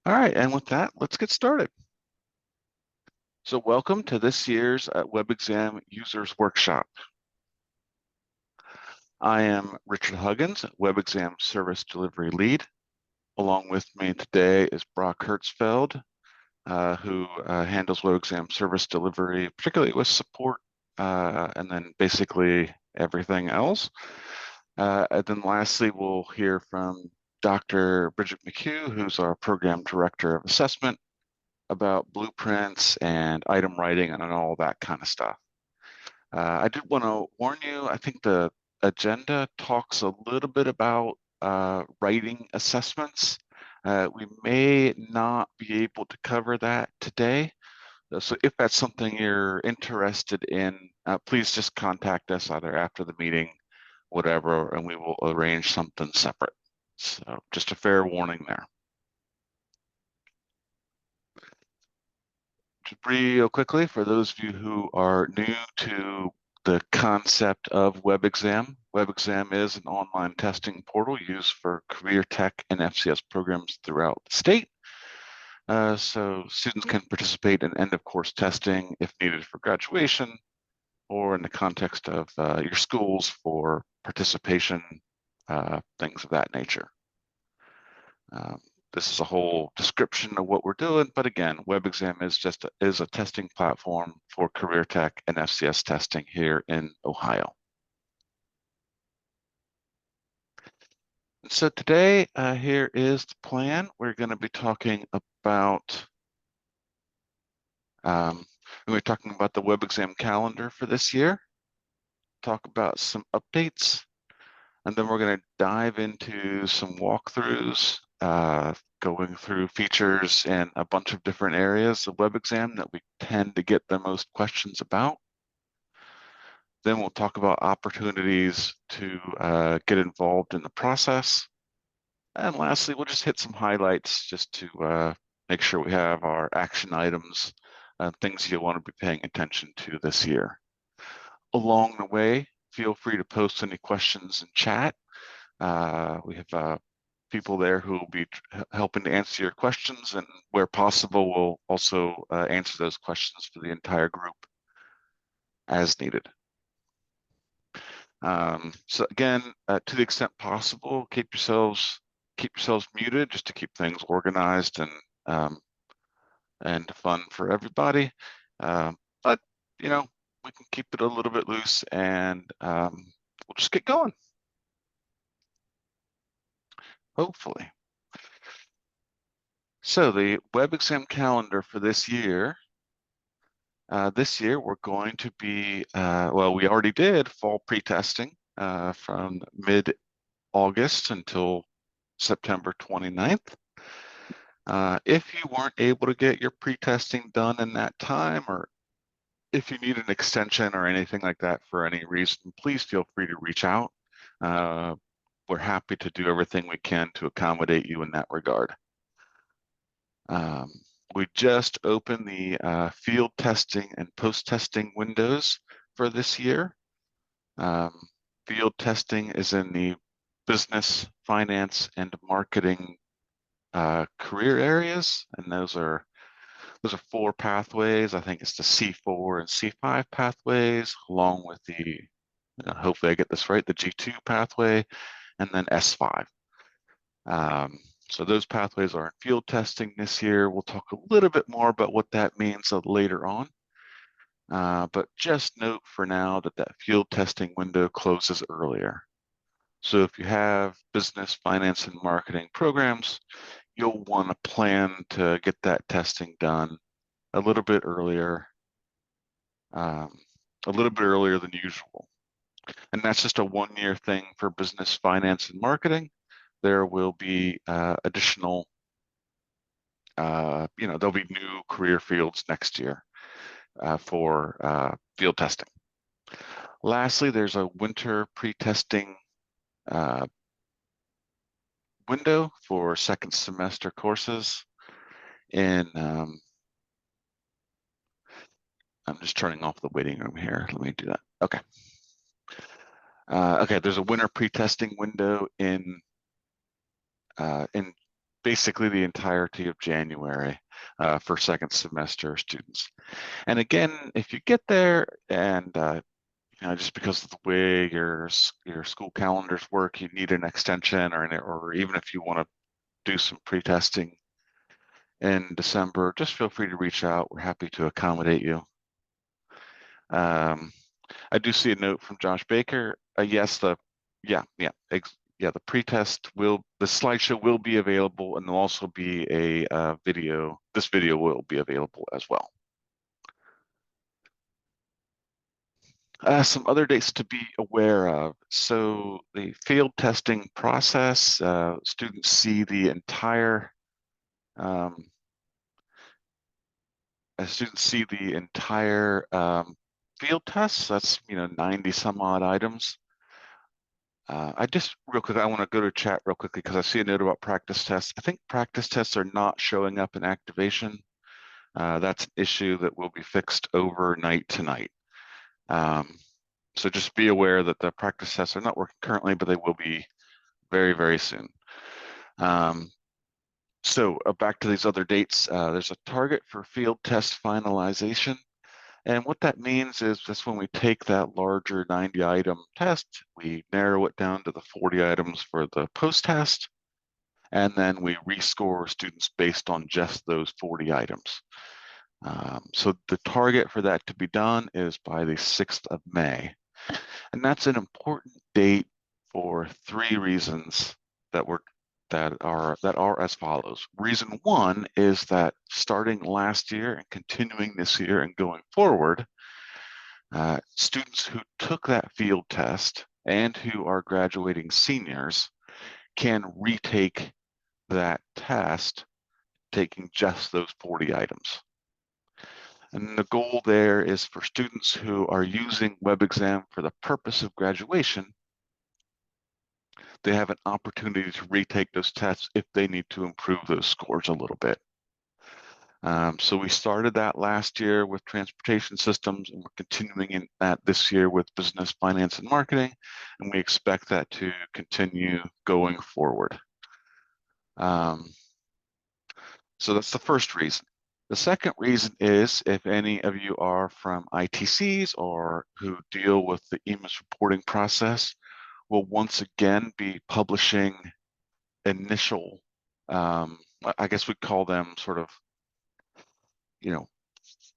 All right, and with that, let's get started. So welcome to this year's WebXam Users Workshop. I am Richard Huggins, WebXam Service Delivery Lead. Along with me today is Brock Hertzfeld, who handles WebXam Service Delivery, particularly with support, and then basically everything else. And then lastly, we'll hear from Dr. Bridget McHugh, who's our Program Director of Assessment, about blueprints and item writing and all that kind of stuff. I did want to warn you, I think the agenda talks a little bit about writing assessments. We may not be able to cover that today. So if that's something you're interested in, please just contact us either after the meeting, whatever, and we will arrange something separate. So just a fair warning there. Real quickly, for those of you who are new to the concept of WebXam, WebXam is an online testing portal used for career tech and FCS programs throughout the state. So students can participate in end-of-course testing if needed for graduation or in the context of your schools for participation, things of that nature. This is a whole description of what we're doing, but again, WebXam is a testing platform for career tech and FCS testing here in Ohio. And so today, here is the plan. We're going to be talking about we're talking about the WebXam calendar for this year, talk about some updates, and then we're going to dive into some walkthroughs, going through features in a bunch of different areas of WebXam that we tend to get the most questions about. Then we'll talk about opportunities to get involved in the process. And lastly, we'll just hit some highlights just to make sure we have our action items, things you'll want to be paying attention to this year. Along the way, feel free to post any questions in chat. We have people there who will be helping to answer your questions, and where possible, we'll also answer those questions for the entire group as needed. So again, to the extent possible, keep yourselves muted just to keep things organized and fun for everybody. But you know, we can keep it a little bit loose, and we'll just get going. Hopefully. So the WebXam calendar for this year. This year we're going to be, well, we already did fall pre-testing from mid-August until September 29th. If you weren't able to get your pre-testing done in that time, or if you need an extension or anything like that for any reason, please feel free to reach out. We're happy to do everything we can to accommodate you in that regard. We just opened the field testing and post-testing windows for this year. Field testing is in the business, finance, and marketing career areas, and those are 4 pathways. I think it's the C4 and C5 pathways, along with the, hopefully I get this right, the G2 pathway, and then S5. So those pathways are in field testing this year. We'll talk a little bit more about what that means later on. But just note for now that field testing window closes earlier. So if you have business, finance, and marketing programs, you'll want to plan to get that testing done a little bit earlier, than usual. And that's just a 1-year thing for business, finance, and marketing. There will be additional, there'll be new career fields next year for field testing. Lastly, there's a winter pre-testing window for second semester courses in, I'm just turning off the waiting room here. Let me do that. Okay. Okay, there's a winter pre-testing window in basically the entirety of January for second semester students. And again, if you get there and just because of the way your school calendars work, you need an extension or even if you want to do some pre-testing in December, just feel free to reach out. We're happy to accommodate you. I do see a note from Josh Baker. Yes, the slideshow will be available, and there'll also be a video. This video will be available as well. Some other dates to be aware of. So the field testing process, students see the entire field test. That's 90 some odd items. I just real quick, I want to go to chat real quickly because I see a note about practice tests. I think practice tests are not showing up in activation. That's an issue that will be fixed overnight tonight. So just be aware that the practice tests are not working currently, but they will be very, very soon. So back to these other dates, there's a target for field test finalization. And what that means is that's when we take that larger 90 item test, we narrow it down to the 40 items for the post-test, and then we rescore students based on just those 40 items. So the target for that to be done is by the 6th of May. And that's an important date for 3 reasons that are as follows. Reason 1 is that starting last year and continuing this year and going forward, students who took that field test and who are graduating seniors can retake that test, taking just those 40 items. And the goal there is for students who are using WebXam for the purpose of graduation, they have an opportunity to retake those tests if they need to improve those scores a little bit. So we started that last year with transportation systems, and we're continuing in that this year with business, finance, and marketing, and we expect that to continue going forward. So that's the first reason. The second reason is if any of you are from ITCs or who deal with the EMIS reporting process, we'll once again be publishing initial, I guess we'd call them sort of,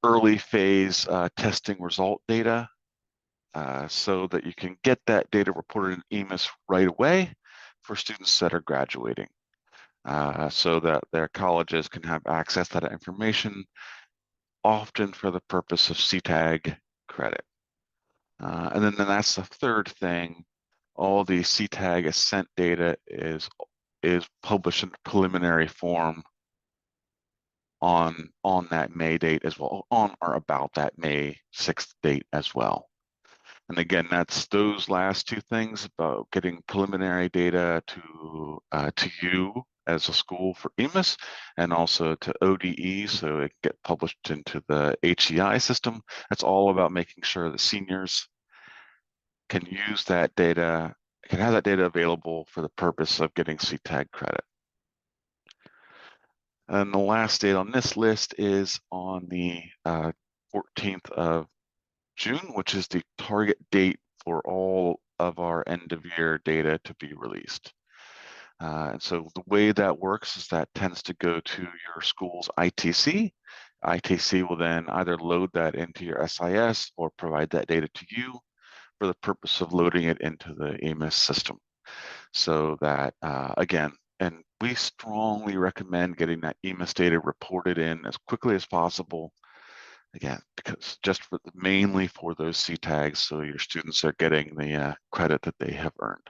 early phase testing result data so that you can get that data reported in EMIS right away for students that are graduating so that their colleges can have access to that information, often for the purpose of CTAG credit. And then that's the third thing. All the CTAG ascent data is published in preliminary form on that May date as well, on or about that May 6th date as well. And again, that's those last 2 things about getting preliminary data to you as a school for EMIS and also to ODE so it can get published into the HEI system. That's all about making sure that seniors can use that data, can have that data available for the purpose of getting CTAG credit. And the last date on this list is on the 14th of June, which is the target date for all of our end of year data to be released. And so the way that works is that tends to go to your school's ITC. ITC will then either load that into your SIS or provide that data to you for the purpose of loading it into the EMIS system. So that, again, and we strongly recommend getting that EMIS data reported in as quickly as possible. Again, because just mainly for those CTAGs, so your students are getting the credit that they have earned.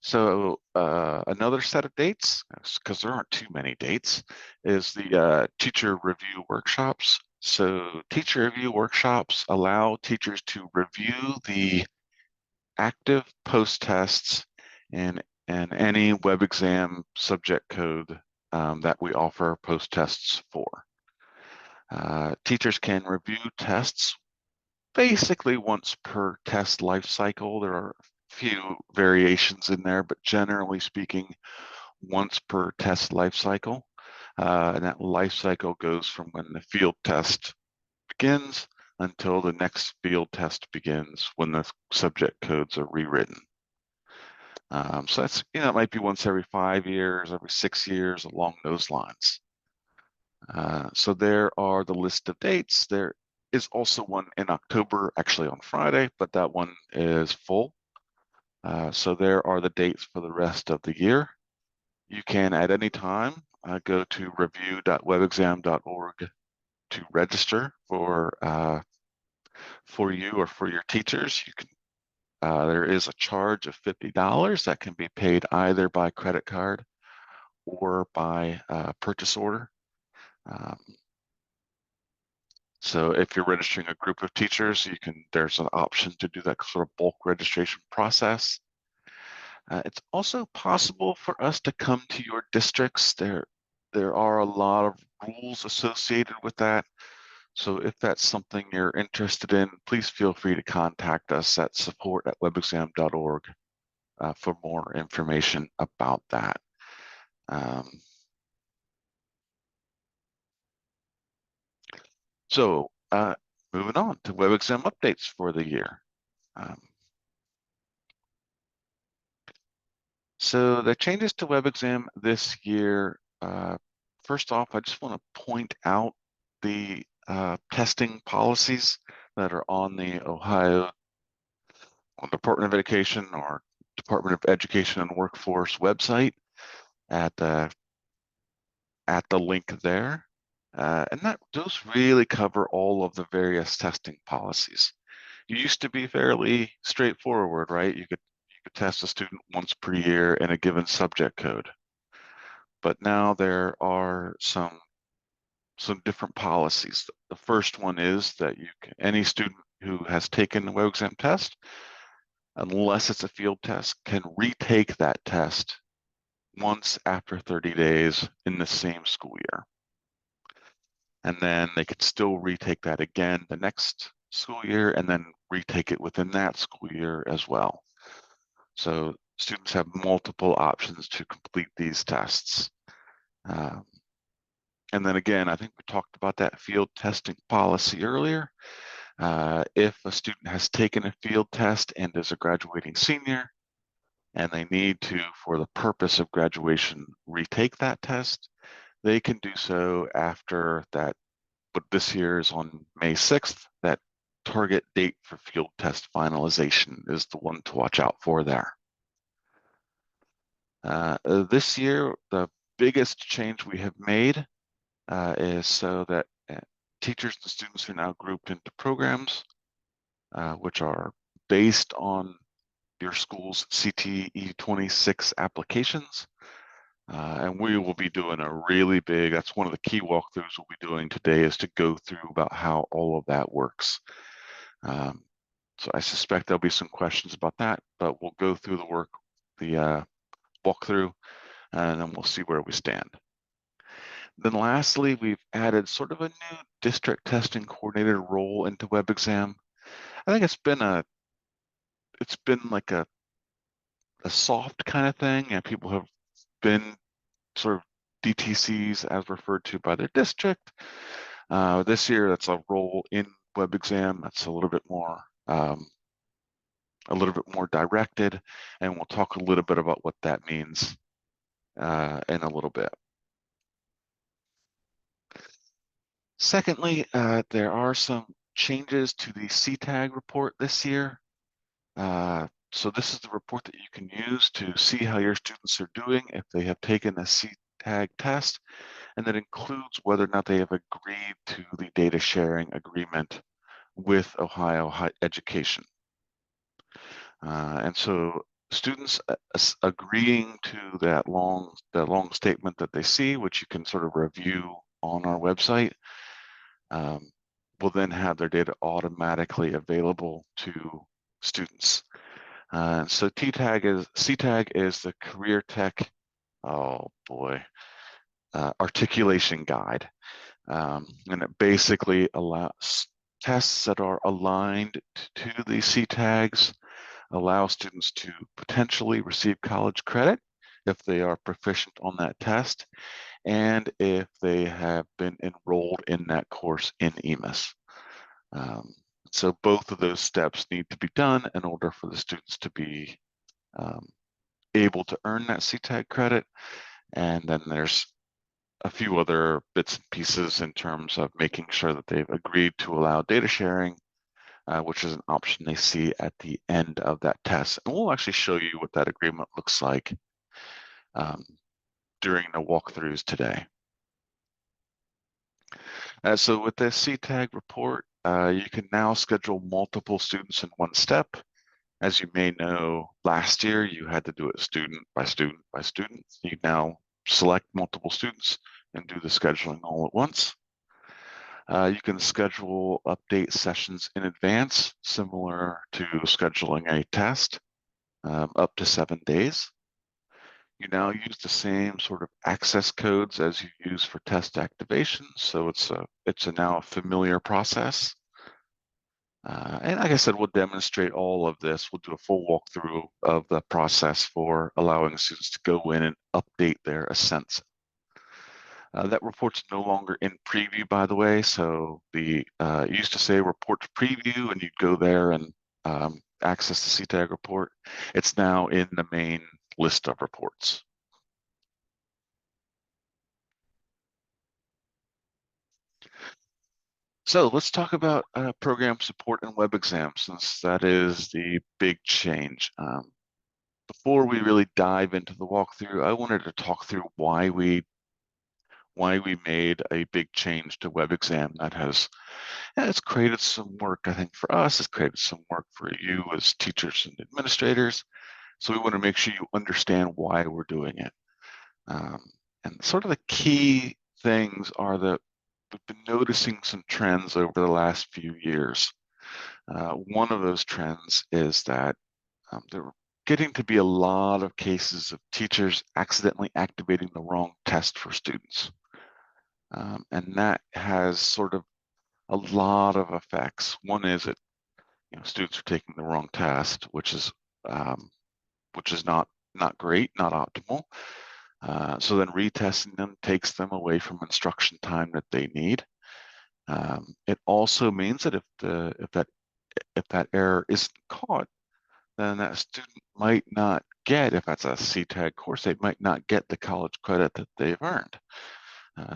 So another set of dates, because there aren't too many dates, is the teacher review workshops. So teacher review workshops allow teachers to review the active post tests in any web exam subject code that we offer post tests for. Teachers can review tests basically once per test life cycle. There are few variations in there, but generally speaking, once per test life cycle. And that life cycle goes from when the field test begins until the next field test begins when the subject codes are rewritten. So that's, it might be once every 5 years, every 6 years, along those lines. So there are the list of dates. There is also one in October, actually on Friday, but that one is full. So there are the dates for the rest of the year. You can at any time go to review.webexam.org to register for you or for your teachers. There is a charge of $50 that can be paid either by credit card or by purchase order. So if you're registering a group of teachers, there's an option to do that sort of bulk registration process. It's also possible for us to come to your districts. There are a lot of rules associated with that. So if that's something you're interested in, please feel free to contact us at support@webexam.org for more information about that. So moving on to WebXam updates for the year. So the changes to WebXam this year, first off, I just want to point out the testing policies that are on the Ohio Department of Education or Department of Education and Workforce website at the link there. And those really cover all of the various testing policies. It used to be fairly straightforward, right? You could test a student once per year in a given subject code. But now there are some different policies. The first one is that any student who has taken the WebXam test, unless it's a field test, can retake that test once after 30 days in the same school year. And then they could still retake that again the next school year and then retake it within that school year as well. So students have multiple options to complete these tests. And then again, I think we talked about that field testing policy earlier. If a student has taken a field test and is a graduating senior, and they need to, for the purpose of graduation, retake that test, they can do so after that. But this year is on May 6th. That target date for field test finalization is the one to watch out for there. This year, the biggest change we have made is so that teachers and students are now grouped into programs, which are based on your school's CTE 26 applications. And we will be doing that's one of the key walkthroughs we'll be doing today, is to go through about how all of that works. So I suspect there'll be some questions about that, but we'll go through the walkthrough, and then we'll see where we stand. Then lastly, we've added sort of a new district testing coordinator role into WebXam. I think it's been like a soft kind of thing, and people have been sort of DTCs as referred to by their district. This year, that's a role in WebXam that's a little bit more directed, and we'll talk a little bit about what that means in a little bit. Secondly, there are some changes to the CTAG report this year. So this is the report that you can use to see how your students are doing if they have taken a CTAG test, and that includes whether or not they have agreed to the data sharing agreement with Ohio Higher Education. And so students agreeing to that long statement that they see, which you can sort of review on our website, will then have their data automatically available to students. So CTAG is the Career Tech, articulation guide. And it basically allows tests that are aligned to the CTAGs allow students to potentially receive college credit if they are proficient on that test and if they have been enrolled in that course in EMIS. So both of those steps need to be done in order for the students to be able to earn that CTAG credit. And then there's a few other bits and pieces in terms of making sure that they've agreed to allow data sharing, which is an option they see at the end of that test. And we'll actually show you what that agreement looks like during the walkthroughs today. So with the CTAG report, you can now schedule multiple students in one step. As you may know, last year you had to do it student by student by student. You now select multiple students and do the scheduling all at once. You can schedule update sessions in advance, similar to scheduling a test, up to 7 days. You now use the same sort of access codes as you use for test activation, so it's now a familiar process. And like I said, we'll demonstrate all of this. We'll do a full walkthrough of the process for allowing students to go in and update their ascents. That report's no longer in preview, by the way. So it used to say report to preview, and you'd go there and access the CTAG report. It's now in the main list of reports. So let's talk about program support and WebXam, since that is the big change. Before we really dive into the walkthrough, I wanted to talk through why we made a big change to WebXam that it's created some work, I think, for us. It's created some work for you as teachers and administrators. So we want to make sure you understand why we're doing it. And sort of the key things are that we've been noticing some trends over the last few years. One of those trends is that there are getting to be a lot of cases of teachers accidentally activating the wrong test for students. And that has sort of a lot of effects. One is that students are taking the wrong test, which is not great, not optimal. So then retesting them takes them away from instruction time that they need. It also means that if that error isn't caught, then that student might not get, if that's a CTAG course, they might not get the college credit that they've earned.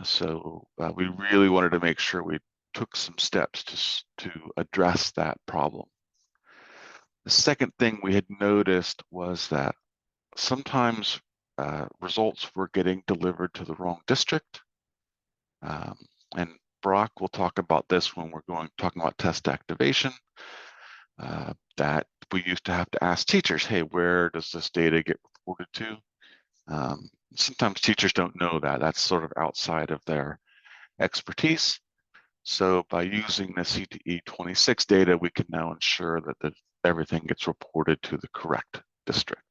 So we really wanted to make sure we took some steps to address that problem. The second thing we had noticed was that sometimes results were getting delivered to the wrong district. And Brock will talk about this when we're talking about test activation, that we used to have to ask teachers, hey, where does this data get reported to? Sometimes teachers don't know that. That's sort of outside of their expertise. So by using the CTE 26 data, we can now ensure that everything gets reported to the correct district,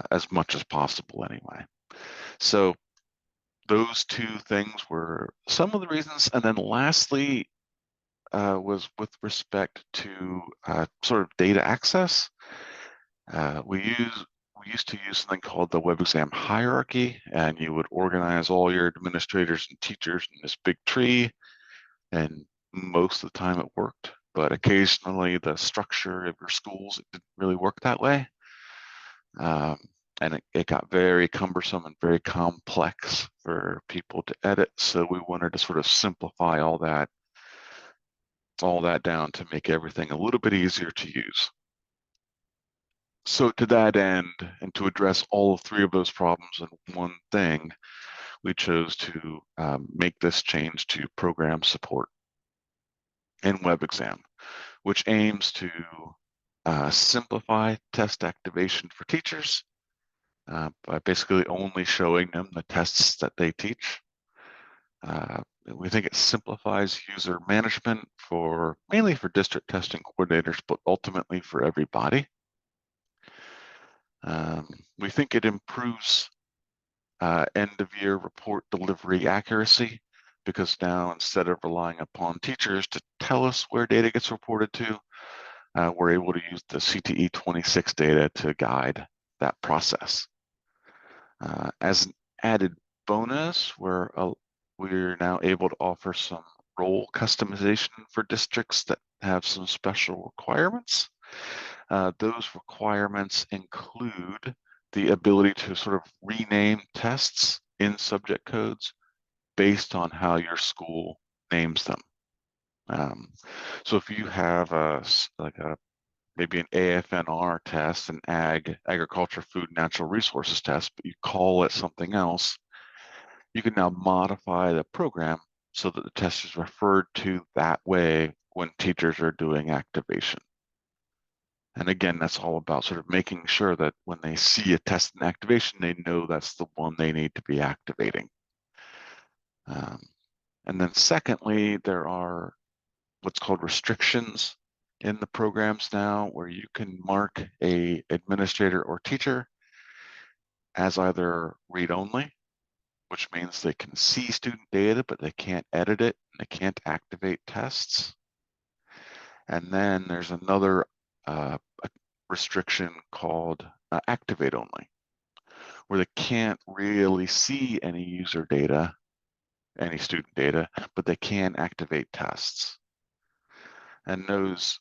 as much as possible anyway. So those two things were some of the reasons. And then lastly was with respect to sort of data access. We used to use something called the WebXam hierarchy, and you would organize all your administrators and teachers in this big tree, and most of the time it worked, but occasionally the structure of your schools, it didn't really work that way. And it got very cumbersome and very complex for people to edit. So we wanted to sort of simplify all that down to make everything a little bit easier to use. So to that end, and to address all three of those problems in one thing, we chose to make this change to program support in WebXam, which aims to simplify test activation for teachers by basically only showing them the tests that they teach. We think it simplifies user management mainly for district testing coordinators, but ultimately for everybody. We think it improves end-of-year report delivery accuracy, because now instead of relying upon teachers to tell us where data gets reported to, we're able to use the CTE 26 data to guide that process. As an added bonus, we're now able to offer some role customization for districts that have some special requirements. Those requirements include the ability to sort of rename tests in subject codes based on how your school names them. So if you have maybe an AFNR test, an agriculture, food, natural resources test, but you call it something else, you can now modify the program so that the test is referred to that way when teachers are doing activation. And again, that's all about sort of making sure that when they see a test in activation, they know that's the one they need to be activating. And then secondly, there are what's called restrictions in the programs now, where you can mark a administrator or teacher as either read-only, which means they can see student data, but they can't edit it, and they can't activate tests. And then there's another restriction called activate only, where they can't really see any user data, any student data, but they can activate tests. And those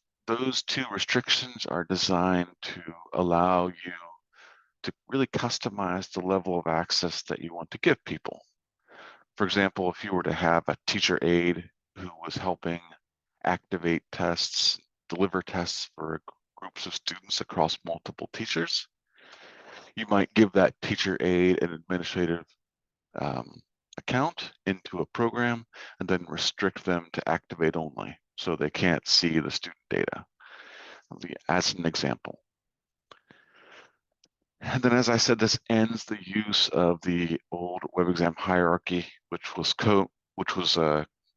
two restrictions are designed to allow you to really customize the level of access that you want to give people. For example, if you were to have a teacher aide who was helping activate tests, deliver tests for groups of students across multiple teachers, you might give that teacher aide an administrative account into a program and then restrict them to activate only, so they can't see the student data, as an example. And then, as I said, this ends the use of the old WebXam hierarchy, which was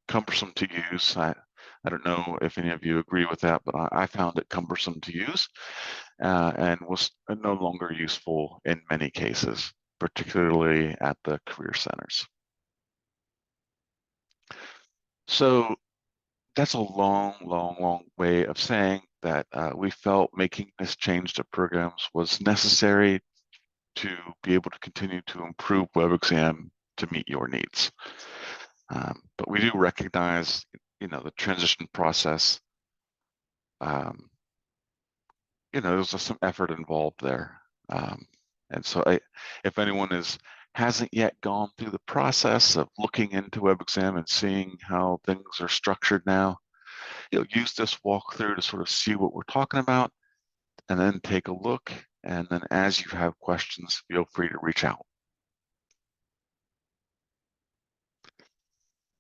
cumbersome to use. I don't know if any of you agree with that, but I found it cumbersome to use and was no longer useful in many cases, particularly at the career centers. So that's a long way of saying that we felt making this change to programs was necessary to be able to continue to improve WebXam to meet your needs. But we do recognize, the transition process. There's some effort involved there. And so if anyone hasn't yet gone through the process of looking into WebXam and seeing how things are structured now, use this walkthrough to sort of see what we're talking about, and then take a look. And then as you have questions, feel free to reach out.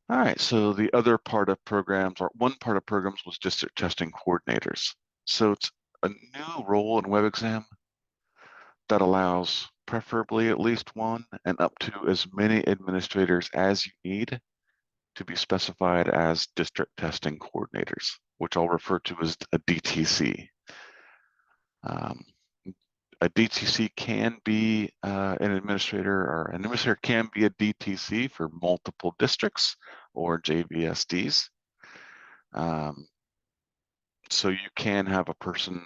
All right, so the other part of programs, or one part of programs, was district testing coordinators. So it's a new role in WebXam that allows preferably at least one and up to as many administrators as you need to be specified as district testing coordinators, which I'll refer to as a DTC. A DTC can be an administrator, or an administrator can be a DTC for multiple districts or JVSDs. So you can have a person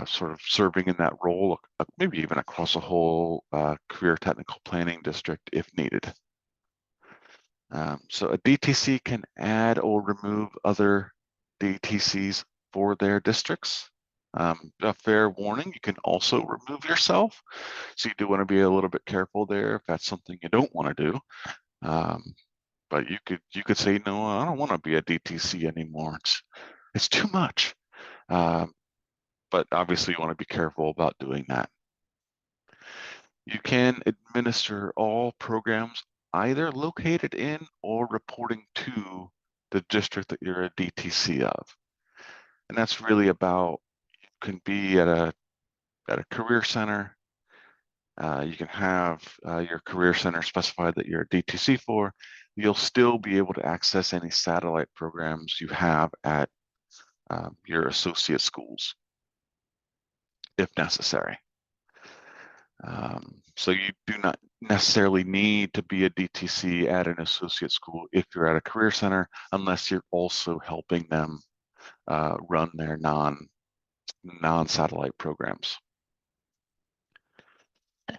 sort of serving in that role, maybe even across a whole career technical planning district if needed. So a DTC can add or remove other DTCs for their districts. A fair warning, you can also remove yourself. So you do want to be a little bit careful there if that's something you don't want to do. But you could say, no, I don't want to be a DTC anymore. It's too much. But obviously you want to be careful about doing that. You can administer all programs either located in or reporting to the district that you're a DTC of. And that's really about, you can be at a career center. You can have your career center specified that you're a DTC for. You'll still be able to access any satellite programs you have at your associate schools, if necessary. So you do not necessarily need to be a DTC at an associate school if you're at a career center, unless you're also helping them run their non-satellite programs.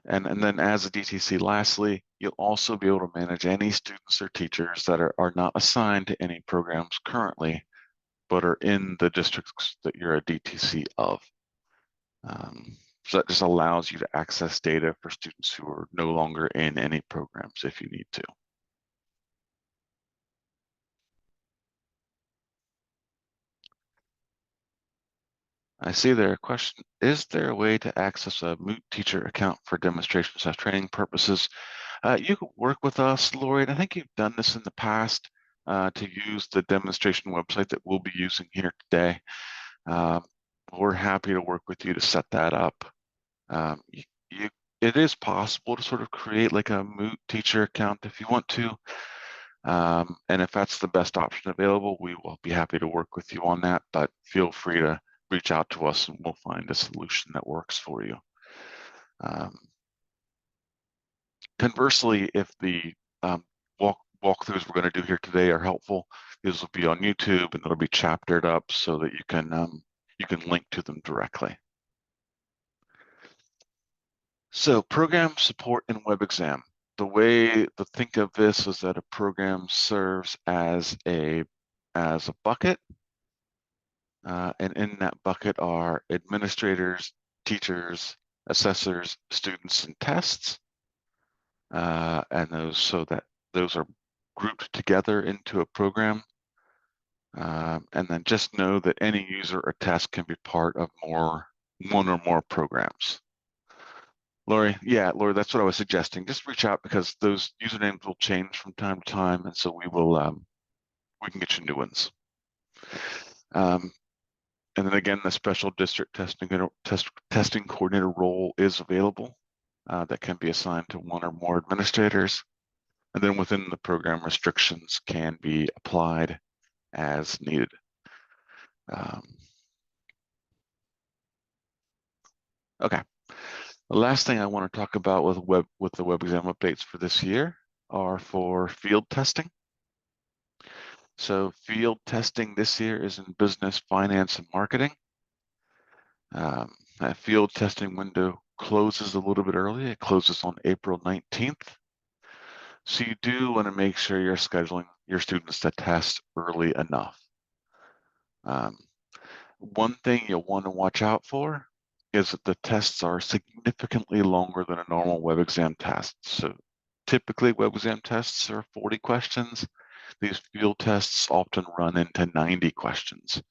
And then as a DTC, lastly, you'll also be able to manage any students or teachers that are not assigned to any programs currently, but are in the districts that you're a DTC of. So that just allows you to access data for students who are no longer in any programs if you need to. I see there a question, is there a way to access a Moot teacher account for demonstration/training purposes? You can work with us, Lori, and I think you've done this in the past to use the demonstration website that we'll be using here today. We're happy to work with you to set that up. It is possible to sort of create like a Moot teacher account if you want to. And if that's the best option available, we will be happy to work with you on that, but feel free to reach out to us and we'll find a solution that works for you. Conversely, if the walkthroughs we're going to do here today are helpful, these will be on YouTube and it'll be chaptered up so that you can link to them directly. So program support in WebXam. The way to think of this is that a program serves as a bucket, and in that bucket are administrators, teachers, assessors, students, and tests, and those are grouped together into a program. And then just know that any user or test can be part of one or more programs. Lori, that's what I was suggesting. Just reach out because those usernames will change from time to time, and so we can get you new ones. And then again, the special district testing coordinator role is available. That can be assigned to one or more administrators. And then within the program, restrictions can be applied as needed. Okay. The last thing I want to talk about with the WebXam updates for this year are for field testing. So field testing this year is in business, finance, and marketing. That field testing window closes a little bit early. It closes on April 19th. So you do want to make sure you're scheduling your students to test early enough. One thing you'll want to watch out for is that the tests are significantly longer than a normal WebXam test. So typically WebXam tests are 40 questions. These field tests often run into 90 questions.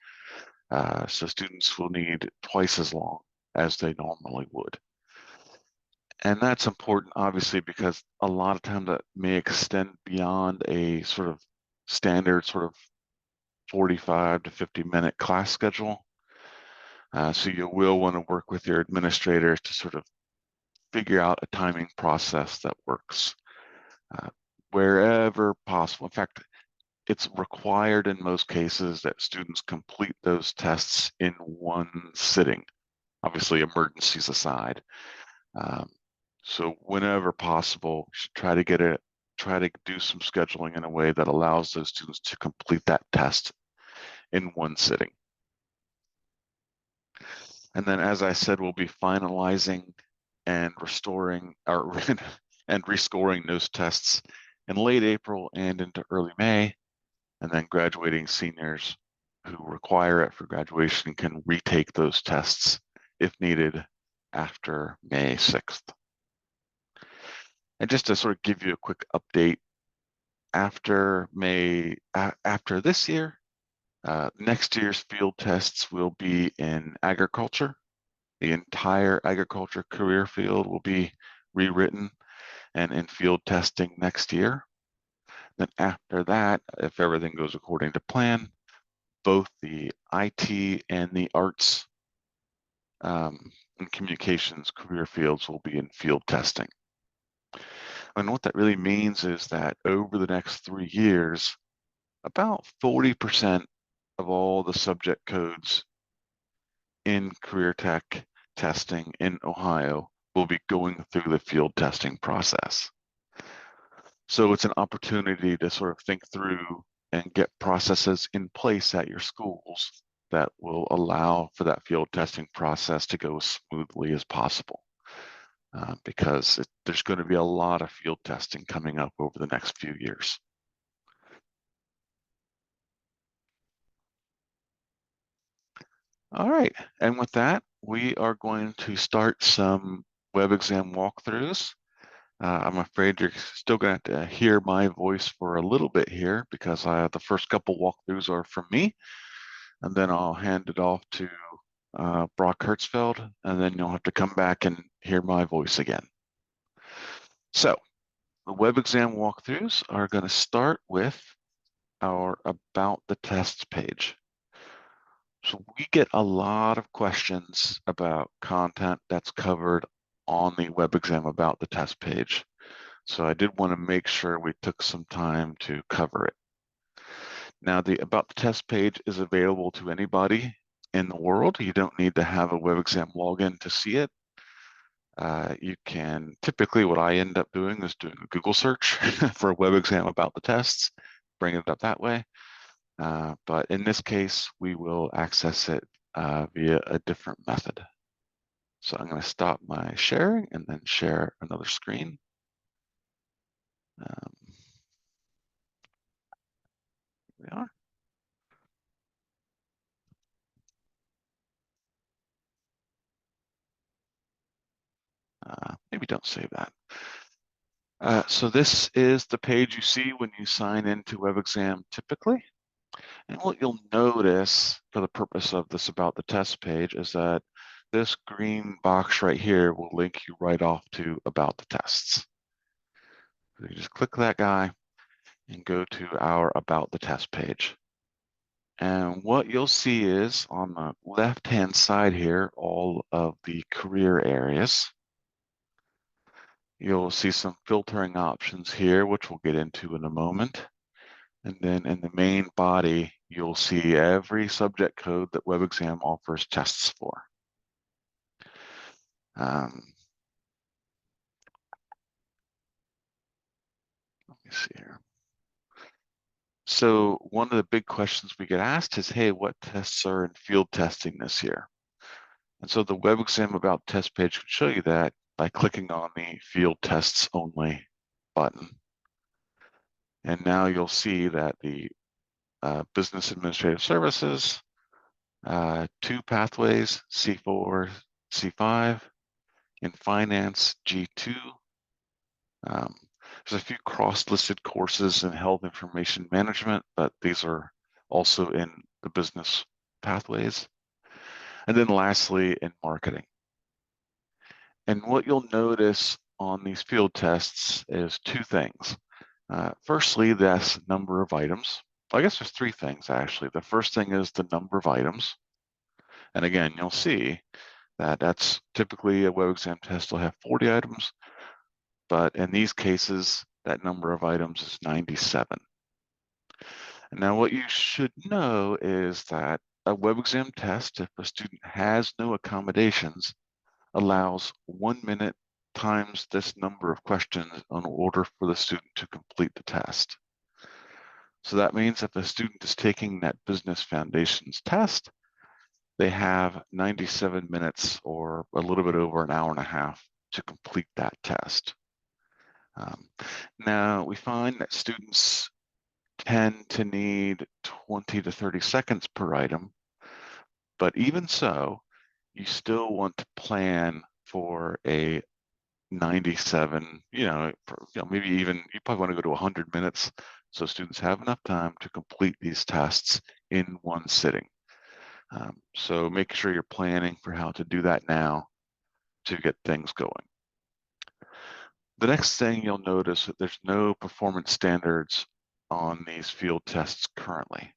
So students will need twice as long as they normally would. And that's important, obviously, because a lot of times that may extend beyond a sort of standard 45 to 50-minute class schedule. So you will want to work with your administrators to sort of figure out a timing process that works wherever possible. In fact, it's required in most cases that students complete those tests in one sitting, obviously emergencies aside. So whenever possible, you should try to do some scheduling in a way that allows those students to complete that test in one sitting. And then, as I said, we'll be finalizing and restoring and rescoring those tests in late April and into early May. And then graduating seniors who require it for graduation can retake those tests if needed after May 6th. And just to sort of give you a quick update, after this year, next year's field tests will be in agriculture. The entire agriculture career field will be rewritten and in field testing next year. Then after that, if everything goes according to plan, both the IT and the arts and communications career fields will be in field testing. And what that really means is that over the next 3 years, about 40% of all the subject codes in career tech testing in Ohio will be going through the field testing process. So it's an opportunity to sort of think through and get processes in place at your schools that will allow for that field testing process to go as smoothly as possible, because there's going to be a lot of field testing coming up over the next few years. All right, and with that, we are going to start some WebXam walkthroughs. I'm afraid you're still going to have to hear my voice for a little bit here, because the first couple walkthroughs are from me, and then I'll hand it off to Brock Hertzfeld, and then you'll have to come back and hear my voice again. So the WebXam walkthroughs are going to start with our About the Tests page. So we get a lot of questions about content that's covered on the WebXam About the Test page. So I did want to make sure we took some time to cover it. Now, the About the Test page is available to anybody in the world. You don't need to have a WebXam login to see it. You can, typically what I end up doing is doing a Google search for WebXam About the Tests, bring it up that way. But in this case, we will access it via a different method. So I'm going to stop my sharing and then share another screen. Here we are. Maybe don't save that. So this is the page you see when you sign into WebXam typically. And what you'll notice for the purpose of this About the Test page is that this green box right here will link you right off to About the Tests. So you just click that guy and go to our About the Test page. And what you'll see is on the left-hand side here, all of the career areas. You'll see some filtering options here, which we'll get into in a moment. And then in the main body, you'll see every subject code that WebXam offers tests for. Let me see here. So one of the big questions we get asked is, hey, what tests are in field testing this year? And so the WebXam About Test page can show you that by clicking on the Field Tests Only button. And now you'll see that the Business Administrative Services, 2 pathways, C4, C5, in Finance, G2. There's a few cross-listed courses in Health Information Management, but these are also in the business pathways. And then lastly, in marketing. And what you'll notice on these field tests is 2 things. Firstly, that's number of items. I guess there's 3 things, actually. The first thing is the number of items. And again, you'll see that that's typically a WebXam test will have 40 items, but in these cases, that number of items is 97. And now what you should know is that a WebXam test, if a student has no accommodations, allows 1 minute times this number of questions in order for the student to complete the test. So that means if a student is taking that Business Foundations test, they have 97 minutes or a little bit over an hour and a half to complete that test. Now, we find that students tend to need 20 to 30 seconds per item, but even so, you still want to plan for a 97, maybe even, you probably want to go to 100 minutes so students have enough time to complete these tests in one sitting. So make sure you're planning for how to do that now to get things going. The next thing you'll notice that there's no performance standards on these field tests currently.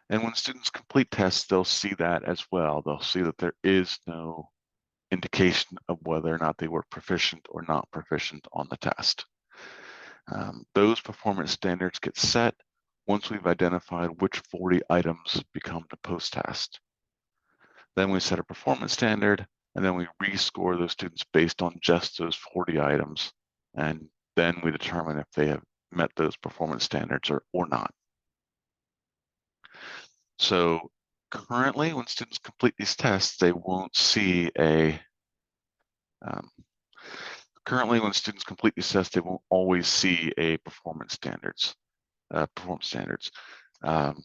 And when students complete tests, they'll see that as well. They'll see that there is no indication of whether or not they were proficient or not proficient on the test. Those performance standards get set once we've identified which 40 items become the post-test. Then we set a performance standard, and then we rescore those students based on just those 40 items. And then we determine if they have met those performance standards or not. So Currently, when students complete these tests, they won't see a currently when students complete these tests, they won't always see a performance standards um,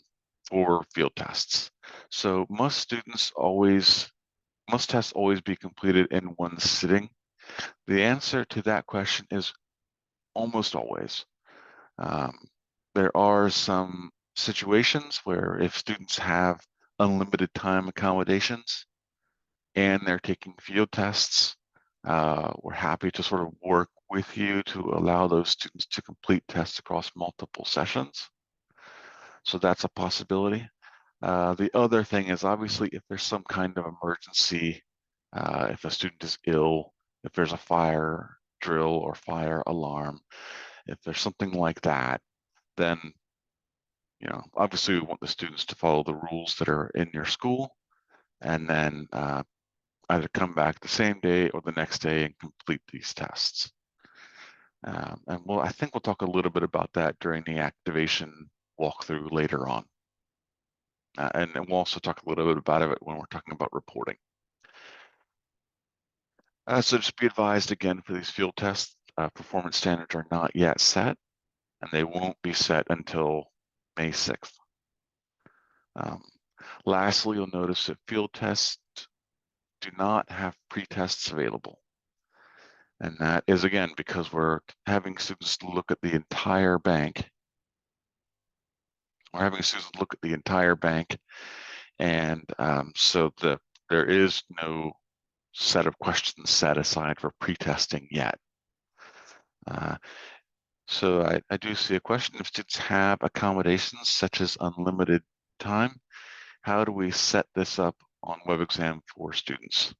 or field tests. So must tests always be completed in one sitting? The answer to that question is almost always. Um, there are some situations where if students have unlimited time accommodations and they're taking field tests, we're happy to sort of work with you to allow those students to complete tests across multiple sessions. So that's a possibility. The other thing is obviously if there's some kind of emergency, if a student is ill, if there's a fire drill or fire alarm, if there's something like that, then obviously we want the students to follow the rules that are in your school and then either come back the same day or the next day and complete these tests. And I think we'll talk a little bit about that during the activation walkthrough later on. And we'll also talk a little bit about it when we're talking about reporting. So just be advised again for these field tests, performance standards are not yet set, and they won't be set until May 6th. Lastly, you'll notice that field tests do not have pre-tests available. And that is, again, because we're having students look at the entire bank. We're having students look at the entire bank. And so there is no set of questions set aside for pre-testing yet. So I do see a question. If students have accommodations such as unlimited time, how do we set this up on WebXam for students?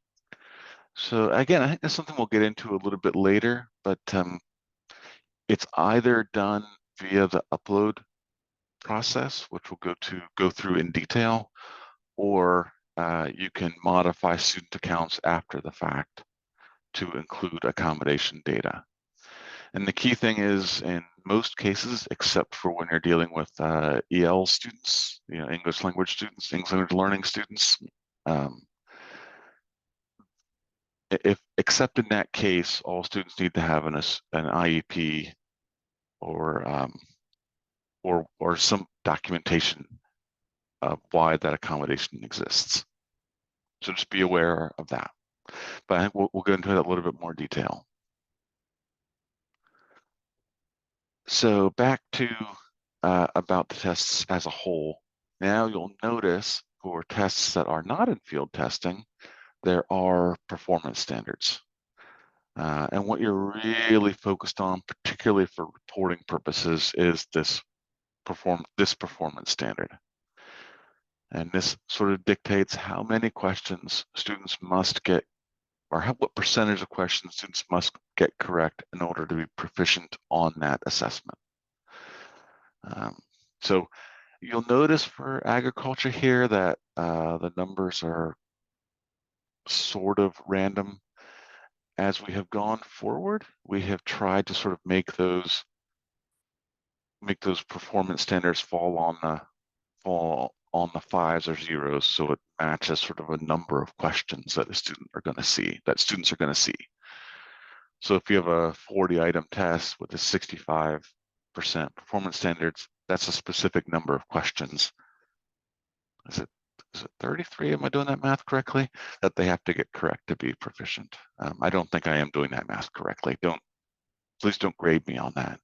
So again, I think that's something we'll get into a little bit later, but it's either done via the upload process, which we'll go through in detail, or you can modify student accounts after the fact to include accommodation data. And the key thing is, in most cases, except for when you're dealing with EL students, English language students, English language learning students, except in that case, all students need to have an IEP or some documentation of why that accommodation exists. So just be aware of that. But I think we'll go into that a little bit more detail. So back to about the tests as a whole. Now you'll notice for tests that are not in field testing, there are performance standards. And what you're really focused on, particularly for reporting purposes, is this performance standard. And this sort of dictates how many questions students must get, or what percentage of questions students must get correct in order to be proficient on that assessment. So you'll notice for agriculture here that the numbers are sort of random. As we have gone forward, we have tried to sort of make those performance standards fall on the fives or zeros, so it matches sort of a number of questions that students are going to see. So if you have a 40-item test with a 65% performance standards, that's a specific number of questions. Is it 33? Am I doing that math correctly? That they have to get correct to be proficient. I don't think I am doing that math correctly. Please don't grade me on that.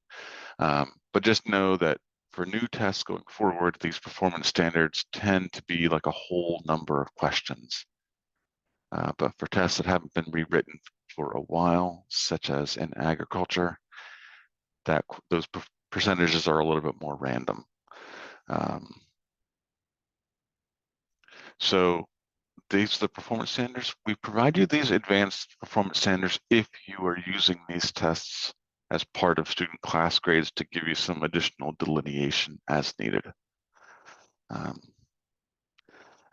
But just know that for new tests going forward, these performance standards tend to be like a whole number of questions. But for tests that haven't been rewritten for a while, such as in agriculture, those percentages are a little bit more random. So these are the performance standards. We provide you these advanced performance standards if you are using these tests as part of student class grades to give you some additional delineation as needed.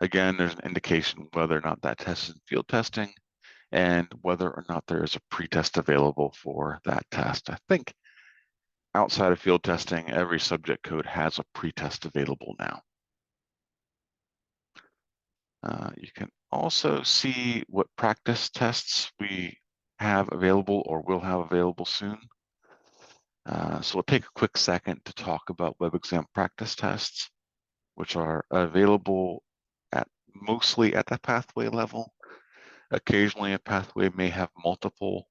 Again, there's an indication whether or not that test is field testing and whether or not there is a pretest available for that test. I think outside of field testing, every subject code has a pretest available now. You can also see what practice tests we have available or will have available soon. So we'll take a quick second to talk about WebXam practice tests, which are available mostly at the pathway level. Occasionally, a pathway may have multiple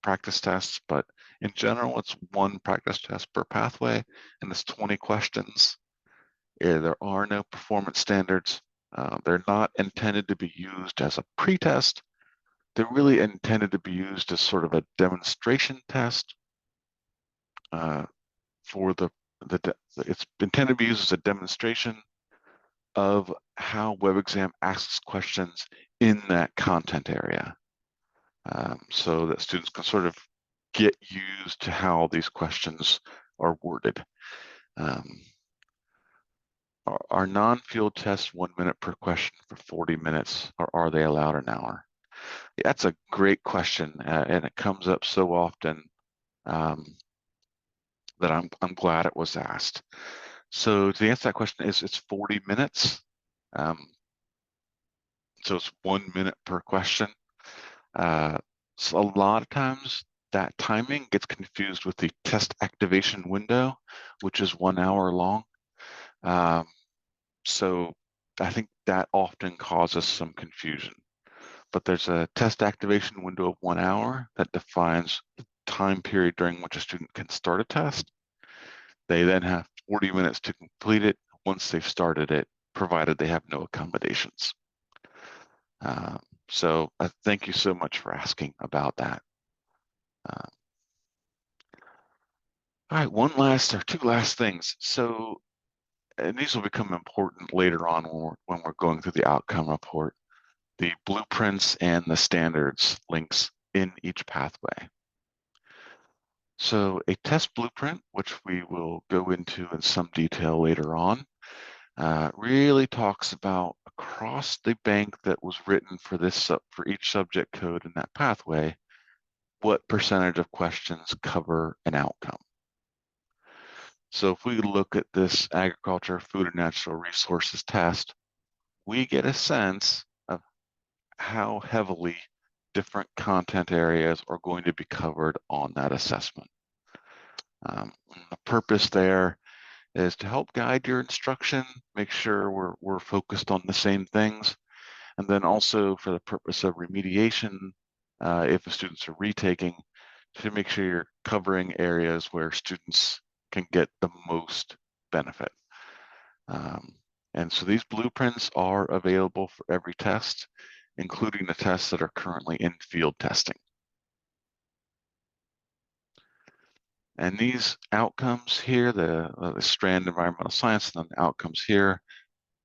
practice tests, but in general, it's one practice test per pathway, and it's 20 questions. There are no performance standards. They're not intended to be used as a pretest. They're really intended to be used as sort of a demonstration test it's intended to be used as a demonstration of how WebXam asks questions in that content area, so that students can sort of get used to how these questions are worded. Are non-field tests 1 minute per question for 40 minutes, or are they allowed an hour? That's a great question, and it comes up so often that I'm glad it was asked. So to answer that question, it's 40 minutes. So it's 1 minute per question. So a lot of times that timing gets confused with the test activation window, which is 1 hour long. So I think that often causes some confusion. But there's a test activation window of 1 hour that defines the time period during which a student can start a test. They then have 40 minutes to complete it once they've started it, provided they have no accommodations. So thank you so much for asking about that. All right, two last things. So, and these will become important later on when we're going through the outcome report, the blueprints and the standards links in each pathway. So a test blueprint, which we will go into in some detail later on, really talks about across the bank that was written for for each subject code in that pathway, what percentage of questions cover an outcome. So if we look at this agriculture, food, and natural resources test, we get a sense of how heavily different content areas are going to be covered on that assessment. The purpose there is to help guide your instruction, make sure we're focused on the same things, and then also for the purpose of remediation, if the students are retaking, to make sure you're covering areas where students can get the most benefit. And so these blueprints are available for every test, including the tests that are currently in field testing. And these outcomes here, the strand environmental science and then the outcomes here,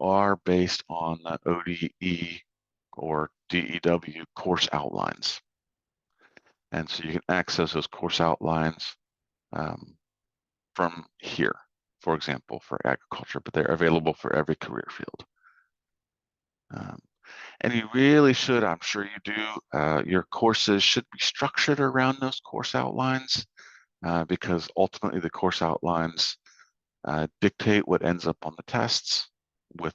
are based on the ODE or DEW course outlines. And so you can access those course outlines from here, for example, for agriculture, but they're available for every career field. And you really should, I'm sure you do, your courses should be structured around those course outlines, because ultimately the course outlines dictate what ends up on the tests with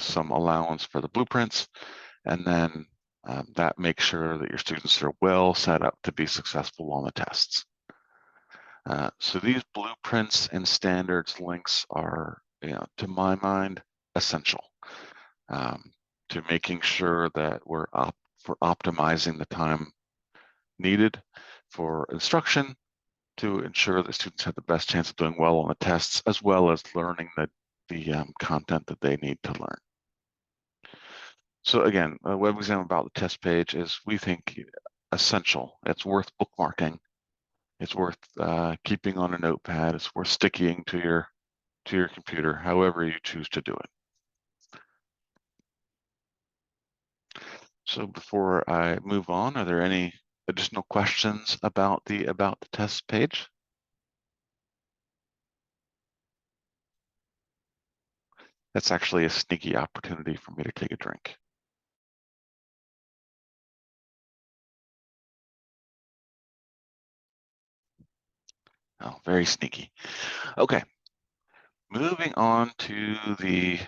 some allowance for the blueprints. And then that makes sure that your students are well set up to be successful on the tests. So these blueprints and standards links are, to my mind, essential to making sure that we're optimizing the time needed for instruction to ensure that students have the best chance of doing well on the tests, as well as learning the content that they need to learn. So again, a WebXam About the Test page is, we think, essential. It's worth bookmarking. It's worth keeping on a notepad. It's worth sticking to your computer, however you choose to do it. So before I move on, are there any additional questions about the test page? That's actually a sneaky opportunity for me to take a drink. Oh, very sneaky. Okay, moving on to the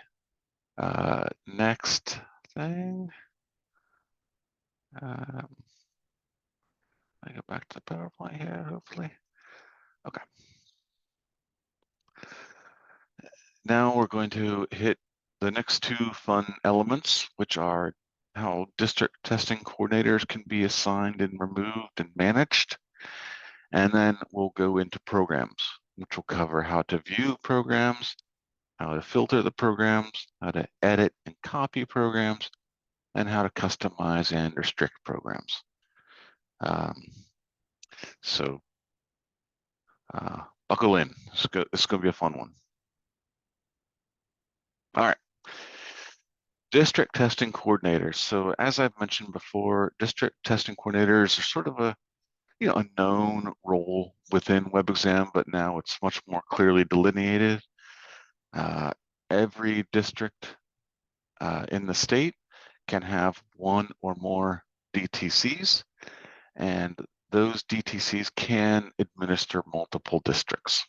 next thing. I go back to the PowerPoint here, hopefully. Okay. Now we're going to hit the next two fun elements, which are how district testing coordinators can be assigned and removed and managed. And then we'll go into programs, which will cover how to view programs, how to filter the programs, how to edit and copy programs, and how to customize and restrict programs. So buckle in. This is going to be a fun one. All right. District testing coordinators. So as I've mentioned before, district testing coordinators are sort of a known role within WebXam, but now it's much more clearly delineated. Every district in the state can have one or more DTCs, and those DTCs can administer multiple districts.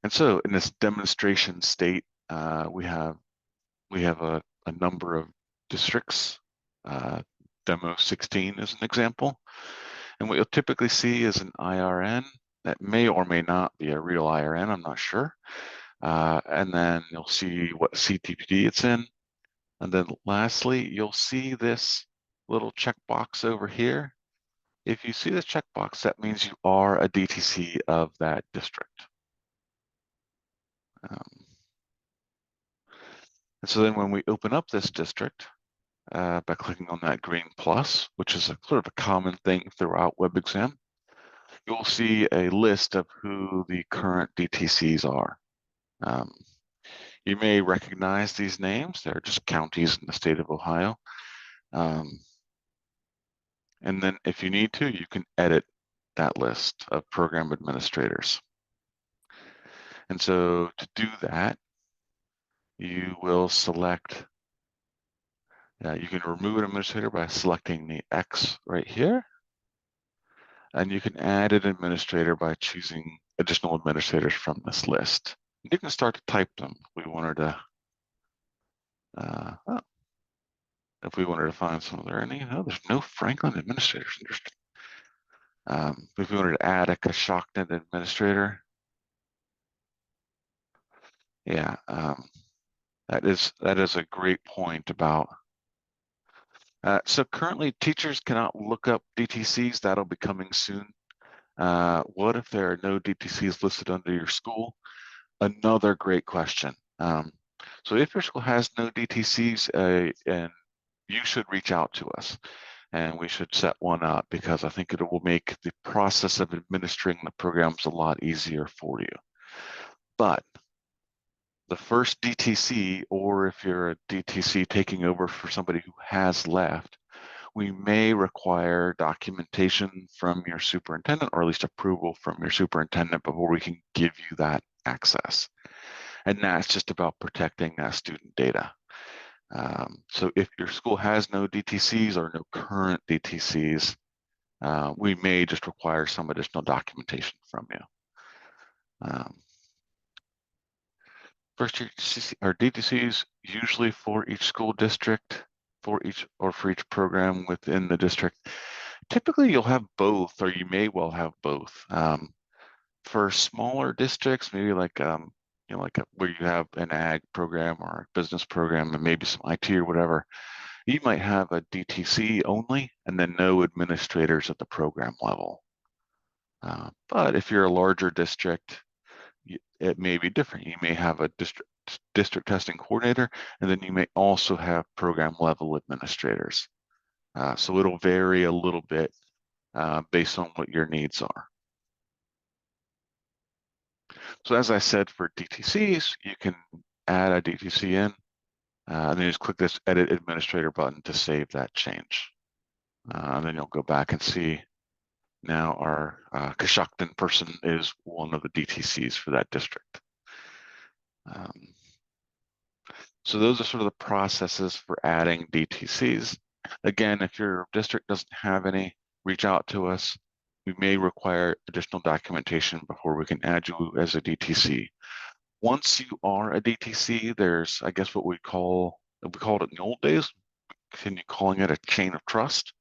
And so in this demonstration state, we have a number of districts. Demo 16 is an example. And what you'll typically see is an IRN that may or may not be a real IRN, I'm not sure. And then you'll see what CTPD it's in. And then lastly, you'll see this little checkbox over here. If you see this checkbox, that means you are a DTC of that district. And so then when we open up this district, by clicking on that green plus, which is a sort of a common thing throughout WebXam, you'll see a list of who the current DTCs are. You may recognize these names. They're just counties in the state of Ohio. And then if you need to, you can edit that list of program administrators. And so to do that, you will select, you can remove an administrator by selecting the X right here. And you can add an administrator by choosing additional administrators from this list. You can start to type them if we wanted to. If we wanted to find some of their any, there's no Franklin administrators. Interesting. If we wanted to add a Coshocton administrator, yeah, that is a great point about. So currently, teachers cannot look up DTCs. That'll be coming soon. What if there are no DTCs listed under your school? Another great question. So if your school has no DTCs, and you should reach out to us, and we should set one up, because I think it will make the process of administering the programs a lot easier for you. But the first DTC, or if you're a DTC taking over for somebody who has left, we may require documentation from your superintendent, or at least approval from your superintendent, before we can give you that access. And that's just about protecting that student data. So if your school has no DTCs or no current DTCs, we may just require some additional documentation from you. First year DTCs usually for each school district, for each program within the district. Typically you'll have both, or you may well have both. For smaller districts, maybe like where you have an ag program or a business program and maybe some IT or whatever, you might have a DTC only and then no administrators at the program level. But if you're a larger district, it may be different. You may have a district testing coordinator, and then you may also have program level administrators. So it'll vary a little bit based on what your needs are. So as I said, for DTCs, you can add a DTC in, and then just click this Edit Administrator button to save that change. And then you'll go back and see now our Coshocton person is one of the DTCs for that district. So those are sort of the processes for adding DTCs. Again, if your district doesn't have any, reach out to us. we may require additional documentation before we can add you as a DTC. Once you are a DTC, there's, I guess, what we called it in the old days, continue calling it a chain of trust.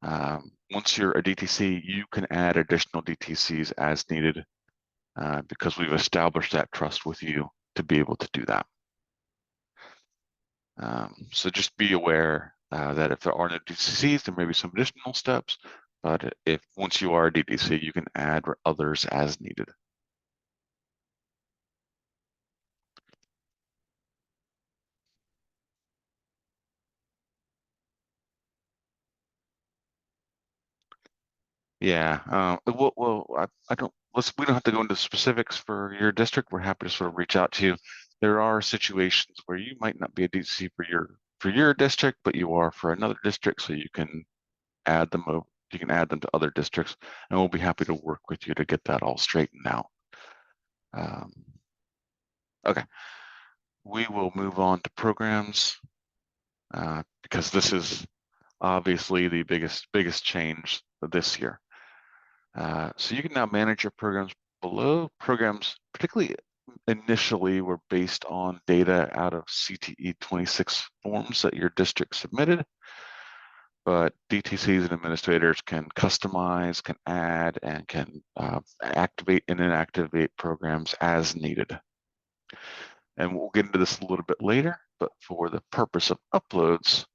Once you're a DTC, you can add additional DTCs as needed because we've established that trust with you to be able to do that. So just be aware that if there are no DTCs, there may be some additional steps, but if once you are a DTC, you can add others as needed. Yeah, I don't, we don't have to go into specifics for your district. We're happy to sort of reach out to you. There are situations where you might not be a DTC for your district, but you are for another district, so you can add them over, you can add them to other districts, and we'll be happy to work with you to get that all straightened out. Okay, we will move on to programs because this is obviously the biggest change this year. So you can now manage your programs below. Programs, particularly initially, were based on data out of CTE 26 forms that your district submitted. But DTCs and administrators can customize, can add, and can activate and inactivate programs as needed. And we'll get into this a little bit later, but for the purpose of uploads,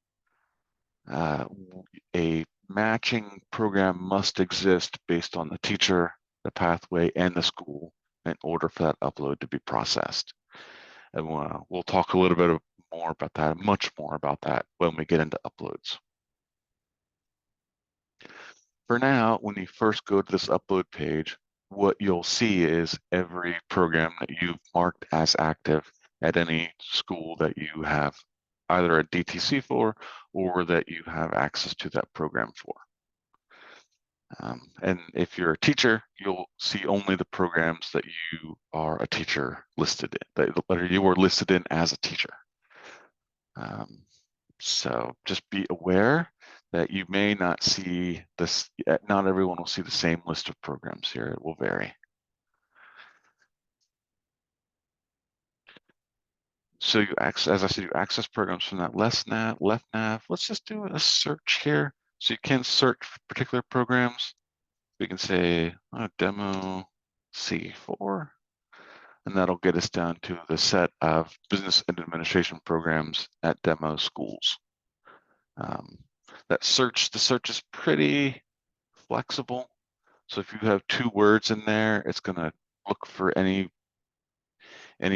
a matching program must exist based on the teacher, the pathway, and the school in order for that upload to be processed. And we'll talk a little bit more about that, much more about that when we get into uploads. For now, when you first go to this upload page, what you'll see is every program that you've marked as active at any school that you have either a DTC for or that you have access to that program for. And if you're a teacher, you'll see only the programs that you are a teacher listed in, that you were listed in as a teacher. So just be aware that you may not see this, not everyone will see the same list of programs here. It will vary. So you access, as I said, you access programs from that left nav. Let's just do a search here. So you can search for particular programs. We can say demo C4, and that'll get us down to the set of business and administration programs at demo schools. The search is pretty flexible. So if you have 2 words in there, it's going to look for any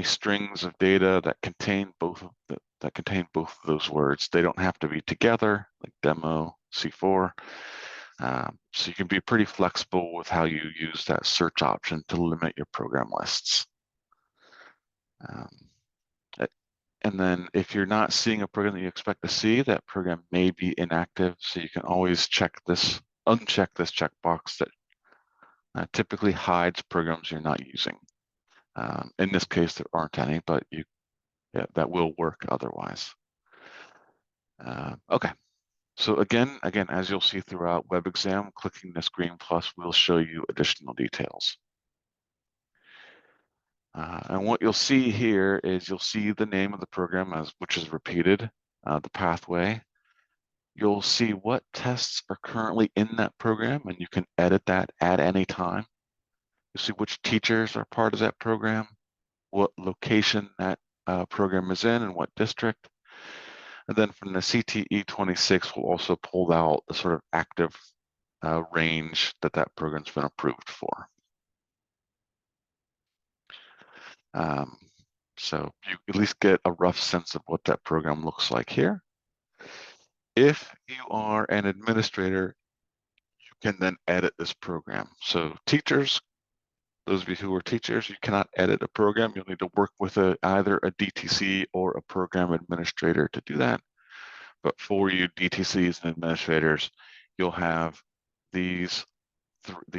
strings of data that contain both of those words. They don't have to be together, like demo C4. So you can be pretty flexible with how you use that search option to limit your program lists. And then if you're not seeing a program that you expect to see, that program may be inactive. So you can always uncheck this checkbox that typically hides programs you're not using. In this case, there aren't any, but that will work otherwise. Okay. So again, as you'll see throughout WebXam, clicking this green plus will show you additional details. And what you'll see here is you'll see the name of the program which is repeated, the pathway. You'll see what tests are currently in that program, and you can edit that at any time. You'll see which teachers are part of that program, what location that program is in, and what district. And then from the CTE 26, we'll also pull out the sort of active range that program's been approved for. So you at least get a rough sense of what that program looks like here. If you are an administrator, you can then edit this program. So teachers, those of you who are teachers, you cannot edit a program. You'll need to work with either a DTC or a program administrator to do that. But for you DTCs and administrators, you'll have these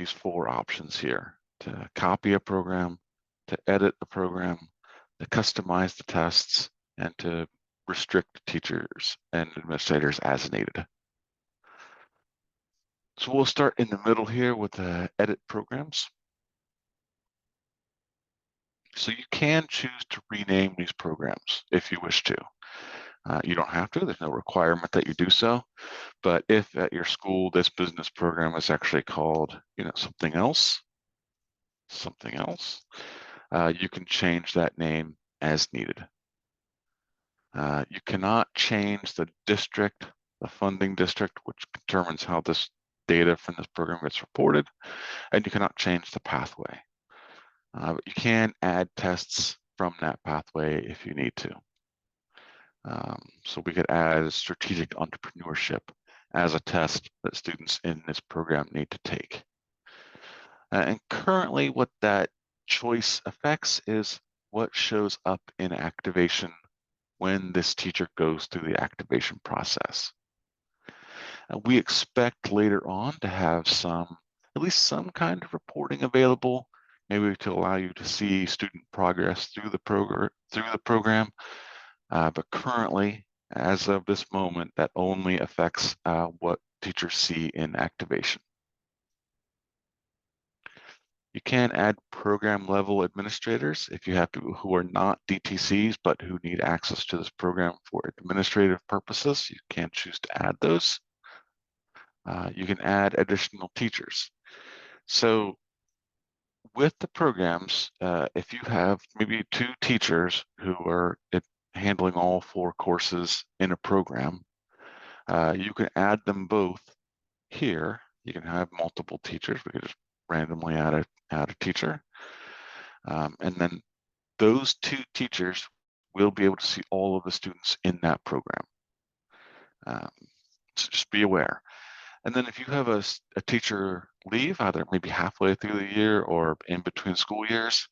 4 options here: to copy a program, to edit a program, to customize the tests, and to restrict teachers and administrators as needed. So we'll start in the middle here with edit programs. So you can choose to rename these programs if you wish to. You don't have to, there's no requirement that you do so. But if at your school, this business program is actually called, something else, you can change that name as needed. You cannot change the district, the funding district, which determines how this data from this program gets reported, and you cannot change the pathway. But you can add tests from that pathway if you need to. So we could add strategic entrepreneurship as a test that students in this program need to take. And currently what that choice affects is what shows up in activation when this teacher goes through the activation process. And we expect later on to have at least some kind of reporting available, maybe to allow you to see student progress through the program. But currently, as of this moment, that only affects what teachers see in activation. You can add program level administrators if you have people who are not DTCs but who need access to this program for administrative purposes. You can choose to add those. You can add additional teachers. So with the programs, if you have maybe 2 teachers who are handling all 4 courses in a program, you can add them both here. You can have multiple teachers. We could just randomly add a teacher. And then those 2 teachers will be able to see all of the students in that program. So just be aware. And then if you have a teacher leave, either maybe halfway through the year or in between school years,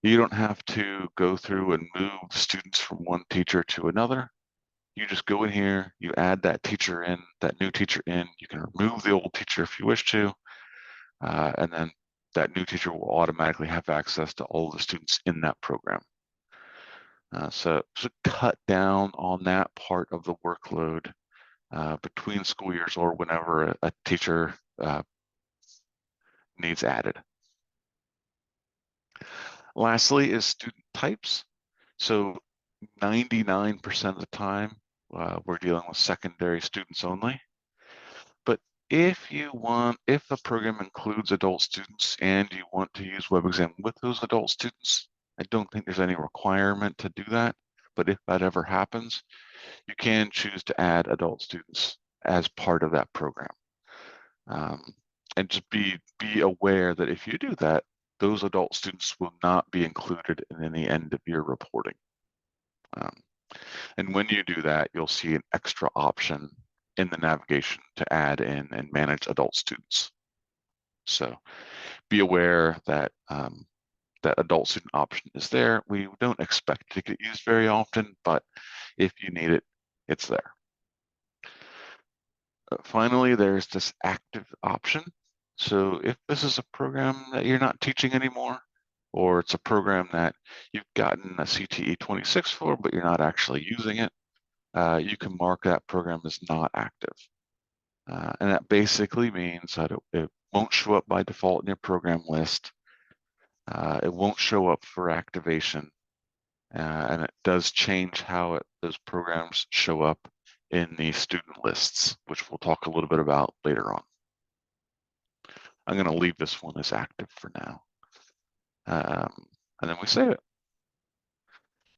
you don't have to go through and move students from one teacher to another. You just go in here, you add that teacher in, that new teacher in. You can remove the old teacher if you wish to, and then that new teacher will automatically have access to all the students in that program. So cut down on that part of the workload between school years or whenever a teacher needs added. Lastly is student types. So 99% of the time, we're dealing with secondary students only. But if a program includes adult students and you want to use WebXam with those adult students, I don't think there's any requirement to do that. But if that ever happens, you can choose to add adult students as part of that program. And just be aware that if you do that, those adult students will not be included in any end of year reporting. And when you do that, you'll see an extra option in the navigation to add in and manage adult students. So be aware that that adult student option is there. We don't expect it to get used very often, but if you need it, it's there. Finally, there's this active option. So if this is a program that you're not teaching anymore, or it's a program that you've gotten a CTE 26 for, but you're not actually using it, you can mark that program as not active. And that basically means that it won't show up by default in your program list. It won't show up for activation. And it does change how those programs show up in the student lists, which we'll talk a little bit about later on. I'm going to leave this one as active for now. And then we save it.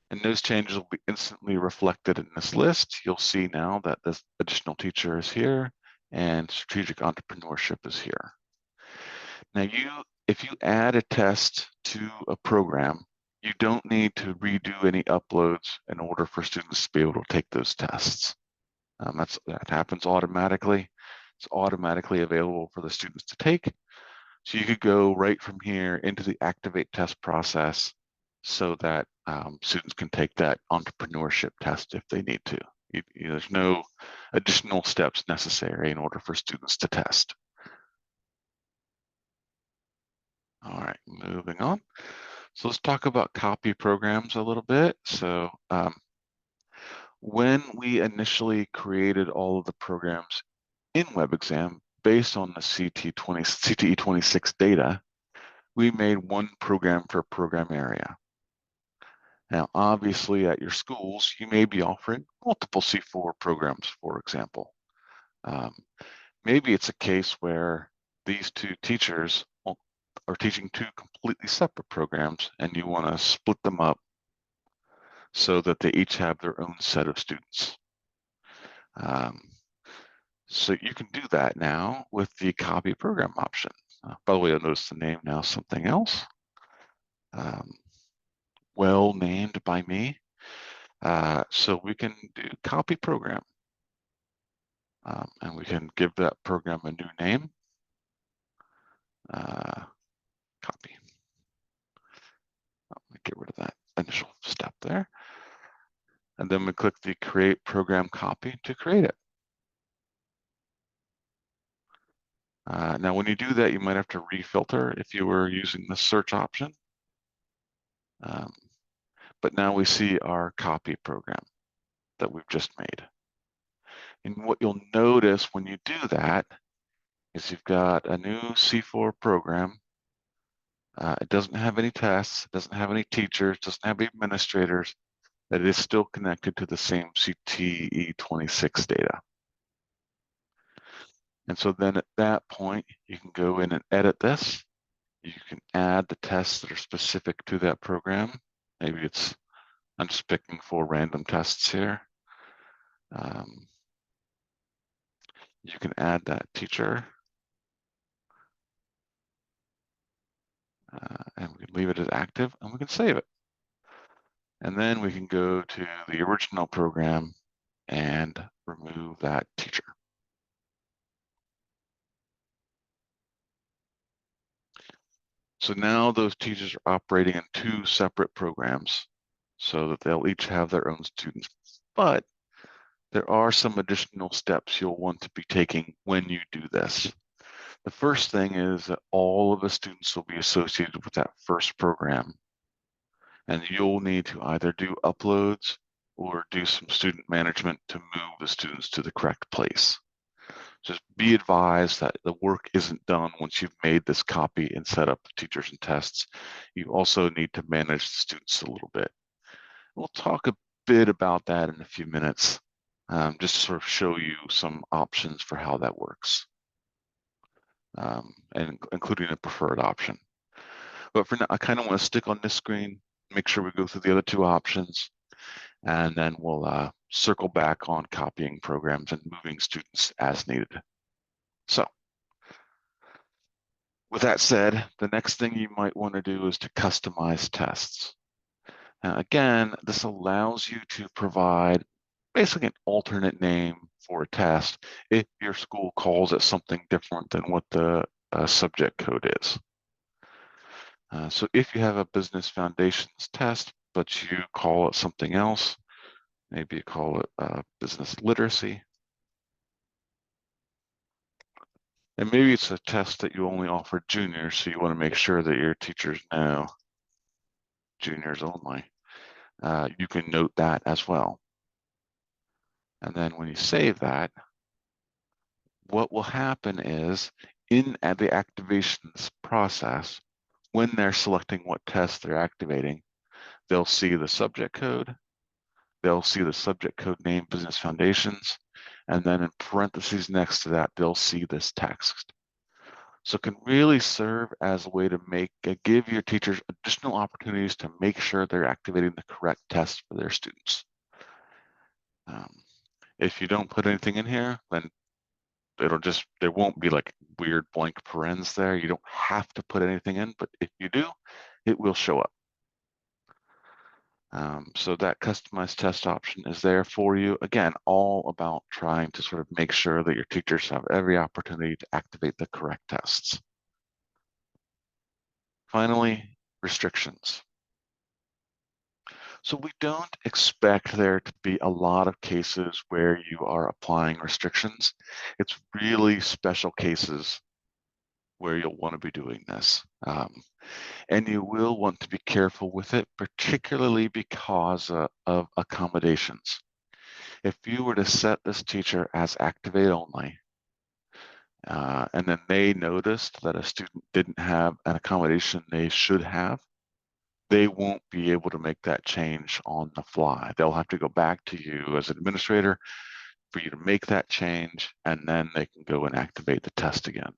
And those changes will be instantly reflected in this list. You'll see now that this additional teacher is here and strategic entrepreneurship is here. Now if you add a test to a program, you don't need to redo any uploads in order for students to be able to take those tests. That happens automatically. It's automatically available for the students to take. So you could go right from here into the activate test process so that students can take that entrepreneurship test if they need to. There's no additional steps necessary in order for students to test. All right, moving on. So let's talk about copy programs a little bit. So when we initially created all of the programs in WebXam, based on the CTE 26 data, we made one program per program area. Now, obviously at your schools, you may be offering multiple C4 programs, for example. Maybe it's a case where these two teachers are teaching two completely separate programs and you want to split them up so that they each have their own set of students. So you can do that now with the copy program option. By the way, I noticed the name now something else. Well named by me. So we can do copy program. And we can give that program a new name. Copy. Let me get rid of that initial step there. And then we click the create program copy to create it. Now, when you do that, you might have to refilter if you were using the search option. But now we see our copy program that we've just made. And what you'll notice when you do that is you've got a new C4 program. It doesn't have any tests, it doesn't have any teachers, doesn't have any administrators. That is still connected to the same CTE 26 data. And so then at that point, you can go in and edit this. You can add the tests that are specific to that program. Maybe it's, I'm just picking 4 random tests here. You can add that teacher. And we can leave it as active and we can save it. And then we can go to the original program and remove that teacher. So now those teachers are operating in 2 separate programs so that they'll each have their own students. But there are some additional steps you'll want to be taking when you do this. The first thing is that all of the students will be associated with that first program. And you'll need to either do uploads or do some student management to move the students to the correct place. Just be advised that the work isn't done once you've made this copy and set up the teachers and tests. You also need to manage the students a little bit. We'll talk a bit about that in a few minutes, just to sort of show you some options for how that works, and including a preferred option. But for now, I kind of want to stick on this screen, make sure we go through the other 2 options, and then we'll circle back on copying programs and moving students as needed. So with that said, the next thing you might want to do is to customize tests. Now, again, this allows you to provide basically an alternate name for a test if your school calls it something different than what the subject code is. So if you have a business foundations test, but you call it something else, maybe you call it business literacy. And maybe it's a test that you only offer juniors, so you want to make sure that your teachers know juniors only. You can note that as well. And then when you save that, what will happen is in the activations process, when they're selecting what test they're activating, they'll see the subject code, they'll see the subject code name business foundations, and then in parentheses next to that, they'll see this text. So it can really serve as a way to give your teachers additional opportunities to make sure they're activating the correct test for their students. If you don't put anything in here, then there won't be like weird blank parens there. You don't have to put anything in, but if you do, it will show up. So that customized test option is there for you. Again, all about trying to sort of make sure that your teachers have every opportunity to activate the correct tests. Finally, restrictions. So we don't expect there to be a lot of cases where you are applying restrictions. It's really special cases where you'll want to be doing this. And you will want to be careful with it, particularly because of accommodations. If you were to set this teacher as activate only, and then they noticed that a student didn't have an accommodation they should have, they won't be able to make that change on the fly. They'll have to go back to you as an administrator for you to make that change, and then they can go and activate the test again.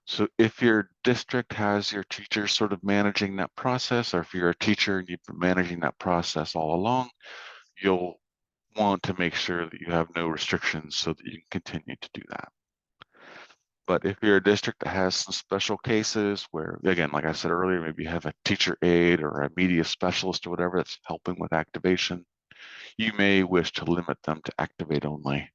So if your district has your teachers sort of managing that process, or if you're a teacher and you've been managing that process all along, you'll want to make sure that you have no restrictions so that you can continue to do that. But if you're a district that has some special cases where, again, like I said earlier, maybe you have a teacher aide or a media specialist or whatever that's helping with activation, you may wish to limit them to activate only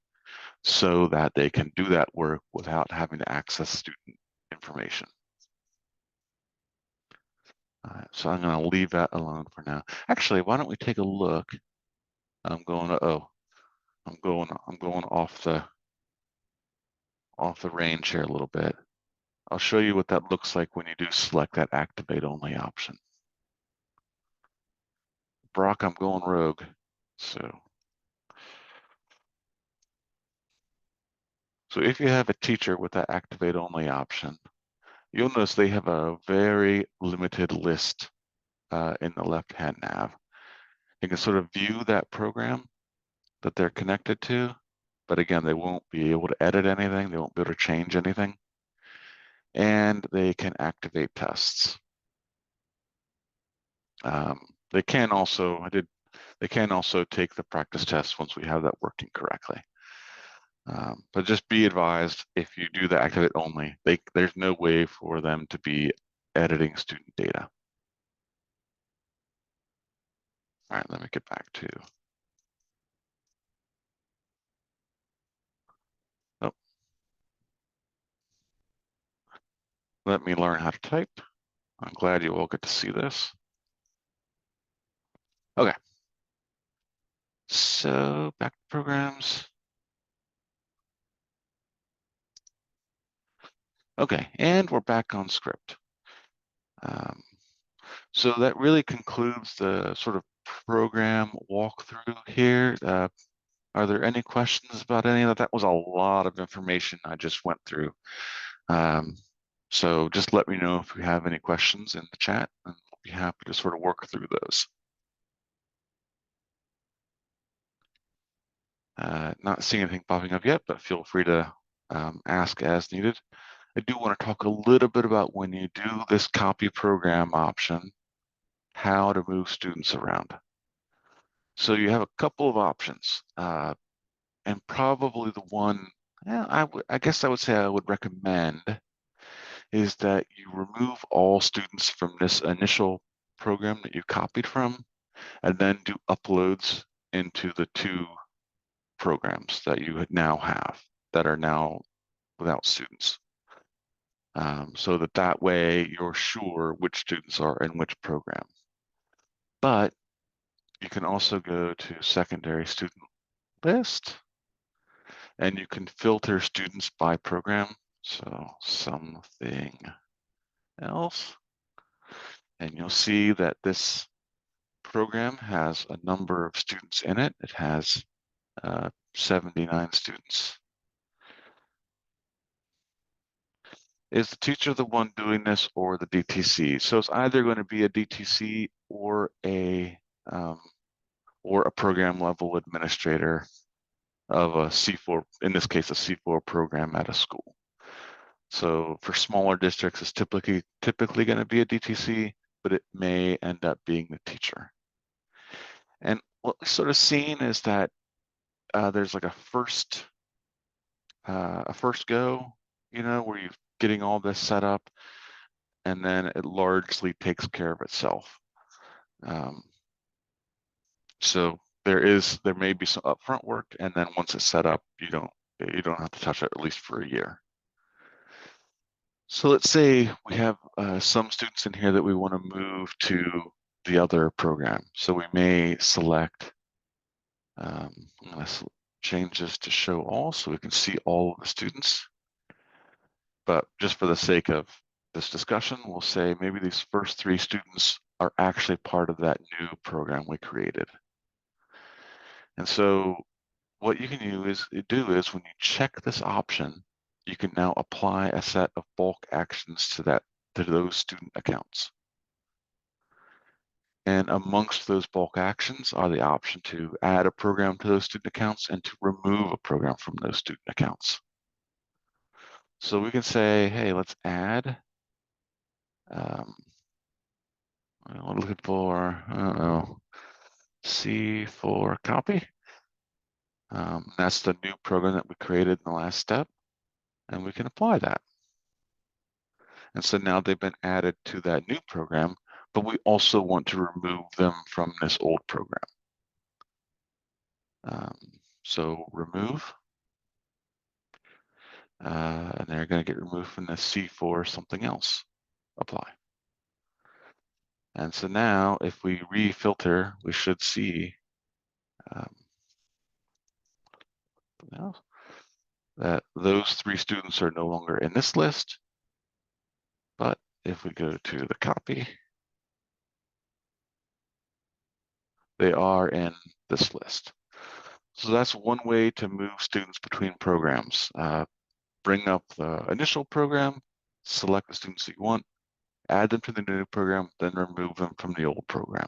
so that they can do that work without having to access student information. So I'm going to leave that alone for now. Actually, why don't we take a look? I'm going off the range here a little bit. I'll show you what that looks like when you do select that activate only option. Brock, I'm going rogue. So if you have a teacher with that activate only option, you'll notice they have a very limited list in the left-hand nav. You can sort of view that program that they're connected to, but again, they won't be able to edit anything. They won't be able to change anything. And they can activate tests. They can also take the practice test once we have that working correctly. But just be advised, if you do the activate only, there's no way for them to be editing student data. All right, let me get back to, oh, let me learn how to type. I'm glad you all get to see this. Okay, so back to programs. Okay, and we're back on script. So that really concludes the sort of program walkthrough here. Are there any questions about any of that? That was a lot of information I just went through. So just let me know if you have any questions in the chat, and I'll be happy to sort of work through those. Not seeing anything popping up yet, but feel free to ask as needed. I do want to talk a little bit about when you do this copy program option, how to move students around. So you have a couple of options, and probably the one, I guess I would say I would recommend is that you remove all students from this initial program that you copied from, and then do uploads into the two programs that you now have that are now without students. So that way you're sure which students are in which program. But you can also go to secondary student list, and you can filter students by program. So something else. And you'll see that this program has a number of students in it. It has 79 students. Is the teacher the one doing this or the DTC? So it's either going to be a DTC or a program level administrator of a C4, in this case, a C4 program at a school. So for smaller districts, it's typically going to be a DTC, but it may end up being the teacher. And what we've sort of seen is that there's like a first go, where you're getting all this set up, and then it largely takes care of itself. So there may be some upfront work, and then once it's set up, you don't have to touch it, at least for a year. So let's say we have some students in here that we want to move to the other program. So we may select, I'm going to change this to show all so we can see all of the students. But just for the sake of this discussion, we'll say maybe these first 3 students are actually part of that new program we created. And so what you can do is when you check this option, you can now apply a set of bulk actions to those student accounts. And amongst those bulk actions are the option to add a program to those student accounts and to remove a program from those student accounts. So we can say, hey, let's add, I'm looking for, I don't know, C4 copy. That's the new program that we created in the last step, and we can apply that. And so now they've been added to that new program, but we also want to remove them from this old program. So remove, and they're going to get removed from the C4 something else. Apply. And so now if we refilter, we should see that those 3 students are no longer in this list. But if we go to the copy, they are in this list. So that's one way to move students between programs. Bring up the initial program, select the students that you want, add them to the new program, then remove them from the old program,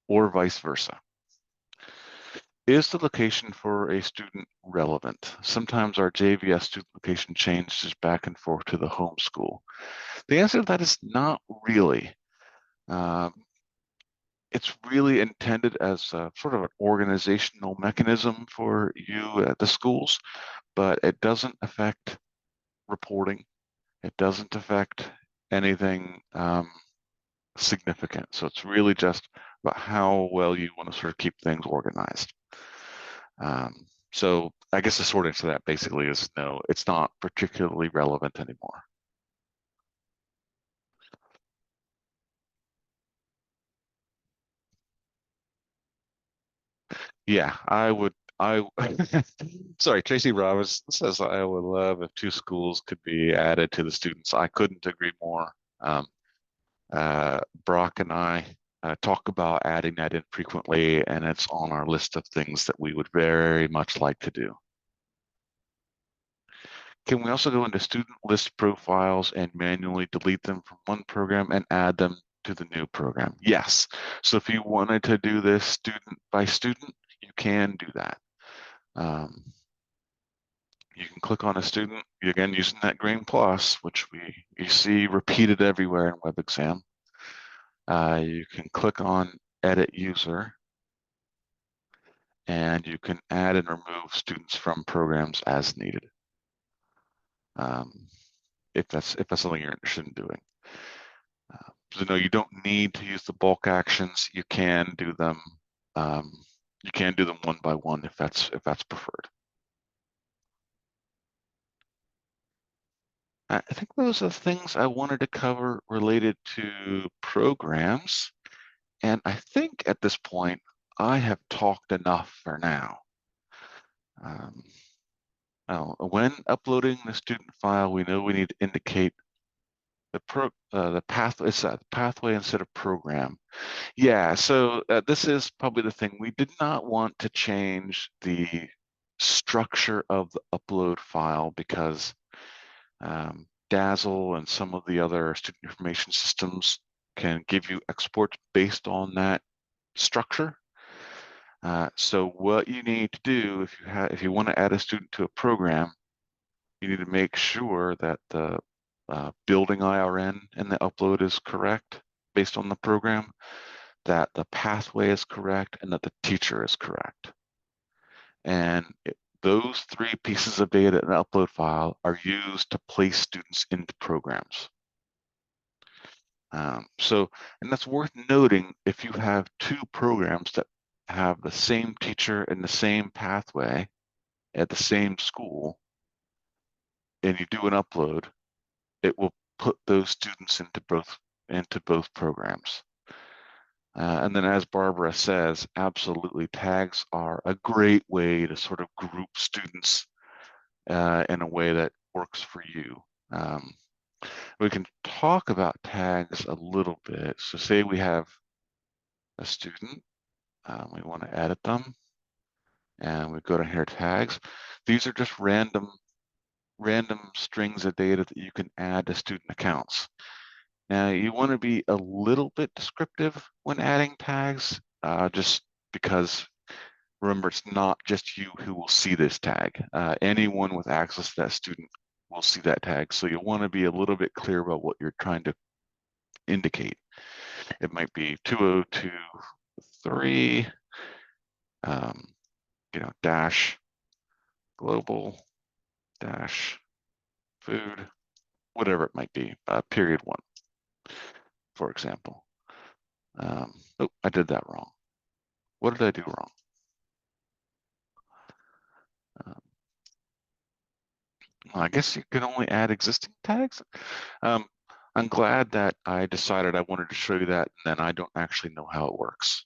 or vice versa. Is the location for a student relevant? Sometimes our JVS student location changes back and forth to the home school. The answer to that is not really. It's really intended as a, sort of an organizational mechanism for you at the schools, but it doesn't affect reporting. It doesn't affect anything significant. So it's really just about how well you want to sort of keep things organized. So I guess the short answer to that basically is no, it's not particularly relevant anymore. Yeah, sorry, Tracy Robbins says I would love if 2 schools could be added to the students. I couldn't agree more. Um, Brock and I talk about adding that in frequently, and it's on our list of things that we would very much like to do. Can we also go into student list profiles and manually delete them from one program and add them to the new program? Yes. So if you wanted to do this student by student, you can do that. You can click on a student, again, using that green plus, which you see repeated everywhere in WebXam. You can click on Edit User, and you can add and remove students from programs as needed. If that's something you're interested in doing. So no, you don't need to use the bulk actions. You can do them. You can do them one by one if that's preferred. I think those are the things I wanted to cover related to programs. And I think at this point, I have talked enough for now. When uploading the student file, we know we need to indicate the pathway. It's a pathway instead of program. Yeah, so this is probably the thing. We did not want to change the structure of the upload file because Dazzle and some of the other student information systems can give you exports based on that structure. So what you need to do if you want to add a student to a program, you need to make sure that the building IRN in the upload is correct based on the program, that the pathway is correct, and that the teacher is correct. And those 3 pieces of data in the upload file are used to place students into programs. And that's worth noting if you have 2 programs that have the same teacher and the same pathway at the same school, and you do an upload, it will put those students into both programs. And then as Barbara says, absolutely, tags are a great way to sort of group students in a way that works for you. We can talk about tags a little bit. So say we have a student, we want to edit them, and we go to here tags. These are just random random strings of data that you can add to student accounts. Now, you want to be a little bit descriptive when adding tags, just because remember, it's not just you who will see this tag. Anyone with access to that student will see that tag. So you want to be a little bit clear about what you're trying to indicate. It might be 2023, dash global dash food, whatever it might be, period 1, for example. Oh, I did that wrong. What did I do wrong? I guess you can only add existing tags. I'm glad that I decided I wanted to show you that, and then I don't actually know how it works.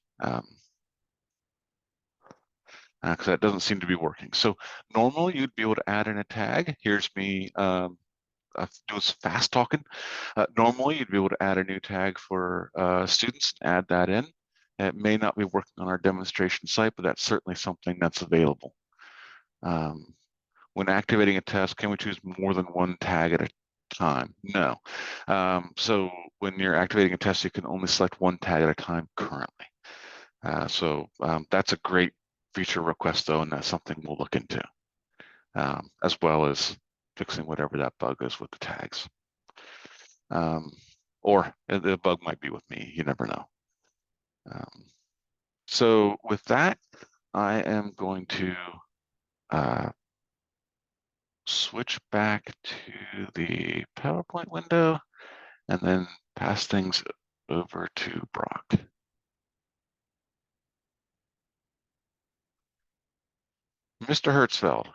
Because that doesn't seem to be working. So normally you'd be able to add in a tag. Here's me doing some fast talking. Normally you'd be able to add a new tag for students and add that in. It may not be working on our demonstration site, but that's certainly something that's available. When activating a test, can we choose more than one tag at a time? No. So when you're activating a test, you can only select one tag at a time currently. So that's a great feature request though, and that's something we'll look into, as well as fixing whatever that bug is with the tags. Or the bug might be with me, you never know. So with that, I am going to switch back to the PowerPoint window and then pass things over to Brock. Mr. Hertzfeld,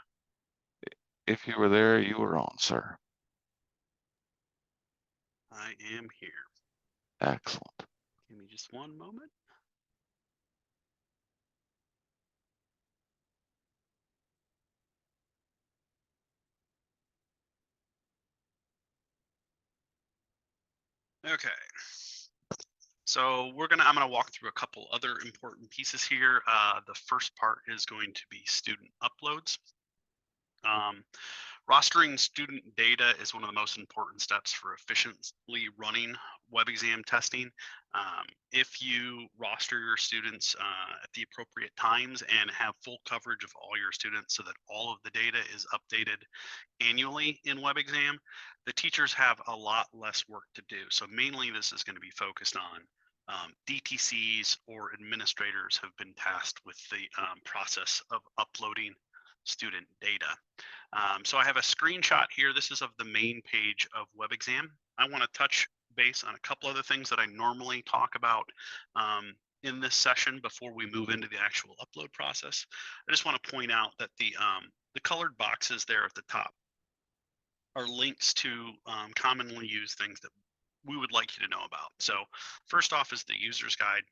if you were there, you were on, sir. I am here. Excellent. Give me just one moment. Okay. So I'm gonna walk through a couple other important pieces here. The first part is going to be student uploads. Rostering student data is one of the most important steps for efficiently running WebXam testing. If you roster your students at the appropriate times and have full coverage of all your students so that all of the data is updated annually in WebXam, the teachers have a lot less work to do. So mainly this is going to be focused on DTCs or administrators have been tasked with the process of uploading student data. So I have a screenshot here. This is of the main page of WebXam. I want to touch base on a couple other things that I normally talk about in this session before we move into the actual upload process. I just want to point out that the colored boxes there at the top are links to commonly used things that we would like you to know about. So first off is the user's guide.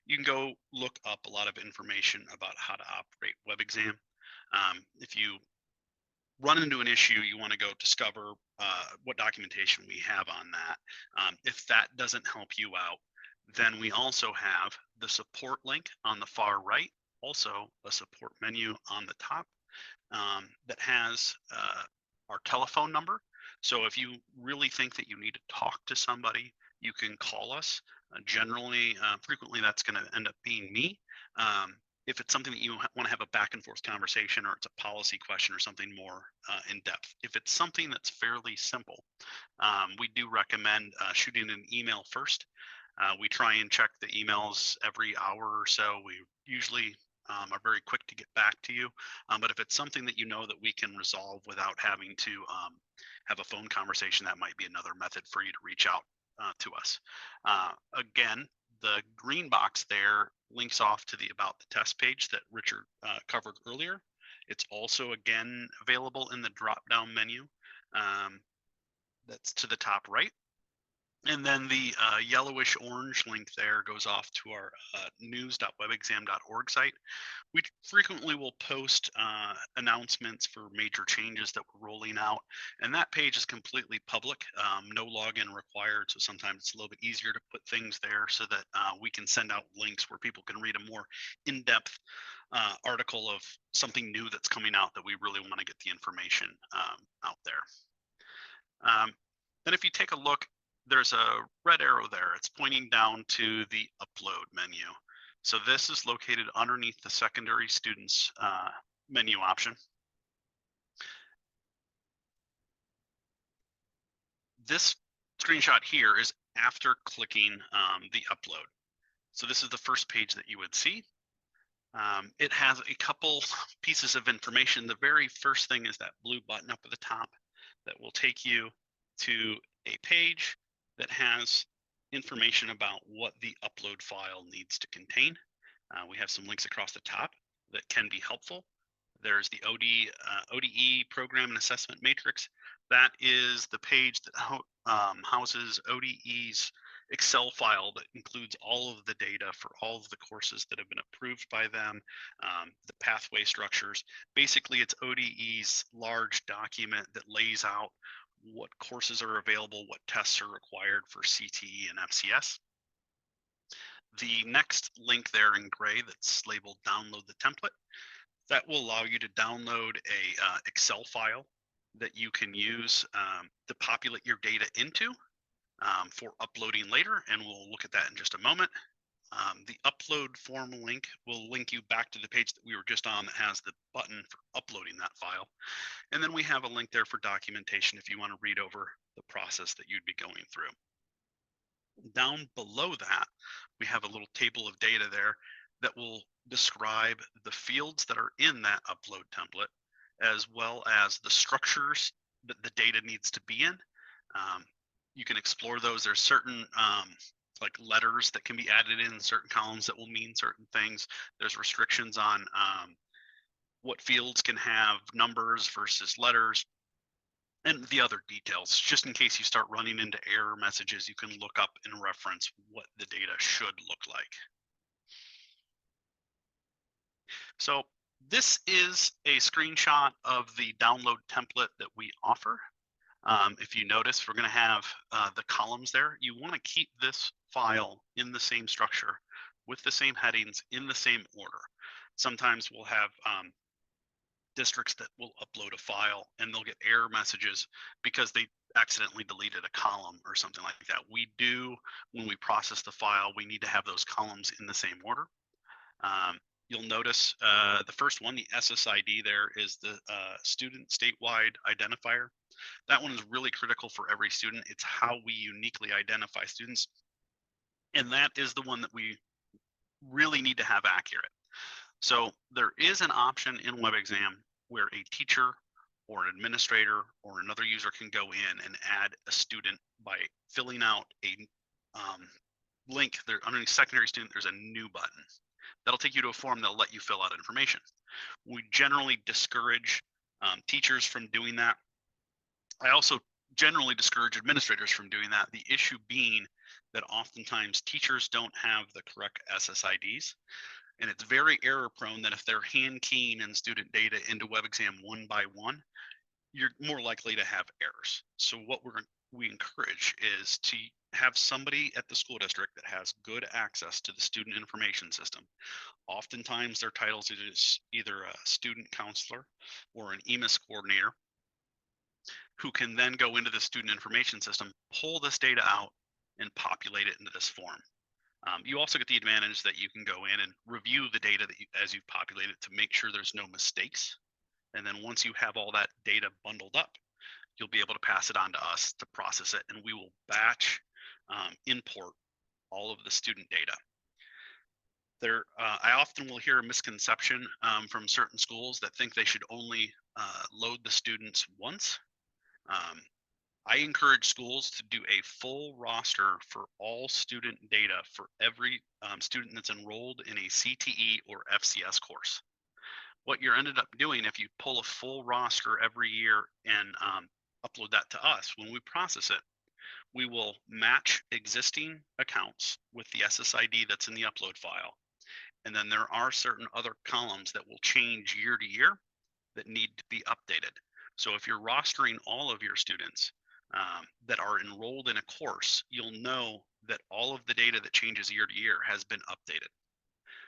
You can go look up a lot of information about how to operate WebXam. If you run into an issue, you want to go discover what documentation we have on that. If that doesn't help you out, then we also have the support link on the far right, also a support menu on the top that has our telephone number. So if you really think that you need to talk to somebody, you can call us. Frequently that's going to end up being me. If it's something that you want to have a back and forth conversation, or it's a policy question or something more in depth. If it's something that's fairly simple, we do recommend shooting an email first. We try and check the emails every hour or so. We usually are very quick to get back to you. But if it's something that you know that we can resolve without having to have a phone conversation, that might be another method for you to reach out to us. Again, the green box there links off to the About the Test page that Richard covered earlier. It's also, again, available in the drop-down menu that's to the top right. And then the yellowish orange link there goes off to our news.webexam.org site. We frequently will post announcements for major changes that we're rolling out, and that page is completely public, no login required. So sometimes it's a little bit easier to put things there so that we can send out links where people can read a more in-depth article of something new that's coming out that we really want to get the information out there. Then if you take a look, there's a red arrow there. It's pointing down to the upload menu. So this is located underneath the secondary students menu option. This screenshot here is after clicking the upload. So this is the first page that you would see. It has a couple pieces of information. The very first thing is that blue button up at the top that will take you to a page that has information about what the upload file needs to contain. We have some links across the top that can be helpful. There's the ODE program and assessment matrix. That is the page that houses ODE's Excel file that includes all of the data for all of the courses that have been approved by them, the pathway structures. Basically, it's ODE's large document that lays out what courses are available, what tests are required for CTE and FCS. The next link there in gray that's labeled download the template, that will allow you to download a Excel file that you can use to populate your data into for uploading later, and we'll look at that in just a moment. The upload form link will link you back to the page that we were just on that has the button for uploading that file. And then we have a link there for documentation if you want to read over the process that you'd be going through. Down below that, we have a little table of data there that will describe the fields that are in that upload template, as well as the structures that the data needs to be in. You can explore those. There's certain like letters that can be added in certain columns that will mean certain things. There's restrictions on what fields can have numbers versus letters, and the other details, just in case you start running into error messages, you can look up and reference what the data should look like. So this is a screenshot of the download template that we offer. If you notice, we're going to have the columns there. You want to keep this file in the same structure with the same headings in the same order. Sometimes we'll have districts that will upload a file and they'll get error messages because they accidentally deleted a column or something like that. We do, when we process the file, we need to have those columns in the same order. You'll notice the first one, the SSID there, is the student statewide identifier. That one is really critical for every student. It's how we uniquely identify students. And that is the one that we really need to have accurate. So there is an option in WebXam where a teacher or an administrator or another user can go in and add a student by filling out a link there underneath secondary student. There's a new button that'll take you to a form that'll let you fill out information. We generally discourage teachers from doing that. I also generally discourage administrators from doing that. The issue being that oftentimes teachers don't have the correct SSIDs. And it's very error prone that if they're hand keying in student data into WebXam one by one, you're more likely to have errors. So what we encourage is to have somebody at the school district that has good access to the student information system. Oftentimes their titles is either a student counselor or an EMIS coordinator, who can then go into the student information system, pull this data out, and populate it into this form. You also get the advantage that you can go in and review the data that as you've populated to make sure there's no mistakes. And then once you have all that data bundled up, you'll be able to pass it on to us to process it, and we will batch import all of the student data. I often will hear a misconception from certain schools that think they should only load the students once. I encourage schools to do a full roster for all student data for every student that's enrolled in a CTE or FCS course. What you're ended up doing, if you pull a full roster every year and upload that to us, when we process it, we will match existing accounts with the SSID that's in the upload file. And then there are certain other columns that will change year to year that need to be updated. So if you're rostering all of your students that are enrolled in a course, you'll know that all of the data that changes year to year has been updated.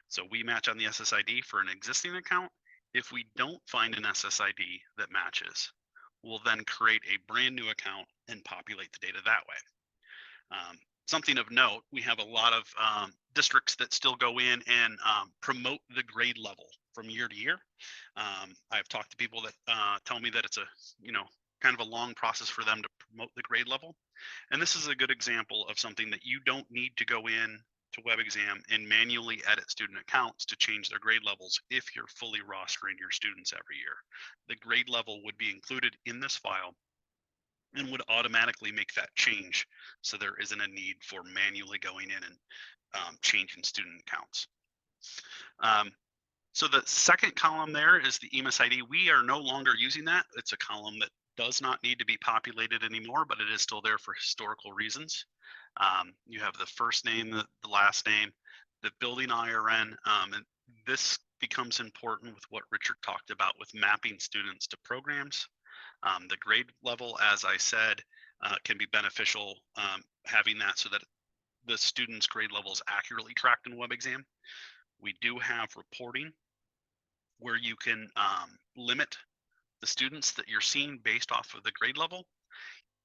So we match on the SSID for an existing account. If we don't find an SSID that matches, we'll then create a brand new account and populate the data that way. Something of note, we have a lot of districts that still go in and promote the grade level from year to year. I've talked to people that tell me that it's a, kind of a long process for them to promote the grade level. And this is a good example of something that you don't need to go in to WebXam and manually edit student accounts to change their grade levels if you're fully rostering your students every year. The grade level would be included in this file and would automatically make that change. So there isn't a need for manually going in and changing student accounts. So the second column there is the EMIS ID. We are no longer using that. It's a column that does not need to be populated anymore, but it is still there for historical reasons. You have the first name, the last name, the building IRN, and this becomes important with what Richard talked about with mapping students to programs. The grade level, as I said, can be beneficial having that so that the student's grade level is accurately tracked in WebXam. We do have reporting where you can limit the students that you're seeing based off of the grade level.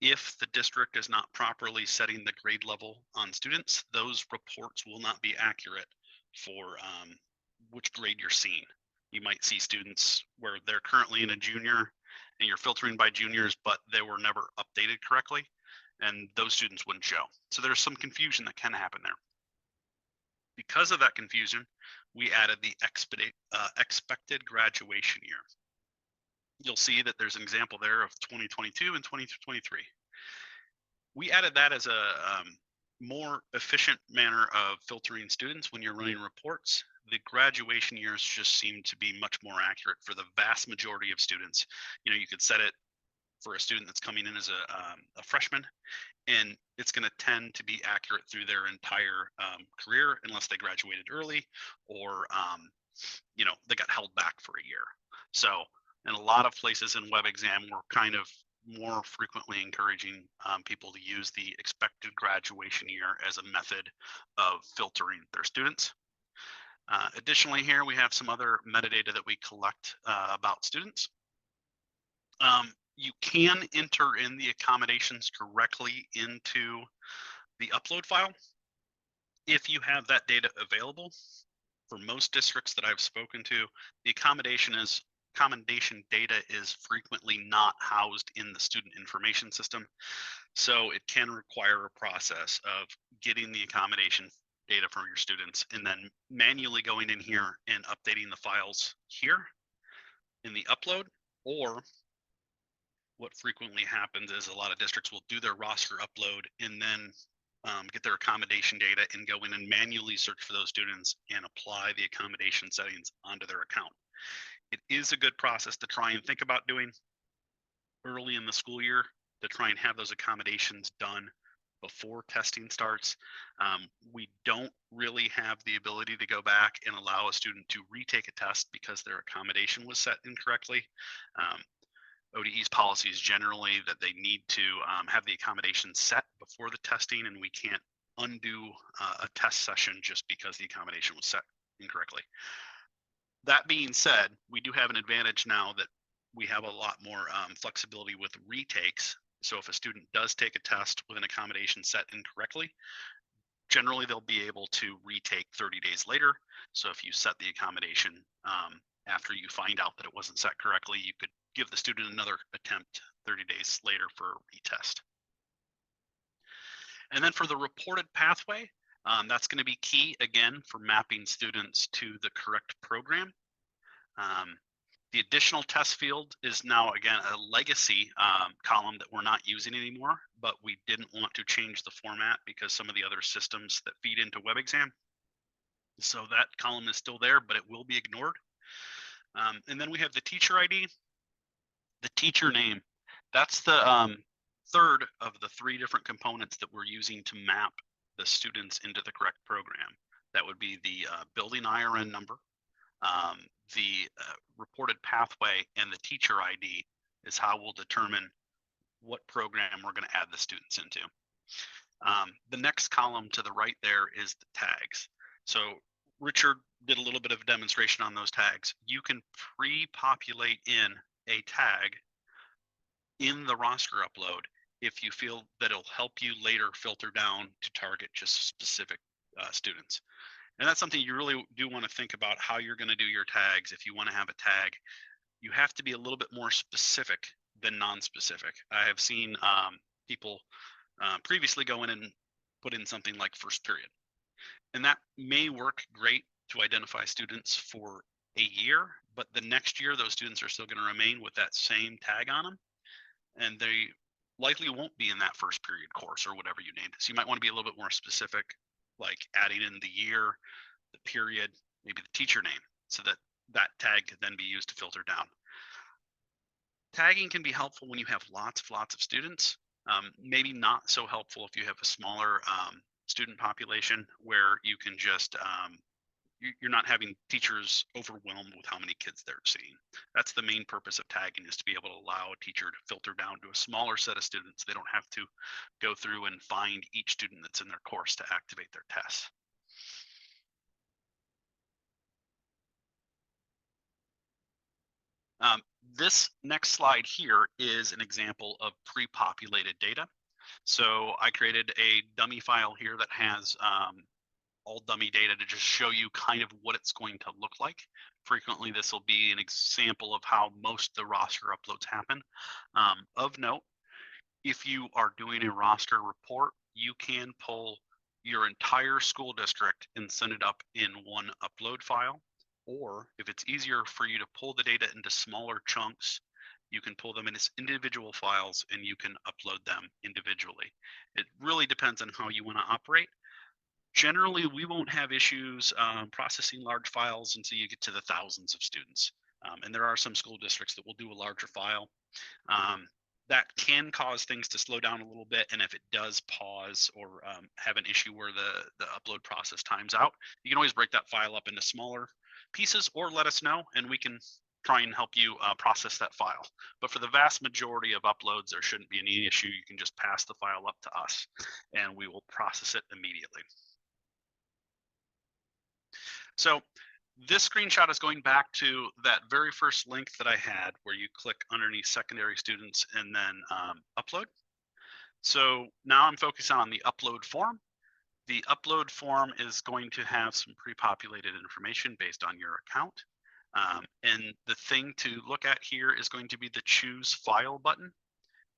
If the district is not properly setting the grade level on students, those reports will not be accurate for which grade you're seeing. You might see students where they're currently in a junior and you're filtering by juniors, but they were never updated correctly, and those students wouldn't show. So there's some confusion that can happen there. Because of that confusion, we added the expected graduation year. You'll see that there's an example there of 2022 and 2023. We added that as a more efficient manner of filtering students when you're running reports. The graduation years just seem to be much more accurate for the vast majority of students. You could set it for a student that's coming in as a freshman, and it's going to tend to be accurate through their entire career unless they graduated early or they got held back for a year. So in a lot of places in WebXam, we're kind of more frequently encouraging people to use the expected graduation year as a method of filtering their students. Additionally, here we have some other metadata that we collect about students. You can enter in the accommodations directly into the upload file if you have that data available. For most districts that I've spoken to, the accommodation data is frequently not housed in the student information system. So it can require a process of getting the accommodation data from your students and then manually going in here and updating the files here in the upload. Or what frequently happens is a lot of districts will do their roster upload and then get their accommodation data and go in and manually search for those students and apply the accommodation settings onto their account. It is a good process to try and think about doing early in the school year to try and have those accommodations done before testing starts. We don't really have the ability to go back and allow a student to retake a test because their accommodation was set incorrectly. ODE's policy is generally that they need to have the accommodation set before the testing, and we can't undo a test session just because the accommodation was set incorrectly. That being said, we do have an advantage now that we have a lot more flexibility with retakes. So if a student does take a test with an accommodation set incorrectly, generally they'll be able to retake 30 days later. So if you set the accommodation after you find out that it wasn't set correctly, you could give the student another attempt 30 days later for a retest. And then for the reported pathway, that's going to be key again for mapping students to the correct program. The additional test field is now again a legacy column that we're not using anymore, but we didn't want to change the format because some of the other systems that feed into WebXam. So that column is still there, but it will be ignored. And then we have the teacher ID, the teacher name. That's the third of the 3 different components that we're using to map the students into the correct program. That would be the building IRN number, the reported pathway, and the teacher ID is how we'll determine what program we're going to add the students into. The next column to the right there is the tags. So Richard did a little bit of a demonstration on those tags. You can pre-populate in a tag in the roster upload if you feel that it'll help you later filter down to target just specific students. And that's something you really do want to think about, how you're going to do your tags. If you want to have a tag, you have to be a little bit more specific than non-specific. I have seen people previously go in and put in something like first period. And that may work great to identify students for a year, but the next year those students are still going to remain with that same tag on them, and they likely won't be in that first period course or whatever you named. So you might want to be a little bit more specific, like adding in the year, the period, maybe the teacher name, so that that tag can then be used to filter down. Tagging can be helpful when you have lots of students. Maybe not so helpful if you have a smaller student population, where you can just you're not having teachers overwhelmed with how many kids they're seeing. That's the main purpose of tagging, is to be able to allow a teacher to filter down to a smaller set of students. They don't have to go through and find each student that's in their course to activate their tests. This next slide here is an example of pre-populated data. So I created a dummy file here that has all dummy data to just show you kind of what it's going to look like. Frequently, this will be an example of how most of the roster uploads happen. Of note, if you are doing a roster report, you can pull your entire school district and send it up in one upload file. Or if it's easier for you to pull the data into smaller chunks, you can pull them in as individual files and you can upload them individually. It really depends on how you want to operate. Generally, we won't have issues processing large files until you get to the thousands of students. And there are some school districts that will do a larger file. That can cause things to slow down a little bit. And if it does pause or have an issue where the upload process times out, you can always break that file up into smaller pieces or let us know, and we can try and help you process that file. But for the vast majority of uploads, there shouldn't be any issue. You can just pass the file up to us and we will process it immediately. So this screenshot is going back to that very first link that I had, where you click underneath secondary students and then upload. So now I'm focusing on the upload form. The upload form is going to have some pre-populated information based on your account. And the thing to look at here is going to be the choose file button.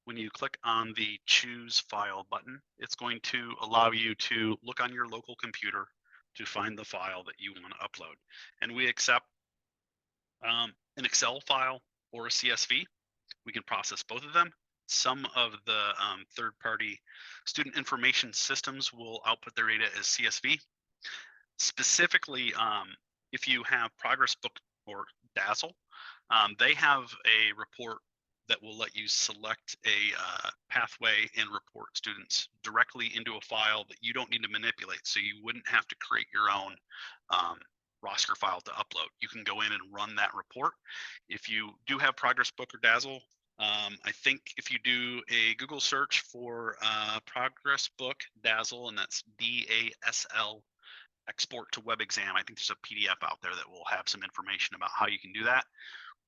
When you click on the choose file button, it's going to allow you to look on your local computer to find the file that you want to upload. And we accept an Excel file or a CSV. We can process both of them. Some of the third-party student information systems will output their data as CSV. Specifically, if you have Progress Book or Dazzle, they have a report that will let you select a pathway and report students directly into a file that you don't need to manipulate. So you wouldn't have to create your own roster file to upload. You can go in and run that report. If you do have Progress Book or Dazzle, I think if you do a Google search for Progress Book Dazzle, and that's DASL, export to WebXam, I think there's a PDF out there that will have some information about how you can do that.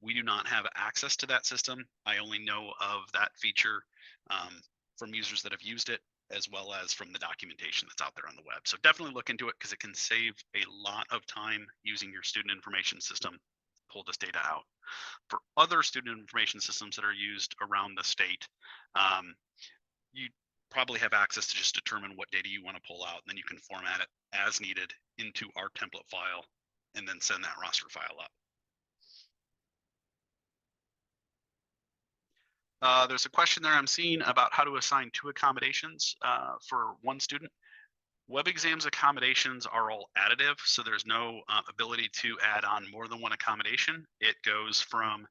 We do not have access to that system. I only know of that feature from users that have used it, as well as from the documentation that's out there on the web. So definitely look into it, because it can save a lot of time using your student information system to pull this data out. For other student information systems that are used around the state, you probably have access to just determine what data you want to pull out, and then you can format it as needed into our template file and then send that roster file up. There's a question there I'm seeing about how to assign 2 accommodations for one student. WebXam's accommodations are all additive, so there's no ability to add on more than one accommodation. It goes from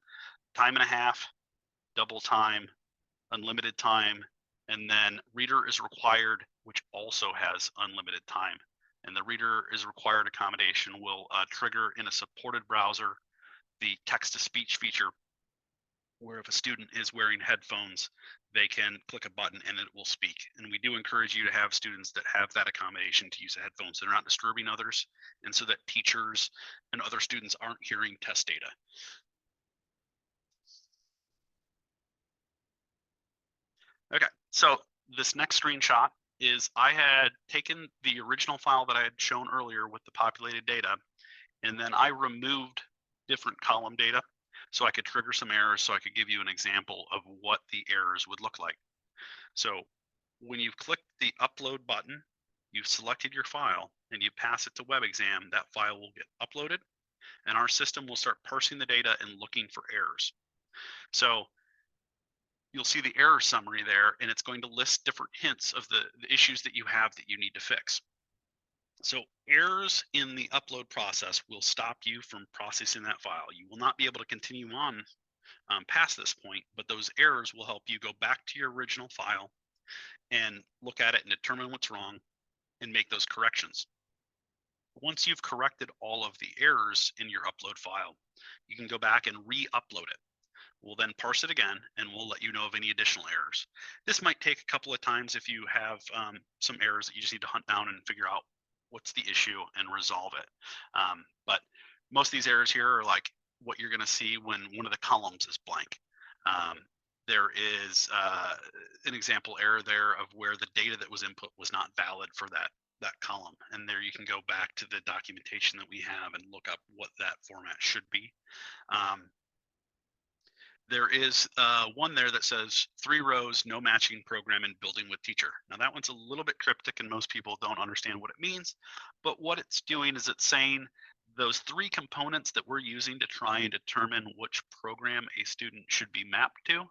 time and a half, double time, unlimited time, And then reader is required, which also has unlimited time. And the reader is required accommodation will trigger in a supported browser the text-to-speech feature, where if a student is wearing headphones, they can click a button and it will speak. And we do encourage you to have students that have that accommodation to use the headphones so they're not disturbing others, and so that teachers and other students aren't hearing test data. Okay, so this next screenshot is I had taken the original file that I had shown earlier with the populated data, and then I removed different column data so I could trigger some errors, so I could give you an example of what the errors would look like. So when you've clicked the upload button, you've selected your file and you pass it to WebXam, that file will get uploaded and our system will start parsing the data and looking for errors. So you'll see the error summary there, and it's going to list different hints of the issues that you have that you need to fix. So errors in the upload process will stop you from processing that file. You will not be able to continue on past this point, but those errors will help you go back to your original file and look at it and determine what's wrong and make those corrections. Once you've corrected all of the errors in your upload file, you can go back and re-upload it. We'll then parse it again and we'll let you know of any additional errors. This might take a couple of times if you have some errors that you just need to hunt down and figure out what's the issue and resolve it. But most of these errors here are like what you're going to see when one of the columns is blank. There is an example error there of where the data that was input was not valid for that column. And there you can go back to the documentation that we have and look up what that format should be. There is one there that says 3 rows, no matching program in building with teacher. Now that one's a little bit cryptic and most people don't understand what it means, but what it's doing is it's saying those 3 components that we're using to try and determine which program a student should be mapped to,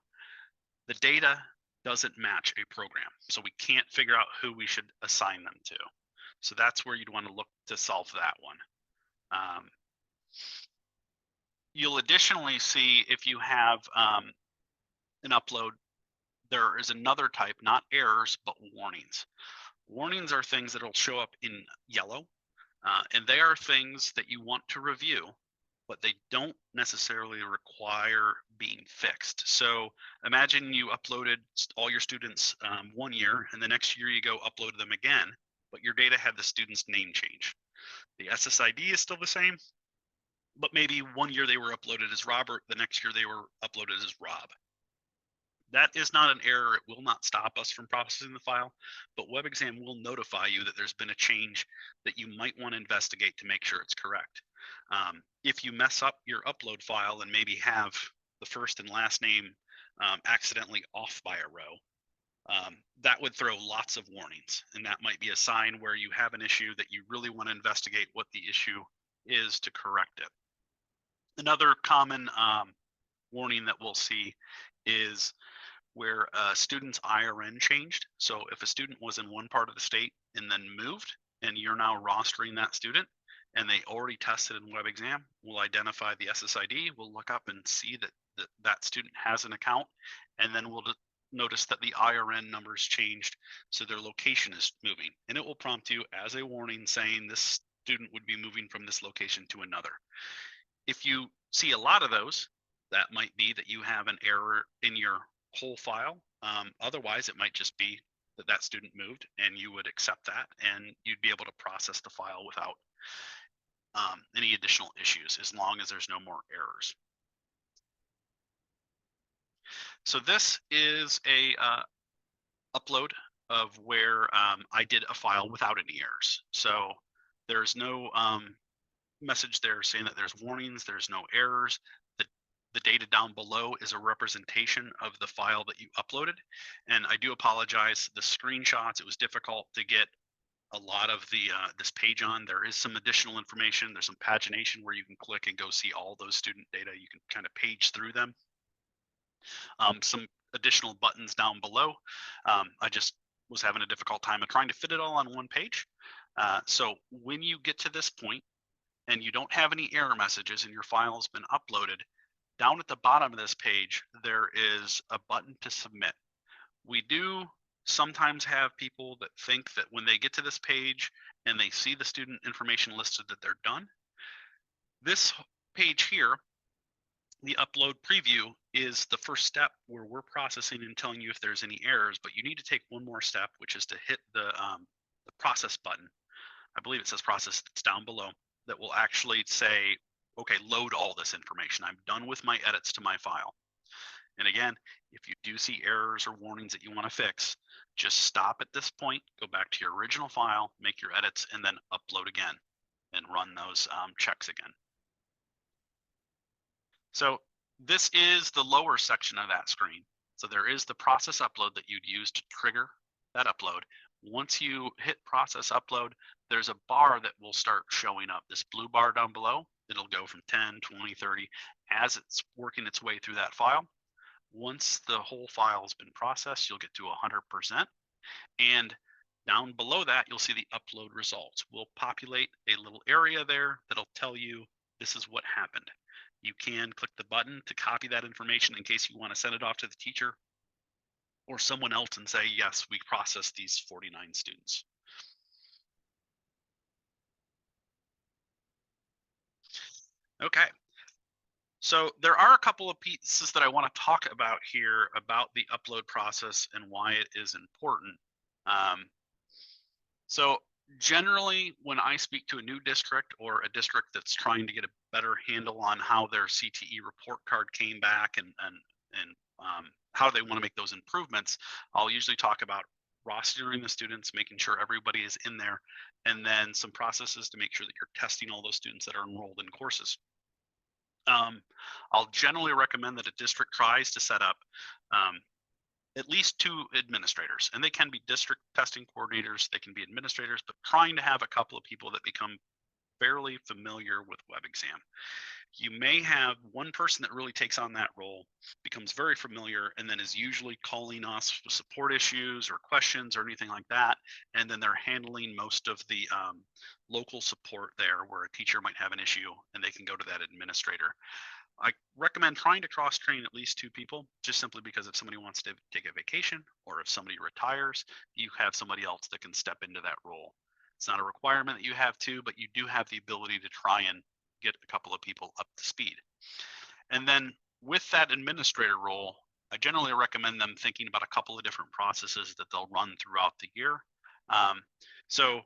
the data doesn't match a program. So we can't figure out who we should assign them to. So that's where you'd want to look to solve that one. You'll additionally see if you have an upload, there is another type, not errors, but warnings. Warnings are things that will show up in yellow, and they are things that you want to review, but they don't necessarily require being fixed. So imagine you uploaded all your students 1 year, and the next year you go upload them again, but your data had the student's name change. The SSID is still the same, but maybe 1 year they were uploaded as Robert, the next year they were uploaded as Rob. That is not an error. It will not stop us from processing the file, but WebXam will notify you that there's been a change that you might want to investigate to make sure it's correct. If you mess up your upload file and maybe have the first and last name accidentally off by a row, that would throw lots of warnings, and that might be a sign where you have an issue that you really want to investigate what the issue is to correct it. Another common warning that we'll see is where a student's IRN changed. So if a student was in one part of the state and then moved, and you're now rostering that student, and they already tested in WebXam, we'll identify the SSID, we'll look up and see that that student has an account, and then we'll notice that the IRN numbers changed, so their location is moving. And it will prompt you as a warning saying this student would be moving from this location to another. If you see a lot of those, that might be that you have an error in your whole file. Otherwise, it might just be that that student moved and you would accept that and you'd be able to process the file without any additional issues as long as there's no more errors. So this is a upload of where I did a file without any errors. So there's no message there saying that there's warnings, there's no errors. The data down below is a representation of the file that you uploaded. And I do apologize, the screenshots, it was difficult to get a lot of the this page on. There is some additional information. There's some pagination where you can click and go see all those student data. You can kind of page through them. Some additional buttons down below. I just was having a difficult time of trying to fit it all on one page. So when you get to this point and you don't have any error messages and your file has been uploaded, down at the bottom of this page, there is a button to submit. We do sometimes have people that think that when they get to this page and they see the student information listed that they're done. This page here, the upload preview, is the first step where we're processing and telling you if there's any errors, but you need to take one more step, which is to hit the process button. I believe it says process, it's down below, that will actually say, okay, load all this information. I'm done with my edits to my file. And again, if you do see errors or warnings that you want to fix, just stop at this point, go back to your original file, make your edits, and then upload again and run those checks again. So this is the lower section of that screen. So there is the process upload that you'd use to trigger that upload. Once you hit process upload, there's a bar that will start showing up. This blue bar down below, it'll go from 10, 20, 30 as it's working its way through that file. Once the whole file has been processed, you'll get to 100%. And down below that, you'll see the upload results. We'll populate a little area there that'll tell you this is what happened. You can click the button to copy that information in case you want to send it off to the teacher or someone else and say, yes, we processed these 49 students. Okay. So there are a couple of pieces that I want to talk about here about the upload process and why it is important. So generally, when I speak to a new district or a district that's trying to get a better handle on how their CTE report card came back and how they want to make those improvements, I'll usually talk about rostering the students, making sure everybody is in there, and then some processes to make sure that you're testing all those students that are enrolled in courses. I'll generally recommend that a district tries to set up at least 2 administrators, and they can be district testing coordinators, they can be administrators, but trying to have a couple of people that become fairly familiar with WebXam. You may have one person that really takes on that role, becomes very familiar, and then is usually calling us with support issues or questions or anything like that. And then they're handling most of the local support there where a teacher might have an issue and they can go to that administrator. I recommend trying to cross train at least 2 people, just simply because if somebody wants to take a vacation or if somebody retires, you have somebody else that can step into that role. It's not a requirement that you have to, but you do have the ability to try and get a couple of people up to speed. And then with that administrator role, I generally recommend them thinking about a couple of different processes that they'll run throughout the year. So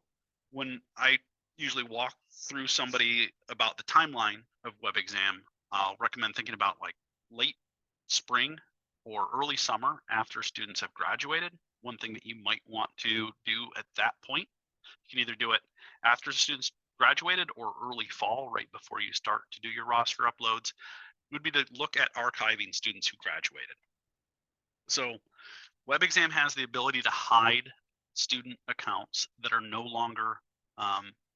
when I usually walk through somebody about the timeline of WebXam, I'll recommend thinking about like late spring or early summer after students have graduated. One thing that you might want to do at that point, you can either do it after students graduated or early fall, right before you start to do your roster uploads, would be to look at archiving students who graduated. So WebXam has the ability to hide student accounts that are no longer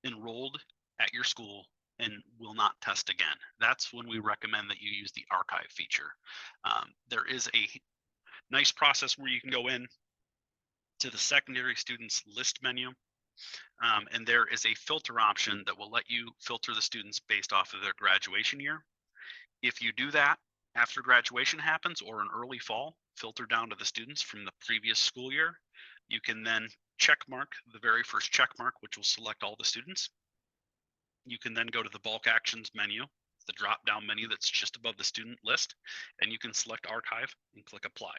enrolled at your school and will not test again. That's when we recommend that you use the archive feature. There is a nice process where you can go in to the secondary students list menu, and there is a filter option that will let you filter the students based off of their graduation year. If you do that after graduation happens or in early fall, filter down to the students from the previous school year, you can then check mark the very first check mark, which will select all the students. You can then go to the bulk actions menu, the drop down menu that's just above the student list, and you can select archive and click apply.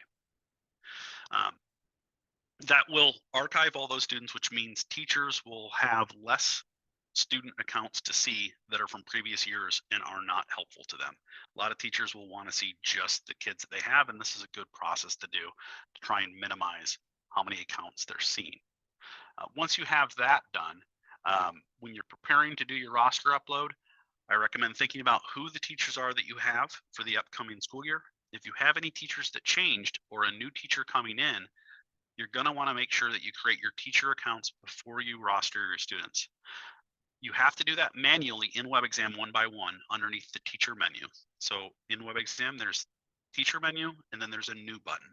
That will archive all those students, which means teachers will have less student accounts to see that are from previous years and are not helpful to them. A lot of teachers will want to see just the kids that they have, and this is a good process to do to try and minimize how many accounts they're seeing. Once you have that done, when you're preparing to do your roster upload, I recommend thinking about who the teachers are that you have for the upcoming school year. If you have any teachers that changed or a new teacher coming in, you're going to want to make sure that you create your teacher accounts before you roster your students. You have to do that manually in WebXam one by one underneath the teacher menu. So in WebXam, there's teacher menu, and then there's a new button.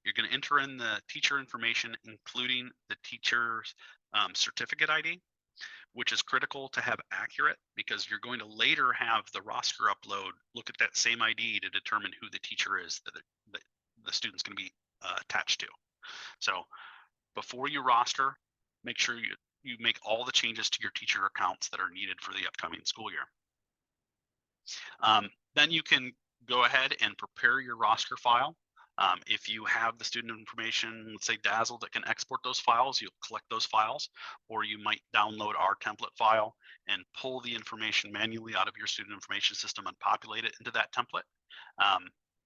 You're going to enter in the teacher information, including the teacher's certificate ID, which is critical to have accurate because you're going to later have the roster upload look at that same ID to determine who the teacher is that the student's going to be attached to. So before you roster, make sure you make all the changes to your teacher accounts that are needed for the upcoming school year. Then you can go ahead and prepare your roster file. If you have the student information, let's say Dazzle, that can export those files, you'll collect those files, or you might download our template file and pull the information manually out of your student information system and populate it into that template.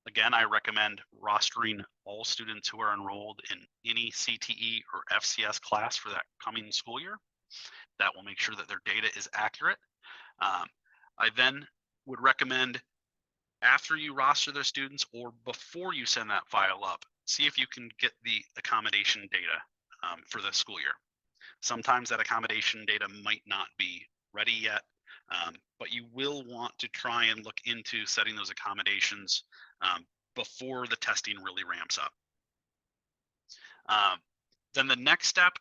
Again, I recommend rostering all students who are enrolled in any CTE or FCS class for that coming school year. That will make sure that their data is accurate. I then would recommend, after you roster their students or before you send that file up, see if you can get the accommodation data for the school year. Sometimes that accommodation data might not be ready yet, but you will want to try and look into setting those accommodations before the testing really ramps up. Then the next step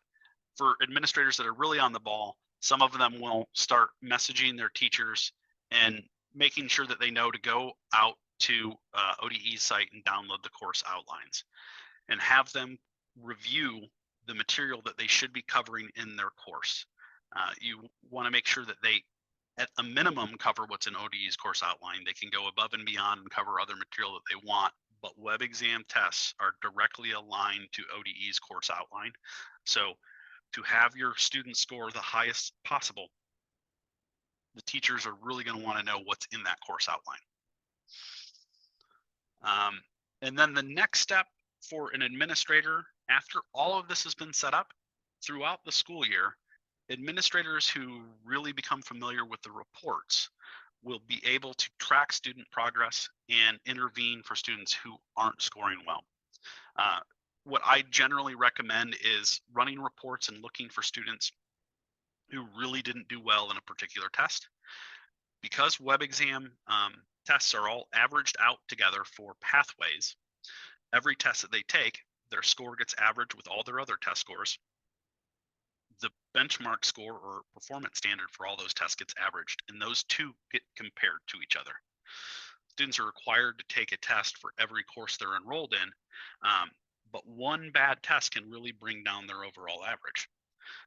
for administrators that are really on the ball, some of them will start messaging their teachers and making sure that they know to go out to ODE's site and download the course outlines and have them review the material that they should be covering in their course. You want to make sure that they, at a minimum, cover what's in ODE's course outline. They can go above and beyond and cover other material that they want, but web exam tests are directly aligned to ODE's course outline. So to have your students score the highest possible, the teachers are really going to want to know what's in that course outline. And then the next step for an administrator, after all of this has been set up throughout the school year, administrators who really become familiar with the reports will be able to track student progress and intervene for students who aren't scoring well. What I generally recommend is running reports and looking for students who really didn't do well in a particular test. Because web exam tests are all averaged out together for pathways, every test that they take, their score gets averaged with all their other test scores. The benchmark score or performance standard for all those tests gets averaged, and those two get compared to each other. Students are required to take a test for every course they're enrolled in, but one bad test can really bring down their overall average.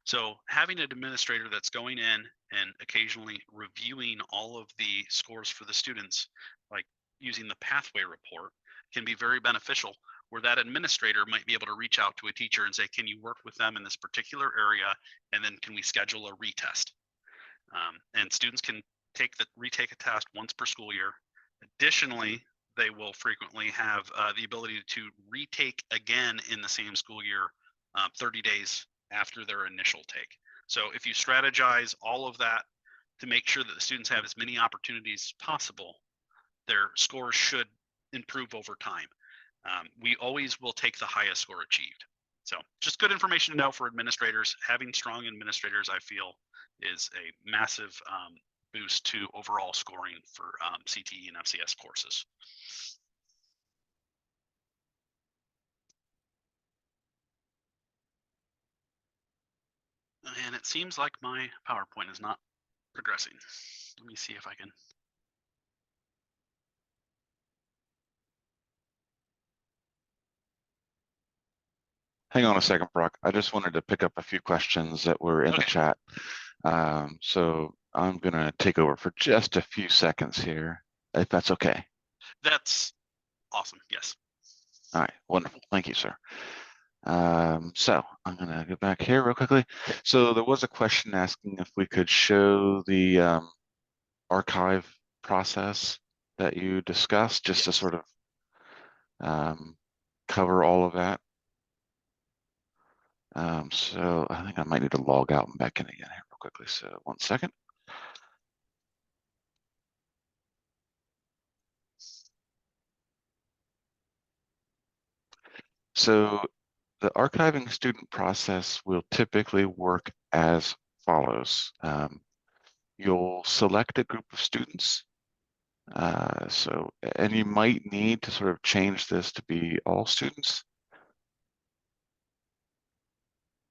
So having an administrator that's going in and occasionally reviewing all of the scores for the students, like using the pathway report, can be very beneficial, where that administrator might be able to reach out to a teacher and say, can you work with them in this particular area? And then can we schedule a retest? And students can retake a test once per school year. Additionally, they will frequently have the ability to retake again in the same school year 30 days after their initial take. So if you strategize all of that to make sure that the students have as many opportunities as possible, their scores should improve over time. We always will take the highest score achieved. So just good information to know for administrators. Having strong administrators, I feel, is a massive boost to overall scoring for CTE and FCS courses. And it seems like my PowerPoint is not progressing. Let me see if I can. Hang on a second, Brock. I just wanted to pick up a few questions that were in the chat. So I'm going to take over for just a few seconds here, if that's okay. That's awesome. Yes. All right. Wonderful. Thank you, sir. So I'm going to go back here real quickly. So there was a question asking if we could show the archive process that you discussed, just to sort of cover all of that. So I think I might need to log out and back in again here real quickly. So 1 second. So the archiving student process will typically work as follows. You'll select a group of students. And you might need to sort of change this to be all students.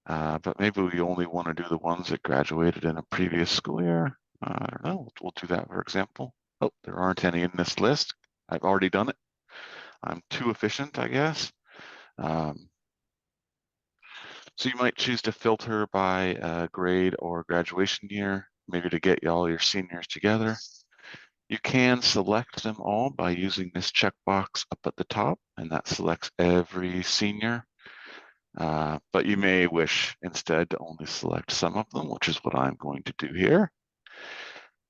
But maybe we only want to do the ones that graduated in a previous school year. I don't know, we'll do that, for example. Oh, there aren't any in this list. I've already done it. I'm too efficient, I guess. So you might choose to filter by grade or graduation year, maybe to get all your seniors together. You can select them all by using this checkbox up at the top, and that selects every senior. But you may wish instead to only select some of them, which is what I'm going to do here.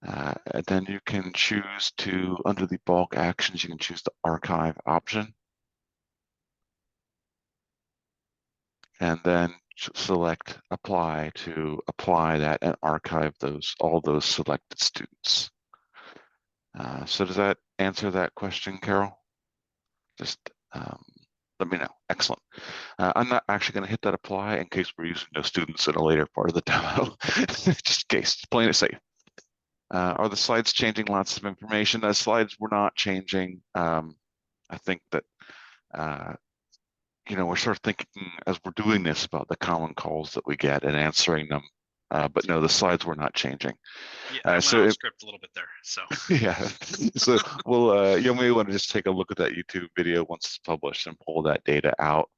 And then you can choose to, under the bulk actions, you can choose the archive option. And then select apply to apply that and archive all those selected students. So does that answer that question, Carol? Just let me know. Excellent. I'm not actually going to hit that apply in case we're using no students in a later part of the demo, just in case, playing it safe. Are the slides changing lots of information? The slides were not changing. I think that, we're sort of thinking as we're doing this about the common calls that we get and answering them. But no, the slides were not changing. Yeah, I went off script a little bit there, so. Yeah, so we'll, you may want to just take a look at that YouTube video once it's published and pull that data out.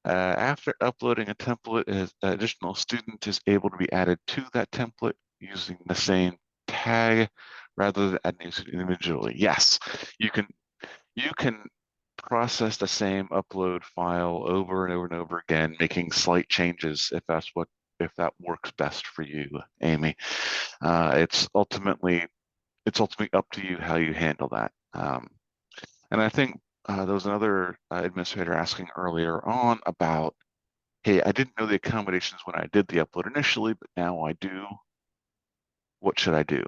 After uploading a template, an additional student is able to be added to that template using the same tag rather than adding it individually. Yes, you can process the same upload file over and over and over again, making slight changes if that works best for you, Amy. It's ultimately up to you how you handle that. And I think there was another administrator asking earlier on about, hey, I didn't know the accommodations when I did the upload initially, but now I do. What should I do?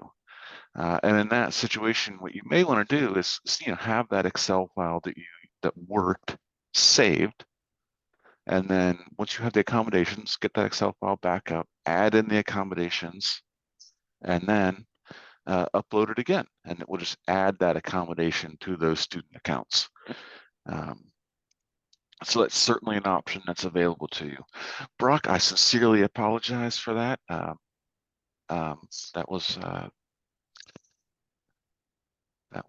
And in that situation, what you may want to do is, have that Excel file that worked saved. And then once you have the accommodations, get that Excel file back up, add in the accommodations, and then upload it again. And it will just add that accommodation to those student accounts. So that's certainly an option that's available to you. Brock, I sincerely apologize for that. That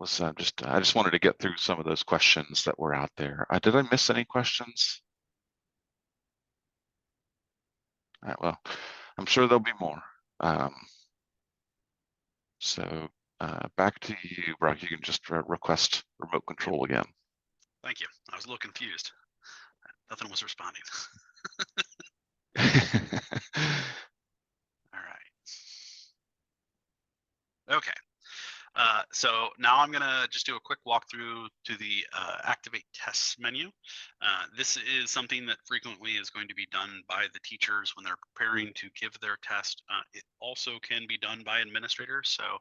was I just wanted to get through some of those questions that were out there. Did I miss any questions? All right, well, I'm sure there'll be more. So back to you, Brock. You can just request remote control again. Thank you. I was a little confused. Nothing was responding. All right. Okay. So now I'm gonna just do a quick walkthrough to the Activate Tests menu. This is something that frequently is going to be done by the teachers when they're preparing to give their test. It also can be done by administrators, so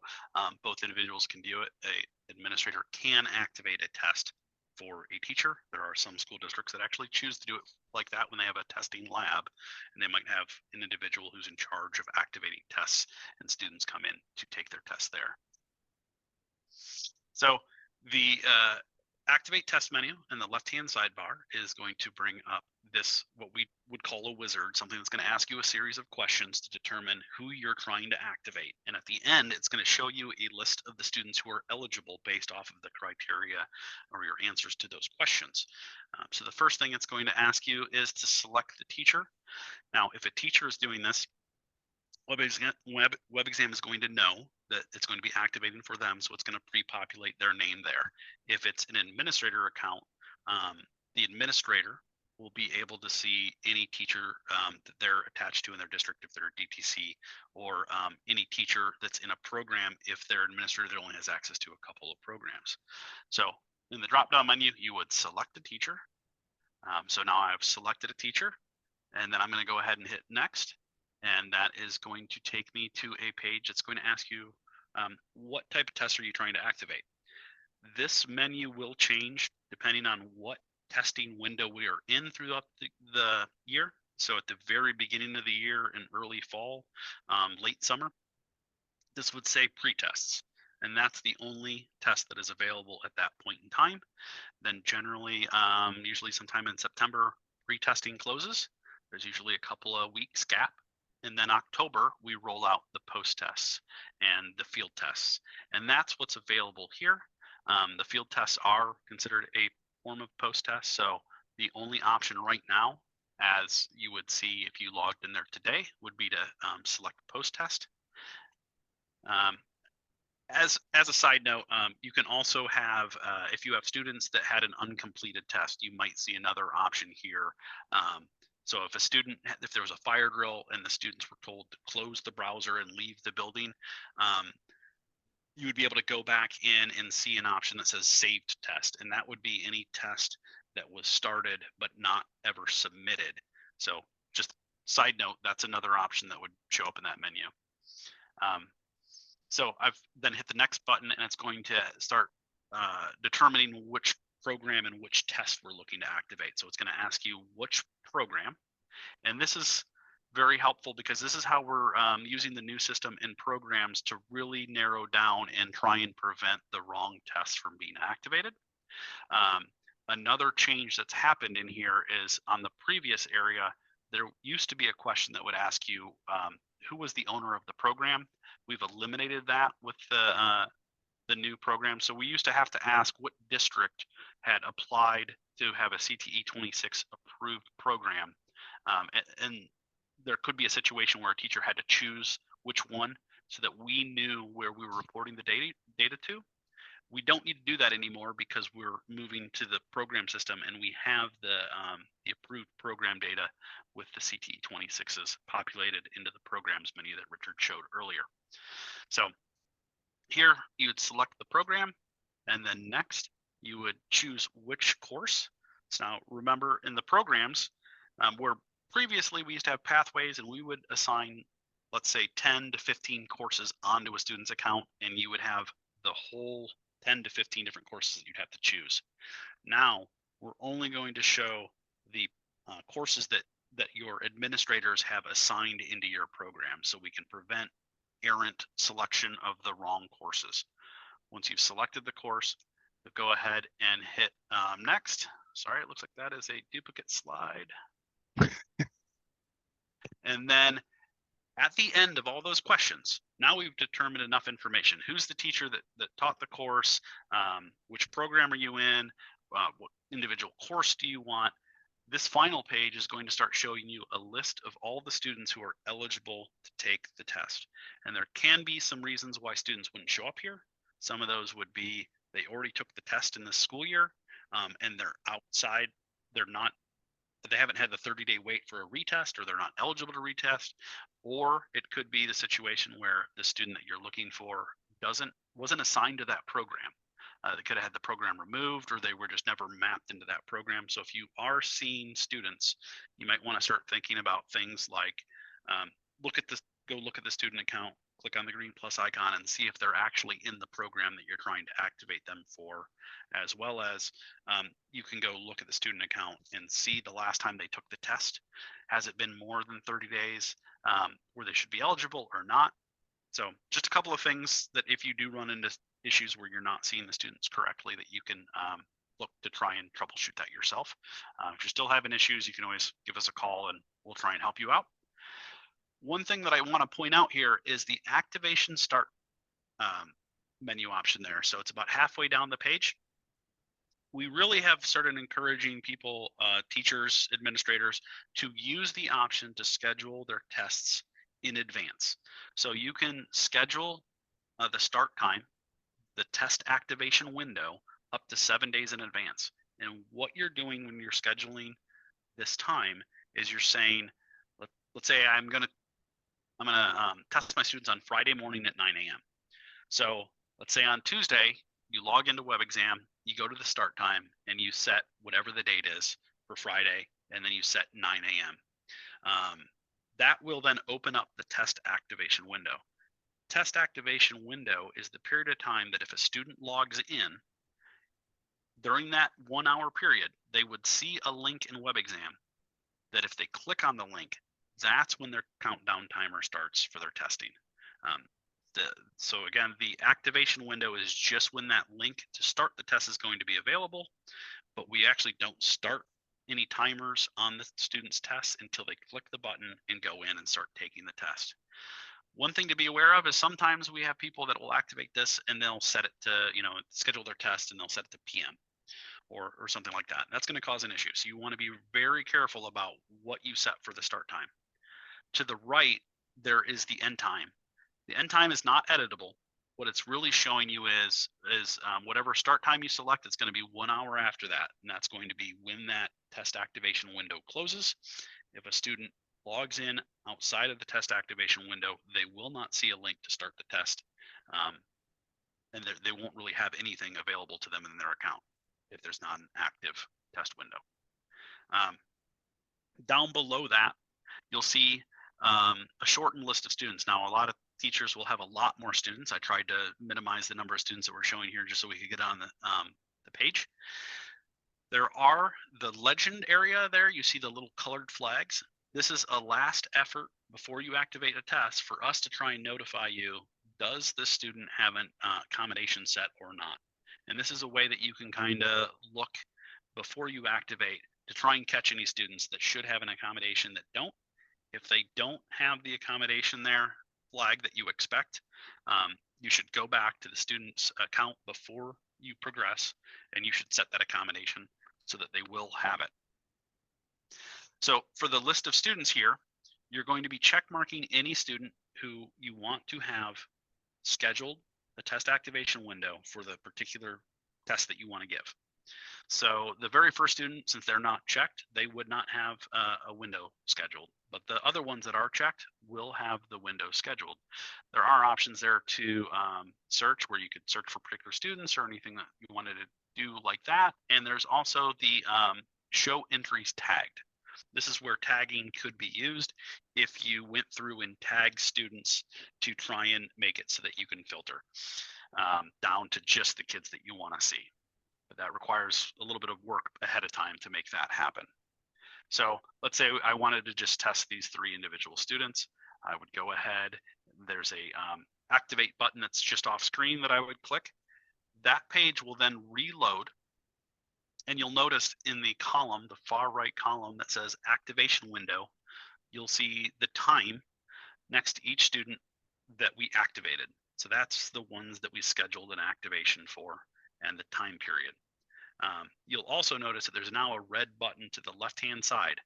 both individuals can do it. An administrator can activate a test for a teacher. There are some school districts that actually choose to do it like that when they have a testing lab, and they might have an individual who's in charge of activating tests, and students come in to take their test there. So the Activate Test menu in the left-hand sidebar is going to bring up this, what we would call a wizard, something that's going to ask you a series of questions to determine who you're trying to activate. And at the end, it's going to show you a list of the students who are eligible based off of the criteria or your answers to those questions. So the first thing it's going to ask you is to select the teacher. Now, if a teacher is doing this, WebXam is going to know that it's going to be activating for them, so it's going to pre-populate their name there. If it's an administrator account, the administrator will be able to see any teacher that they're attached to in their district if they're a DTC, or any teacher that's in a program if they're an administrator that only has access to a couple of programs. So in the drop-down menu, you would select a teacher. So now I've selected a teacher, and then I'm going to go ahead and hit next. And that is going to take me to a page that's going to ask you what type of test are you trying to activate. This menu will change depending on what testing window we are in throughout the year. So at the very beginning of the year in early fall, late summer, this would say pre-tests. And that's the only test that is available at that point in time. Then generally, usually sometime in September, pre-testing closes. There's usually a couple of weeks gap. And then October, we roll out the post tests and the field tests. And that's what's available here. The field tests are considered a form of post test. So The only option right now, as you would see if you logged in there today, would be to select post test. Um, as a side note, you can also have, if you have students that had an uncompleted test, you might see another option here. So if there was a fire drill and the students were told to close the browser and leave the building, um, you would be able to go back in and see an option that says saved test, and that would be any test that was started but not ever submitted. So just side note, that's another option that would show up in that menu. So I've then hit the next button, and it's going to start determining which program and which test we're looking to activate. So it's going to ask you which program, and this is very helpful because this is how we're using the new system in programs to really narrow down and try and prevent the wrong tests from being activated. Um, Another change that's happened in here is on the previous area, there used to be a question that would ask you who was the owner of the program. We've eliminated that with the new program. So we used to have to ask what district had applied to have a CTE 26 approved program. And there could be a situation where a teacher had to choose which one so that we knew where we were reporting the data to. We don't need to do that anymore because we're moving to the program system, and we have the approved program data with the CTE 26s populated into the programs menu that Richard showed earlier. So here you would select the program, and then next you would choose which course. So now remember, in the programs, where previously we used to have pathways and we would assign, let's say, 10 to 15 courses onto a student's account, and you would have the whole 10 to 15 different courses that you'd have to choose. Now we're only going to show the courses that your administrators have assigned into your program, so we can prevent errant selection of the wrong courses. Once you've selected the course, go ahead and hit next. Sorry, it looks like that is a duplicate slide. And then at the end of all those questions, now we've determined enough information. Who's the teacher that taught the course? Which program are you in? What individual course do you want? This final page is going to start showing you a list of all the students who are eligible to take the test. And there can be some reasons why students wouldn't show up here. Some of those would be they already took the test in this school year, and they're outside. They haven't had the 30-day wait for a retest, or they're not eligible to retest. Or it could be the situation where the student that you're looking for wasn't assigned to that program. They could have had the program removed, or they were just never mapped into that program. So if you are seeing students, you might want to start thinking about things like go look at the student account, click on the green plus icon, and see if they're actually in the program that you're trying to activate them for, as well as you can go look at the student account and see the last time they took the test. Has it been more than 30 days where they should be eligible or not? So just a couple of things that if you do run into issues where you're not seeing the students correctly, that you can look to try and troubleshoot that yourself. If you're still having issues, you can always give us a call and we'll try and help you out. One thing that I want to point out here is the activation start menu option there. So it's about halfway down the page. We really have started encouraging people, teachers, administrators, to use the option to schedule their tests in advance. So you can schedule the start time, the test activation window, up to 7 days in advance. And what you're doing when you're scheduling this time is you're saying, let's say I'm gonna test my students on Friday morning at 9 a.m. So let's say on Tuesday, you log into WebXam, you go to the start time, and you set whatever the date is for Friday, and then you set 9 a.m. That will then open up the test activation window. Test activation window is the period of time that if a student logs in, during that 1 hour period, they would see a link in WebXam that if they click on the link, that's when their countdown timer starts for their testing. So again, the activation window is just when that link to start the test is going to be available, but we actually don't start any timers on the student's tests until they click the button and go in and start taking the test. One thing to be aware of is sometimes we have people that will activate this and they'll set it to, schedule their test and they'll set it to PM. or something like that. That's going to cause an issue. So you want to be very careful about what you set for the start time. To the right, there is the end time. The end time is not editable. What it's really showing you is whatever start time you select, it's going to be 1 hour after that, and that's going to be when that test activation window closes. If a student logs in outside of the test activation window, they will not see a link to start the test, and they won't really have anything available to them in their account if there's not an active test window. Down below that, you'll see a shortened list of students. Now, a lot of teachers will have a lot more students. I tried to minimize the number of students that we're showing here just so we could get on the page. There are the legend area there. You see the little colored flags. This is a last effort before you activate a test for us to try and notify you, does this student have an accommodation set or not? And this is a way that you can kind of look before you activate to try and catch any students that should have an accommodation that don't. If they don't have the accommodation there flag that you expect, you should go back to the student's account before you progress, and you should set that accommodation so that they will have it. So for the list of students here, you're going to be check marking any student who you want to have scheduled a test activation window for the particular test that you want to give. So the very first student, since they're not checked, they would not have a window scheduled, but the other ones that are checked will have the window scheduled. There are options there to search, where you could search for particular students or anything that you wanted to do like that. And there's also the show entries tagged. This is where tagging could be used if you went through and tagged students to try and make it so that you can filter down to just the kids that you want to see. But that requires a little bit of work ahead of time to make that happen. So let's say I wanted to just test these 3 individual students. I would go ahead. There's a activate button that's just off screen that I would click. That page will then reload. And you'll notice in the column, the far right column that says activation window, you'll see the time next to each student that we activated. So that's the ones that we scheduled an activation for and the time period. You'll also notice that there's now a red button to the left-hand side.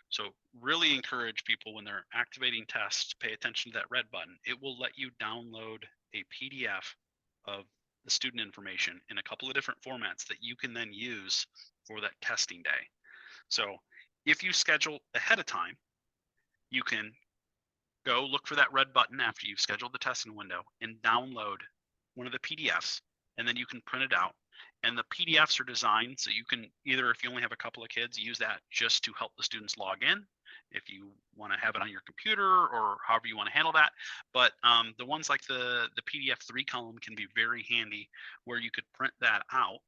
So really encourage people when they're activating tests to pay attention to that red button. It will let you download a PDF of the student information in a couple of different formats that you can then use for that testing day. So if you schedule ahead of time, you can go look for that red button after you've scheduled the testing window and download one of the PDFs, and then you can print it out. And the PDFs are designed so you can either, if you only have a couple of kids, use that just to help the students log in, if you want to have it on your computer or however you want to handle that. But the ones like the PDF 3 column can be very handy, where you could print that out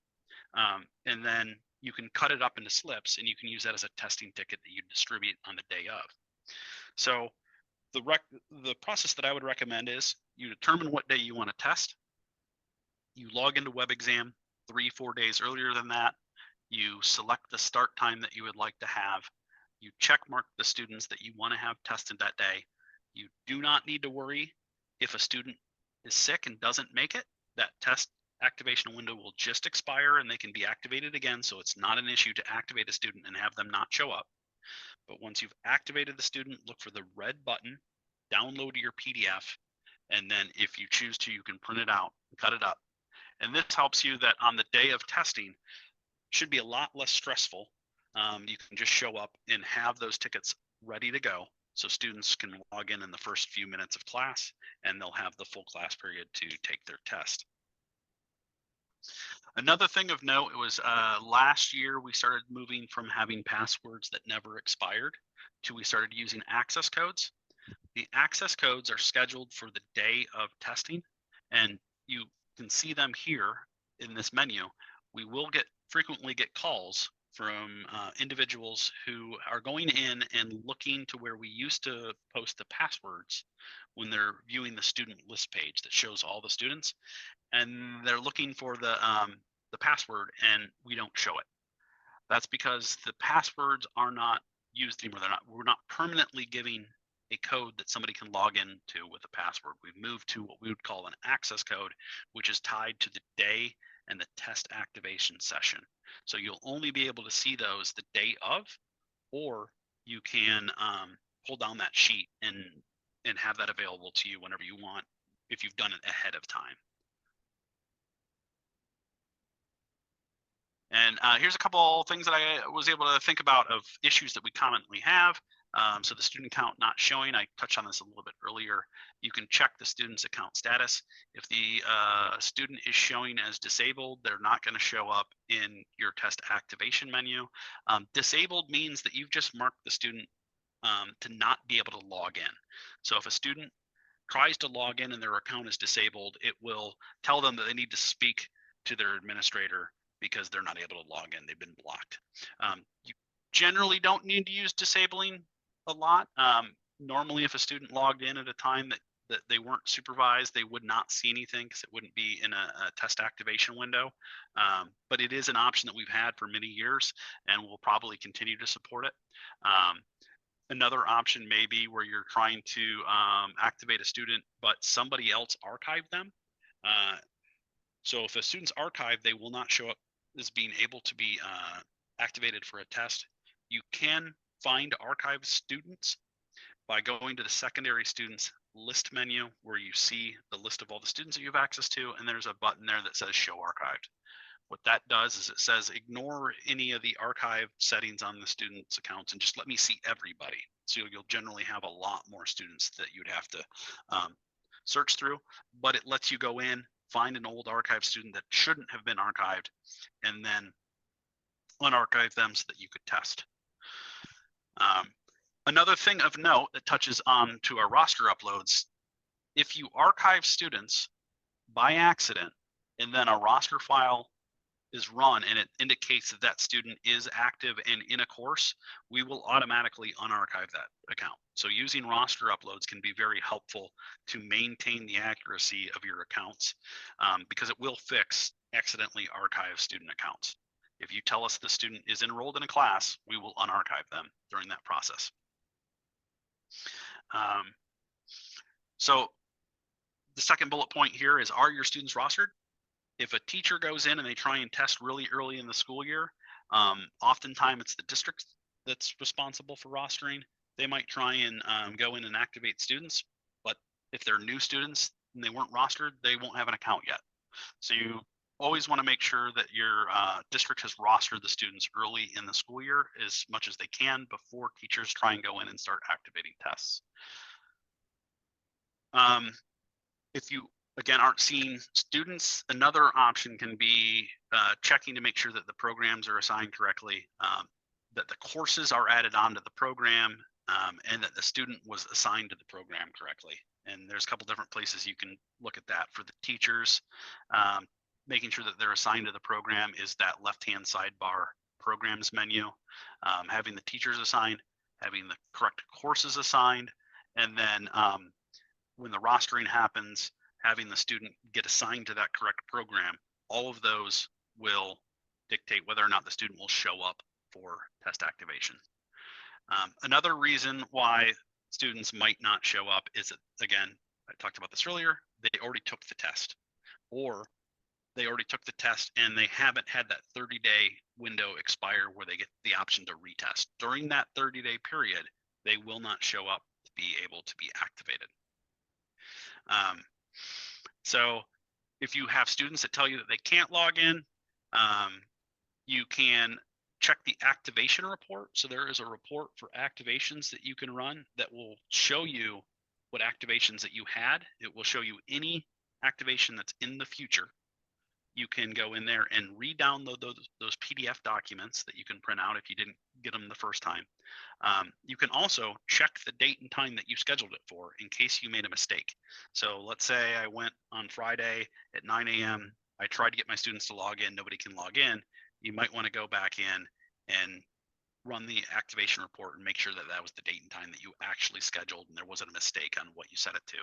and then you can cut it up into slips, and you can use that as a testing ticket that you distribute on the day of. So the process that I would recommend is you determine what day you want to test. You log into WebXam 3-4 days earlier than that. You select the start time that you would like to have. You check mark the students that you want to have tested that day. You do not need to worry if a student is sick and doesn't make it. That test activation window will just expire and they can be activated again. So it's not an issue to activate a student and have them not show up. But once you've activated the student, look for the red button, download your PDF, and then if you choose to, you can print it out, cut it up. And this helps you that on the day of testing, should be a lot less stressful. You can just show up and have those tickets ready to go, so students can log in the first few minutes of class, and they'll have the full class period to take their test. Another thing of note, it was last year we started moving from having passwords that never expired to we started using access codes. The access codes are scheduled for the day of testing, and you can see them here in this menu. We will frequently get calls from individuals who are going in and looking to where we used to post the passwords when they're viewing the student list page that shows all the students, and they're looking for the password and we don't show it. That's because the passwords are not used anymore. We're not permanently giving a code that somebody can log into with a password. We've moved to what we would call an access code, which is tied to the day and the test activation session. So you'll only be able to see those the day of, or you can pull down that sheet and have that available to you whenever you want if you've done it ahead of time. And here's a couple things that I was able to think about of issues that we commonly have. So the student count not showing, I touched on this a little bit earlier. You can check the student's account status. If the student is showing as disabled, they're not going to show up in your test activation menu. Disabled means that you've just marked the student to not be able to log in. So if a student tries to log in and their account is disabled, it will tell them that they need to speak to their administrator because they're not able to log in. They've been blocked. You generally don't need to use disabling a lot. Normally, if a student logged in at a time that they weren't supervised, they would not see anything because it wouldn't be in a test activation window. But it is an option that we've had for many years, and we'll probably continue to support it. Another option may be where you're trying to activate a student, but somebody else archived them. So if a student's archived, they will not show up as being able to be activated for a test. You can find archived students by going to the secondary students list menu, where you see the list of all the students that you have access to, and there's a button there that says show archived. What that does is it says ignore any of the archive settings on the students' accounts and just let me see everybody. So you'll generally have a lot more students that you'd have to search through, but it lets you go in, find an old archive student that shouldn't have been archived, and then unarchive them so that you could test. Another thing of note that touches on to our roster uploads, if you archive students by accident and then a roster file is run and it indicates that that student is active and in a course, we will automatically unarchive that account. So using roster uploads can be very helpful to maintain the accuracy of your accounts because it will fix accidentally archived student accounts. If you tell us the student is enrolled in a class, we will unarchive them during that process. So the second bullet point here is, are your students rostered? If a teacher goes in and they try and test really early in the school year, oftentimes it's the district that's responsible for rostering. They might try and go in and activate students, but if they're new students and they weren't rostered, they won't have an account yet. So you always want to make sure that your district has rostered the students early in the school year as much as they can before teachers try and go in and start activating tests. If you, again, aren't seeing students, another option can be checking to make sure that the programs are assigned correctly, that the courses are added onto the program, and that the student was assigned to the program correctly. And there's a couple different places you can look at that. For the teachers, making sure that they're assigned to the program is that left-hand sidebar programs menu, having the teachers assigned, having the correct courses assigned, and then when the rostering happens, having the student get assigned to that correct program. All of those will dictate whether or not the student will show up for test activation. Another reason why students might not show up is that, again, I talked about this earlier, they already took the test, or they already took the test and they haven't had that 30-day window expire where they get the option to retest. During that 30-day period, they will not show up to be able to be activated. So if you have students that tell you that they can't log in, you can check the activation report. So there is a report for activations that you can run that will show you what activations that you had. It will show you any activation that's in the future. You can go in there and re-download those PDF documents that you can print out if you didn't get them the first time. You can also check the date and time that you scheduled it for in case you made a mistake. So let's say I went on Friday at 9 a.m. I tried to get my students to log in. Nobody can log in. You might want to go back in and run the activation report and make sure that that was the date and time that you actually scheduled and there wasn't a mistake on what you set it to.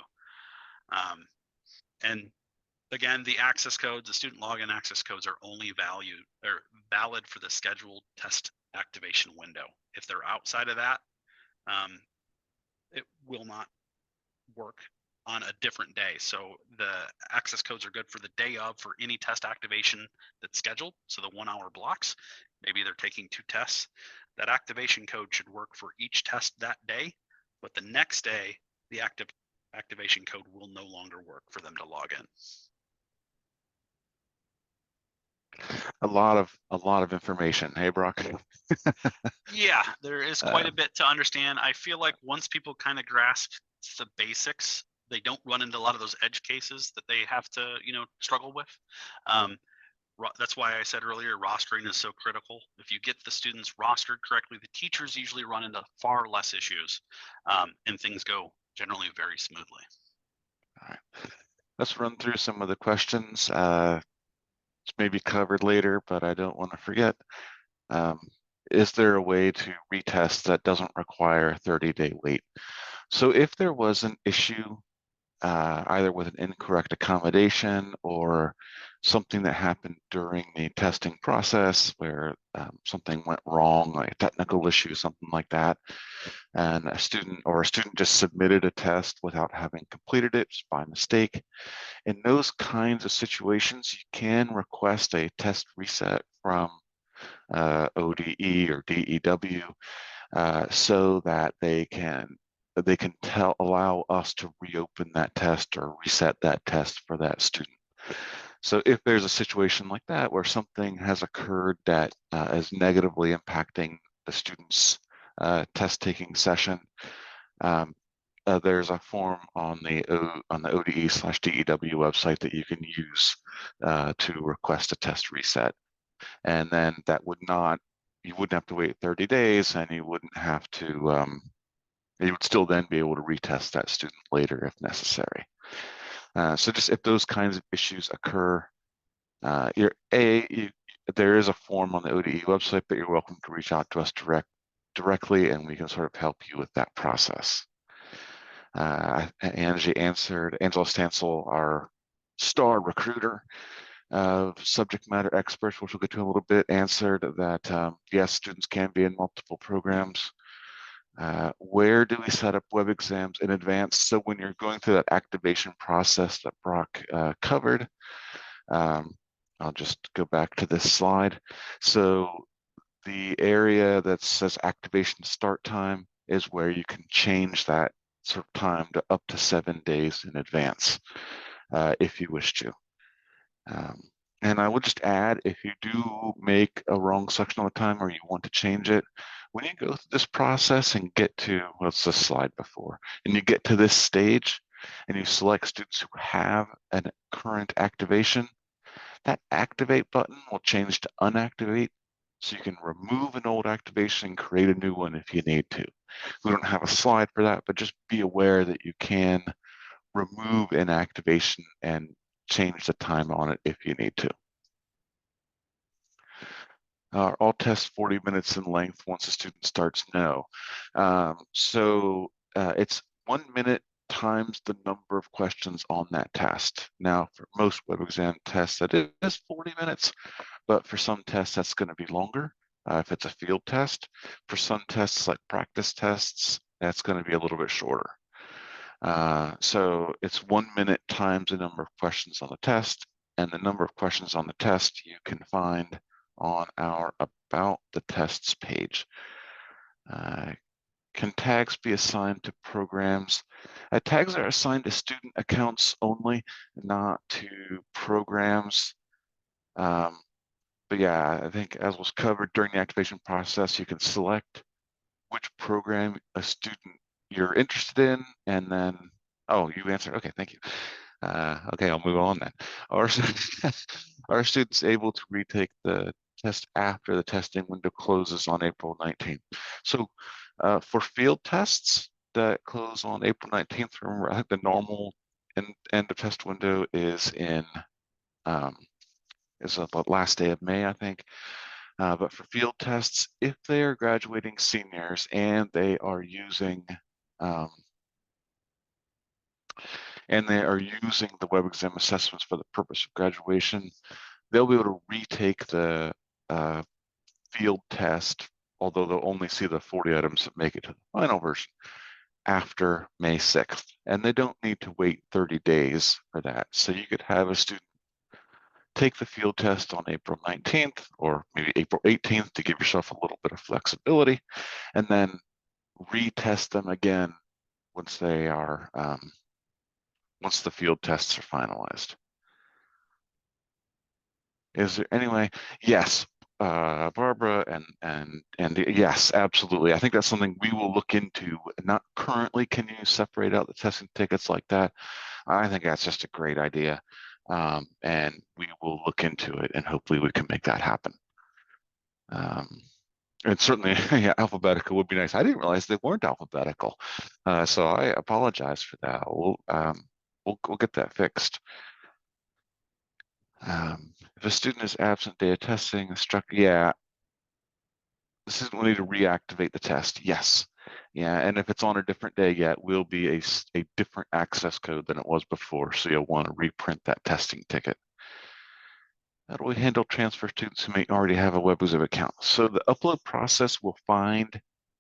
And again, the access codes, the student login access codes are only valid for the scheduled test activation window. If they're outside of that, it will not work. on a different day. So the access codes are good for the day of for any test activation that's scheduled. So the 1 hour blocks, maybe they're taking 2 tests. That activation code should work for each test that day, but the next day, the activation code will no longer work for them to log in. A lot of information. Hey, Brock. Yeah, there is quite a bit to understand. I feel like once people kind of grasp the basics, they don't run into a lot of those edge cases that they have to, struggle with. That's why I said earlier, rostering is so critical. If you get the students rostered correctly, the teachers usually run into far less issues, and things go generally very smoothly. All right. Let's run through some of the questions. It's maybe covered later, but I don't want to forget. Is there a way to retest that doesn't require a 30-day wait? So if there was an issue, either with an incorrect accommodation or something that happened during the testing process where something went wrong, like a technical issue, something like that, and a student just submitted a test without having completed it just by mistake. In those kinds of situations, you can request a test reset from ODE or DEW so that they can allow us to reopen that test or reset that test for that student. So if there's a situation like that where something has occurred that is negatively impacting the student's test taking session, there's a form on the ODE/DEW website that you can use to request a test reset. And then you wouldn't have to wait 30 days, and you wouldn't have to, you would still then be able to retest that student later if necessary. So just if those kinds of issues occur, there is a form on the ODE website, but you're welcome to reach out to us directly, and we can sort of help you with that process. Angela Stansel, our star recruiter of subject matter experts, which we'll get to in a little bit, answered that yes, students can be in multiple programs. Where do we set up web exams in advance? So when you're going through that activation process that Brock covered, I'll just go back to this slide. So the area that says activation start time is where you can change that sort of time to up to 7 days in advance if you wish to. And I would just add, if you do make a wrong section of the time or you want to change it, when you go through this process and get to, well, it's the slide before, and you get to this stage and you select students who have a current activation, that activate button will change to unactivate. So you can remove an old activation and create a new one if you need to. We don't have a slide for that, but just be aware that you can remove an activation and change the time on it if you need to. All tests 40 minutes in length once a student starts? No. It's 1 minute times the number of questions on that test. Now, for most web exam tests, that is 40 minutes, but for some tests, that's going to be longer. If it's a field test, for some tests like practice tests, that's going to be a little bit shorter. So it's 1 minute times the number of questions on the test, and the number of questions on the test you can find on our About the Tests page. Can tags be assigned to programs? Tags are assigned to student accounts only, not to programs. But yeah, I think as was covered during the activation process, you can select which program a student you're interested in, and then, oh, you answered, okay, thank you. Okay, I'll move on then. Are students able to retake the test after the testing window closes on April 19th? So for field tests that close on April 19th, remember, I think the normal end of test window is the last day of May, I think. But for field tests, if they are graduating seniors and they are using the web exam assessments for the purpose of graduation, they'll be able to retake the field test, although they'll only see the 40 items that make it to the final version. after May 6th, and they don't need to wait 30 days for that. So you could have a student take the field test on April 19th or maybe April 18th to give yourself a little bit of flexibility, and then retest them again once they are once the field tests are finalized. Is there anyway? Yes, Barbara, and yes, absolutely. I think that's something we will look into. Not currently, can you separate out the testing tickets like that? I think that's just a great idea. And we will look into it and hopefully we can make that happen. And certainly, yeah, alphabetical would be nice. I didn't realize they weren't alphabetical. So I apologize for that. We'll get that fixed. If a student is absent data testing, yeah, this is, we need to reactivate the test. Yes. Yeah, and if it's on a different day yet, will be a different access code than it was before. So you'll want to reprint that testing ticket. How do we handle transfer students who may already have a WebXam account? So the upload process will find,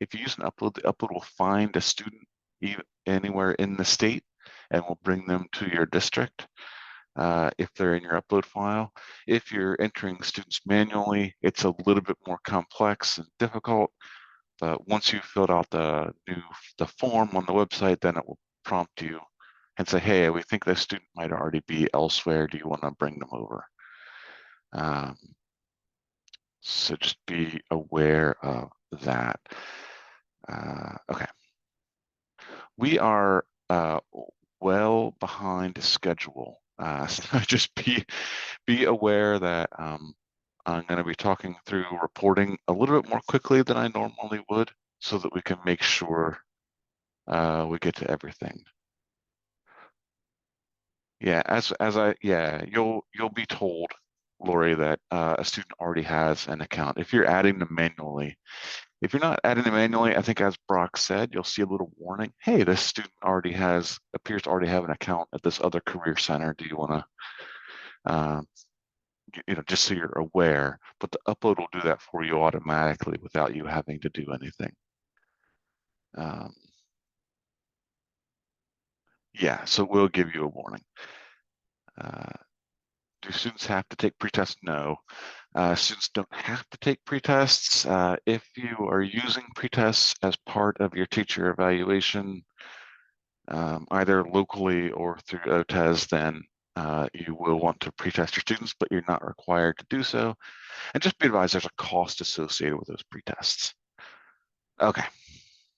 if you use an upload, the upload will find a student anywhere in the state and will bring them to your district if they're in your upload file. If you're entering students manually, it's a little bit more complex and difficult. But once you've filled out the form on the website, then it will prompt you and say, hey, we think this student might already be elsewhere. Do you want to bring them over? So just be aware of that. Okay. We are well behind schedule. So just be aware that I'm going to be talking through reporting a little bit more quickly than I normally would so that we can make sure we get to everything. Yeah, you'll be told, Lori, that a student already has an account. If you're adding them manually, if you're not adding them manually, I think as Brock said, you'll see a little warning. Hey, this student appears to already have an account at this other career center. Do you want to, just so you're aware, but the upload will do that for you automatically without you having to do anything. Yeah, so we'll give you a warning. Do students have to take pretests? No. Students don't have to take pretests. If you are using pretests as part of your teacher evaluation, either locally or through OTES, then you will want to pretest your students, but you're not required to do so. And just be advised, there's a cost associated with those pretests. Okay,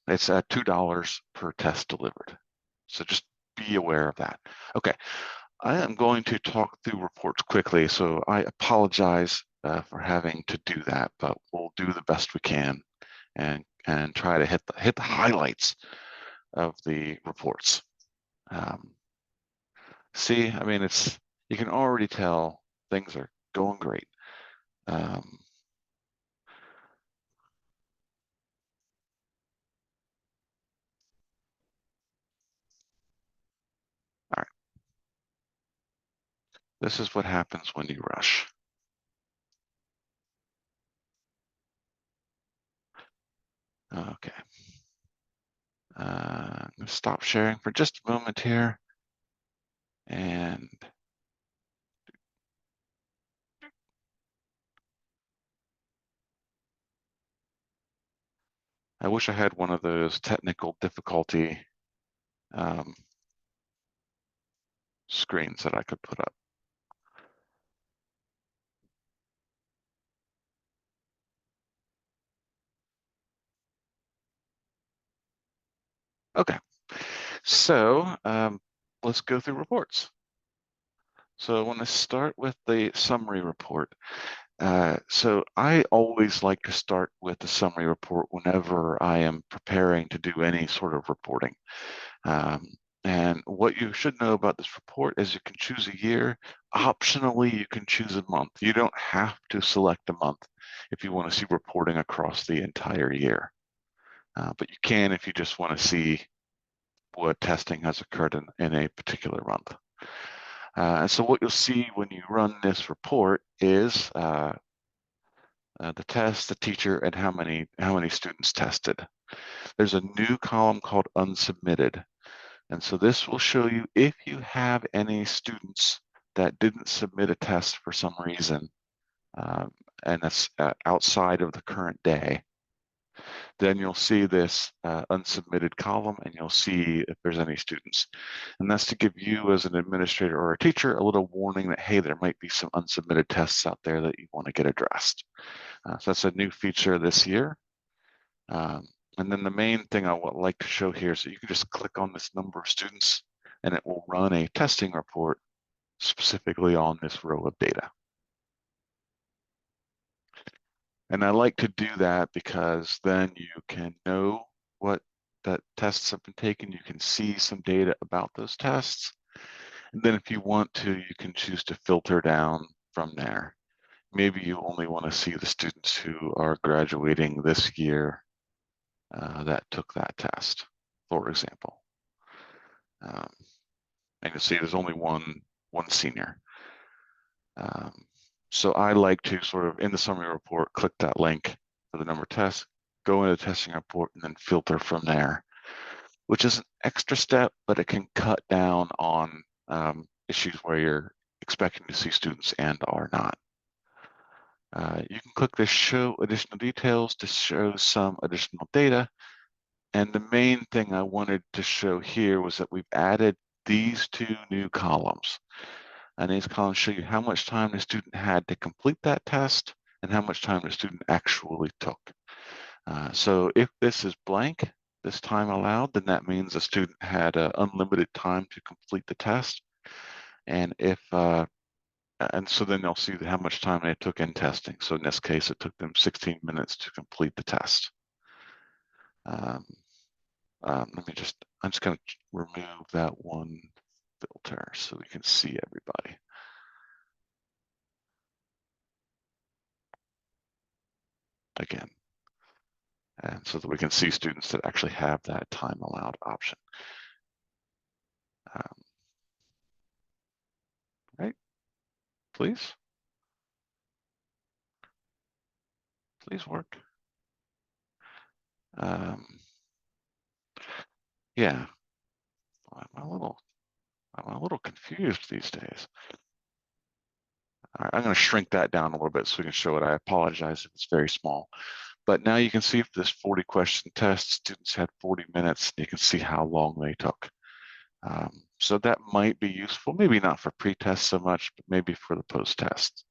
it's $2 per test delivered. So just be aware of that. Okay, I am going to talk through reports quickly, so I apologize for having to do that, but we'll do the best we can and try to hit the highlights of the reports. See, I mean, you can already tell things are going great. All right, this is what happens when you rush. Okay. I'm gonna stop sharing for just a moment here. And I wish I had one of those technical difficulty screens that I could put up. Okay, so let's go through reports. So I want to start with the summary report. So I always like to start with the summary report whenever I am preparing to do any sort of reporting. And what you should know about this report is you can choose a year. Optionally, you can choose a month. You don't have to select a month if you want to see reporting across the entire year. But you can if you just want to see what testing has occurred in a particular month. And so what you'll see when you run this report is the test, the teacher, and how many students tested. There's a new column called unsubmitted. And so this will show you if you have any students that didn't submit a test for some reason, and that's outside of the current day, then you'll see this unsubmitted column and you'll see if there's any students. And that's to give you as an administrator or a teacher a little warning that, hey, there might be some unsubmitted tests out there that you want to get addressed. So that's a new feature this year. And then the main thing I would like to show here is that you can just click on this number of students and it will run a testing report specifically on this row of data. And I like to do that because then you can know what that tests have been taken. You can see some data about those tests. And then if you want to, you can choose to filter down from there. Maybe you only want to see the students who are graduating this year that took that test, for example. And you'll see there's only one senior. So I like to sort of, in the summary report, click that link for the number of tests, go into the testing report, and then filter from there, which is an extra step, but it can cut down on issues where you're expecting to see students and are not. You can click this show additional details to show some additional data. And the main thing I wanted to show here was that we've added these two new columns. And these columns show you how much time the student had to complete that test and how much time the student actually took. So if this is blank, this time allowed, then that means the student had unlimited time to complete the test. And if and so then they'll see how much time they took in testing. So in this case, it took them 16 minutes to complete the test. I'm just going to remove that one filter so we can see everybody. Again. And so that we can see students that actually have that time allowed option. Right, please work. Yeah, I'm a little confused these days. I'm going to shrink that down a little bit so we can show it. I apologize if it's very small. But now you can see for this 40 question test, students had 40 minutes. You can see how long they took. So that might be useful, maybe not for pre-test so much, but maybe for the post-test.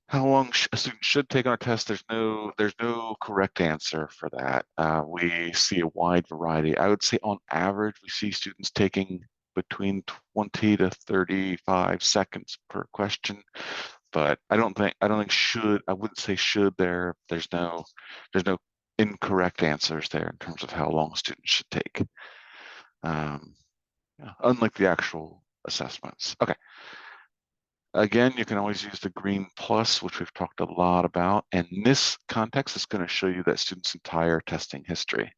How long a student should take on a test, there's no correct answer for that. We see a wide variety. I would say on average, we see students taking between 20 to 35 seconds per question, but I wouldn't say should there. There's no incorrect answers there in terms of how long students should take. Unlike the actual assessments. Okay. Again, you can always use the green plus, which we've talked a lot about. And in this context, it's going to show you that student's entire testing history,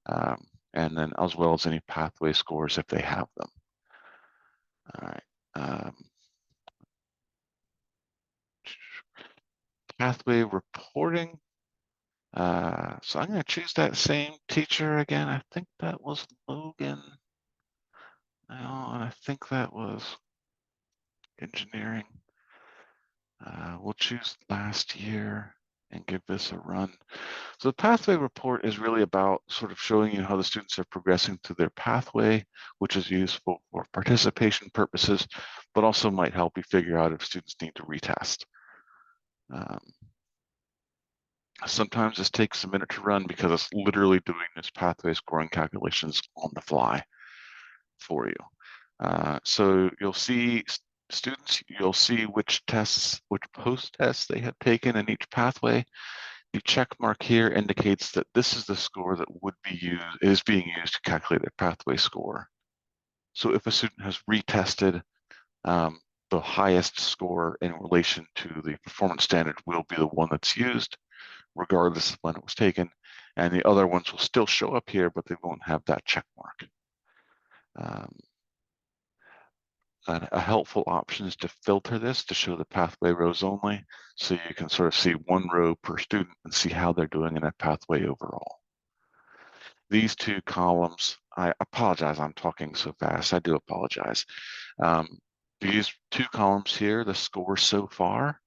and then as well as any pathway scores if they have them. All right. Pathway reporting. So I'm going to choose that same teacher again. I think that was Logan. And I think that was engineering. We'll choose last year and give this a run. So the pathway report is really about sort of showing you how the students are progressing through their pathway, which is useful for participation purposes, but also might help you figure out if students need to retest. Sometimes this takes a minute to run because it's literally doing this pathway scoring calculations on the fly for you. So you'll see students, you'll see which tests, which post-tests they have taken in each pathway. The check mark here indicates that this is the score that is being used to calculate their pathway score. So if a student has retested, the highest score in relation to the performance standard will be the one that's used, regardless of when it was taken. And the other ones will still show up here, but they won't have that check mark. a helpful option is to filter this to show the pathway rows only, so you can sort of see one row per student and see how they're doing in that pathway overall. These two columns, I apologize, I'm talking so fast, I do apologize. These two columns here, the score so far,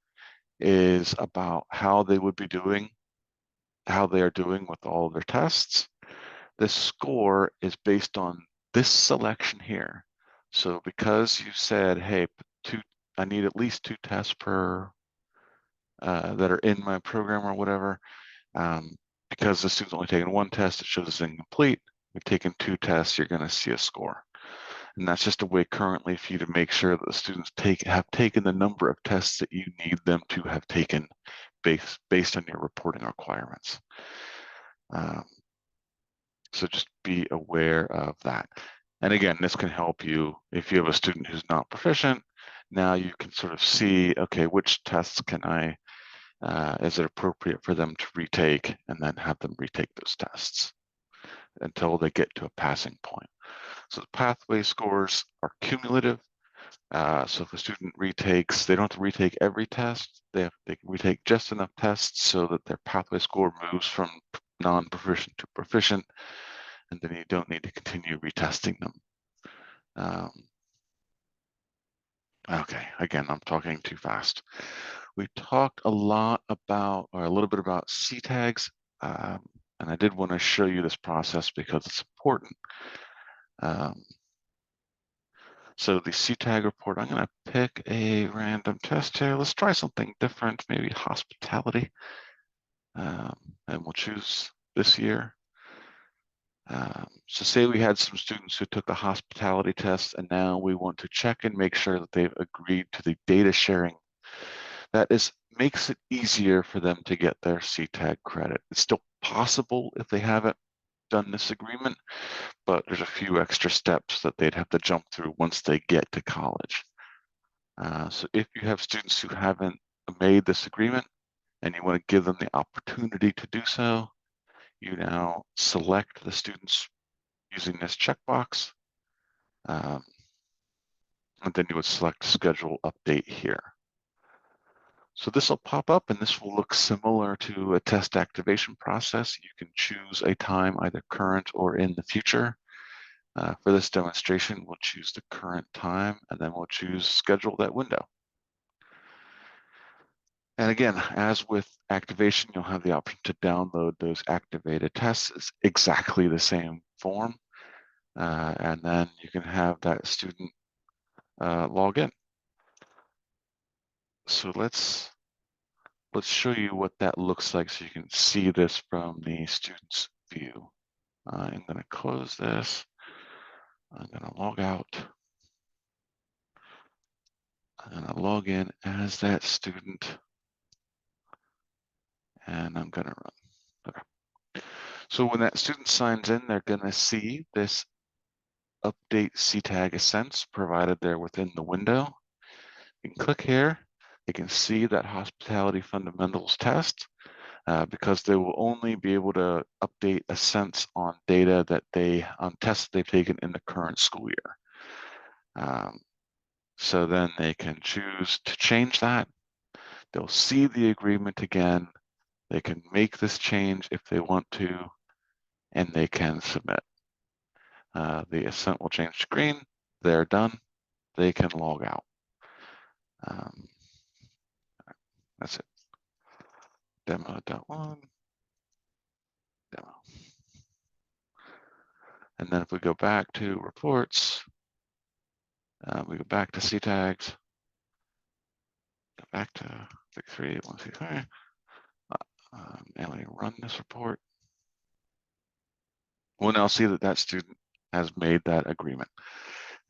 is about how they would be doing, how they are doing with all of their tests. This score is based on this selection here. So because you said, hey, I need at least 2 tests per that are in my program or whatever, because the student's only taken 1 test, it shows it's incomplete. If you've taken 2 tests, you're going to see a score. And that's just a way currently for you to make sure that the students have taken the number of tests that you need them to have taken based on your reporting requirements. So just be aware of that. And again, this can help you if you have a student who's not proficient. Now you can sort of see, okay, which tests can is it appropriate for them to retake, and then have them retake those tests until they get to a passing point. So the pathway scores are cumulative. So if a student retakes, they don't have to retake every test. They can retake just enough tests so that their pathway score moves from non-proficient to proficient, and then you don't need to continue retesting them. Okay, again, I'm talking too fast. We talked a lot about, or a little bit about C tags, and I did want to show you this process because it's important. So the C tag report, I'm going to pick a random test here. Let's try something different, maybe hospitality, and we'll choose this year. So say we had some students who took the hospitality test, and now we want to check and make sure that they've agreed to the data sharing. That makes it easier for them to get their CTAG credit. It's still possible if they haven't done this agreement, but there's a few extra steps that they'd have to jump through once they get to college. So if you have students who haven't made this agreement and you want to give them the opportunity to do so, you now select the students using this checkbox, and then you would select schedule update here. So this will pop up, and this will look similar to a test activation process. You can choose a time either current or in the future. For this demonstration, we'll choose the current time, and then we'll choose schedule that window. And again, as with activation, you'll have the option to download those activated tests. It's exactly the same form. And then you can have that student log in. So let's show you what that looks like so you can see this from the student's view. I'm going to close this. I'm going to log out. I'm going to log in as that student. And I'm going to run. Okay. So when that student signs in, they're going to see this update CTAG Ascents provided there within the window. You can click here. You can see that hospitality fundamentals test because they will only be able to update Ascents on data that on tests they've taken in the current school year. So then they can choose to change that. They'll see the agreement again. They can make this change if they want to, and they can submit. The Ascent will change to green. They're done. They can log out. That's it. Demo.1, demo. And then if we go back to reports, we go back to CTAGs, go back to 63163, and we run this report. We'll now see that that student has made that agreement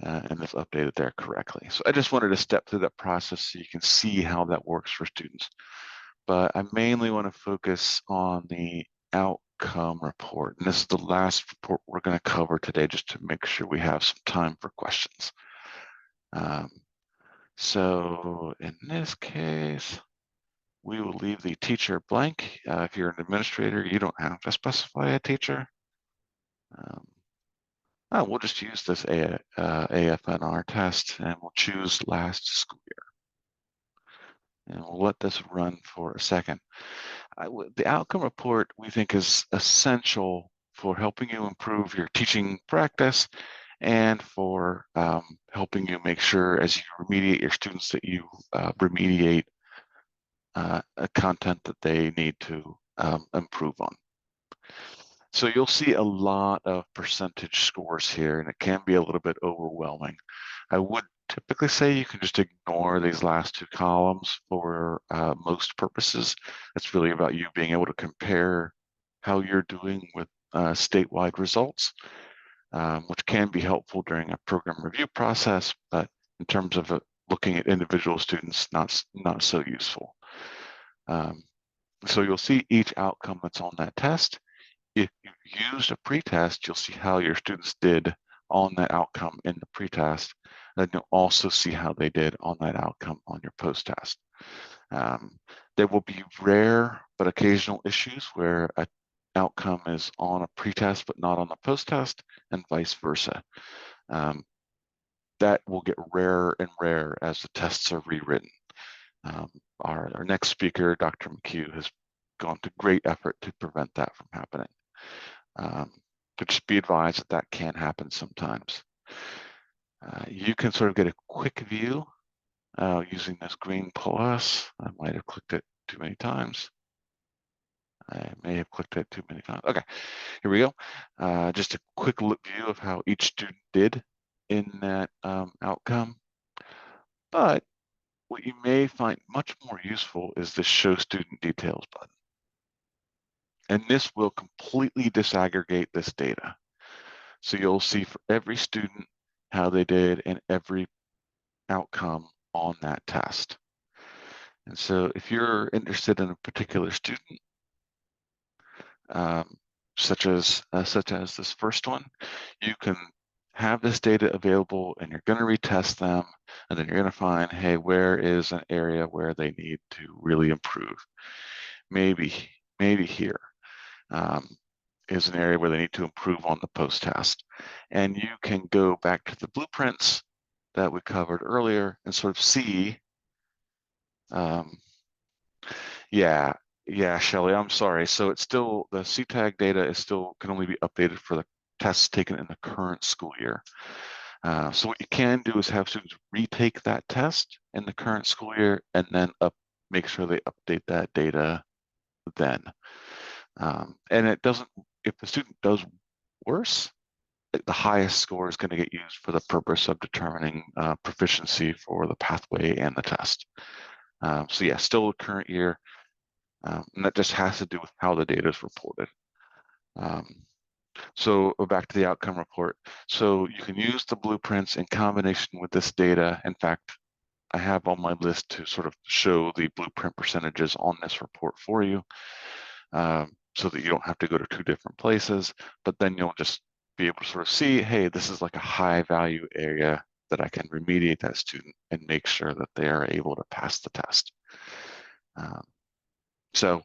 and it's updated there correctly. So I just wanted to step through that process so you can see how that works for students. But I mainly want to focus on the outcome report. And this is the last report we're going to cover today just to make sure we have some time for questions. So in this case, we will leave the teacher blank. If you're an administrator, you don't have to specify a teacher. We'll just use this AFNR test, and we'll choose last school year. And we'll let this run for a second. The outcome report we think is essential for helping you improve your teaching practice and for helping you make sure as you remediate your students that you remediate content that they need to improve on. So you'll see a lot of percentage scores here, and it can be a little bit overwhelming. I would typically say you can just ignore these last two columns for most purposes. It's really about you being able to compare how you're doing with statewide results, which can be helpful during a program review process, but in terms of looking at individual students, not so useful. So you'll see each outcome that's on that test. If you used a pretest, you'll see how your students did on that outcome in the pretest. And you'll also see how they did on that outcome on your post-test. There will be rare but occasional issues where an outcome is on a pretest but not on the post-test, and vice versa. That will get rarer and rarer as the tests are rewritten. Our next speaker, Dr. McHugh, has gone to great effort to prevent that from happening. But just be advised that that can happen sometimes. You can sort of get a quick view using this green plus. I might have clicked it too many times. I may have clicked it too many times. Okay, here we go. Just a quick view of how each student did in that outcome. But what you may find much more useful is the Show Student Details button. And this will completely disaggregate this data. So you'll see for every student how they did in every outcome on that test. And so if you're interested in a particular student, such as this first one, you can have this data available and you're going to retest them, and then you're going to find, hey, where is an area where they need to really improve? Maybe here is an area where they need to improve on the post-test. And you can go back to the blueprints that we covered earlier and sort of see, yeah, Shelley, I'm sorry. So it's still, the CTAG data is still, can only be updated for the tests taken in the current school year. So what you can do is have students retake that test in the current school year and then make sure they update that data then. And it doesn't, if the student does worse, the highest score is going to get used for the purpose of determining proficiency for the pathway and the test. So yeah, still a current year, and that just has to do with how the data is reported. So back to the outcome report. So you can use the blueprints in combination with this data. In fact, I have on my list to sort of show the blueprint percentages on this report for you, so that you don't have to go to two different places, but then you'll just be able to sort of see, hey, this is like a high value area that I can remediate that student and make sure that they are able to pass the test. So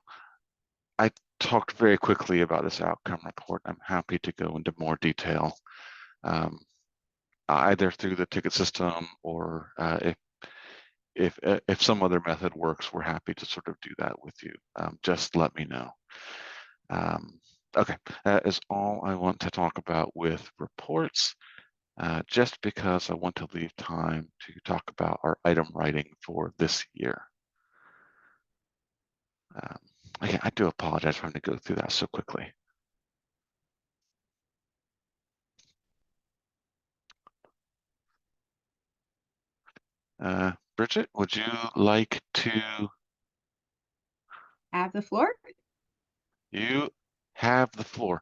I talked very quickly about this outcome report. I'm happy to go into more detail, either through the ticket system or if some other method works, we're happy to sort of do that with you. Just let me know. Okay, that is all I want to talk about with reports, just because I want to leave time to talk about our item writing for this year. Again, I do apologize for having to go through that so quickly. Bridget, would you like to have the floor? You have the floor.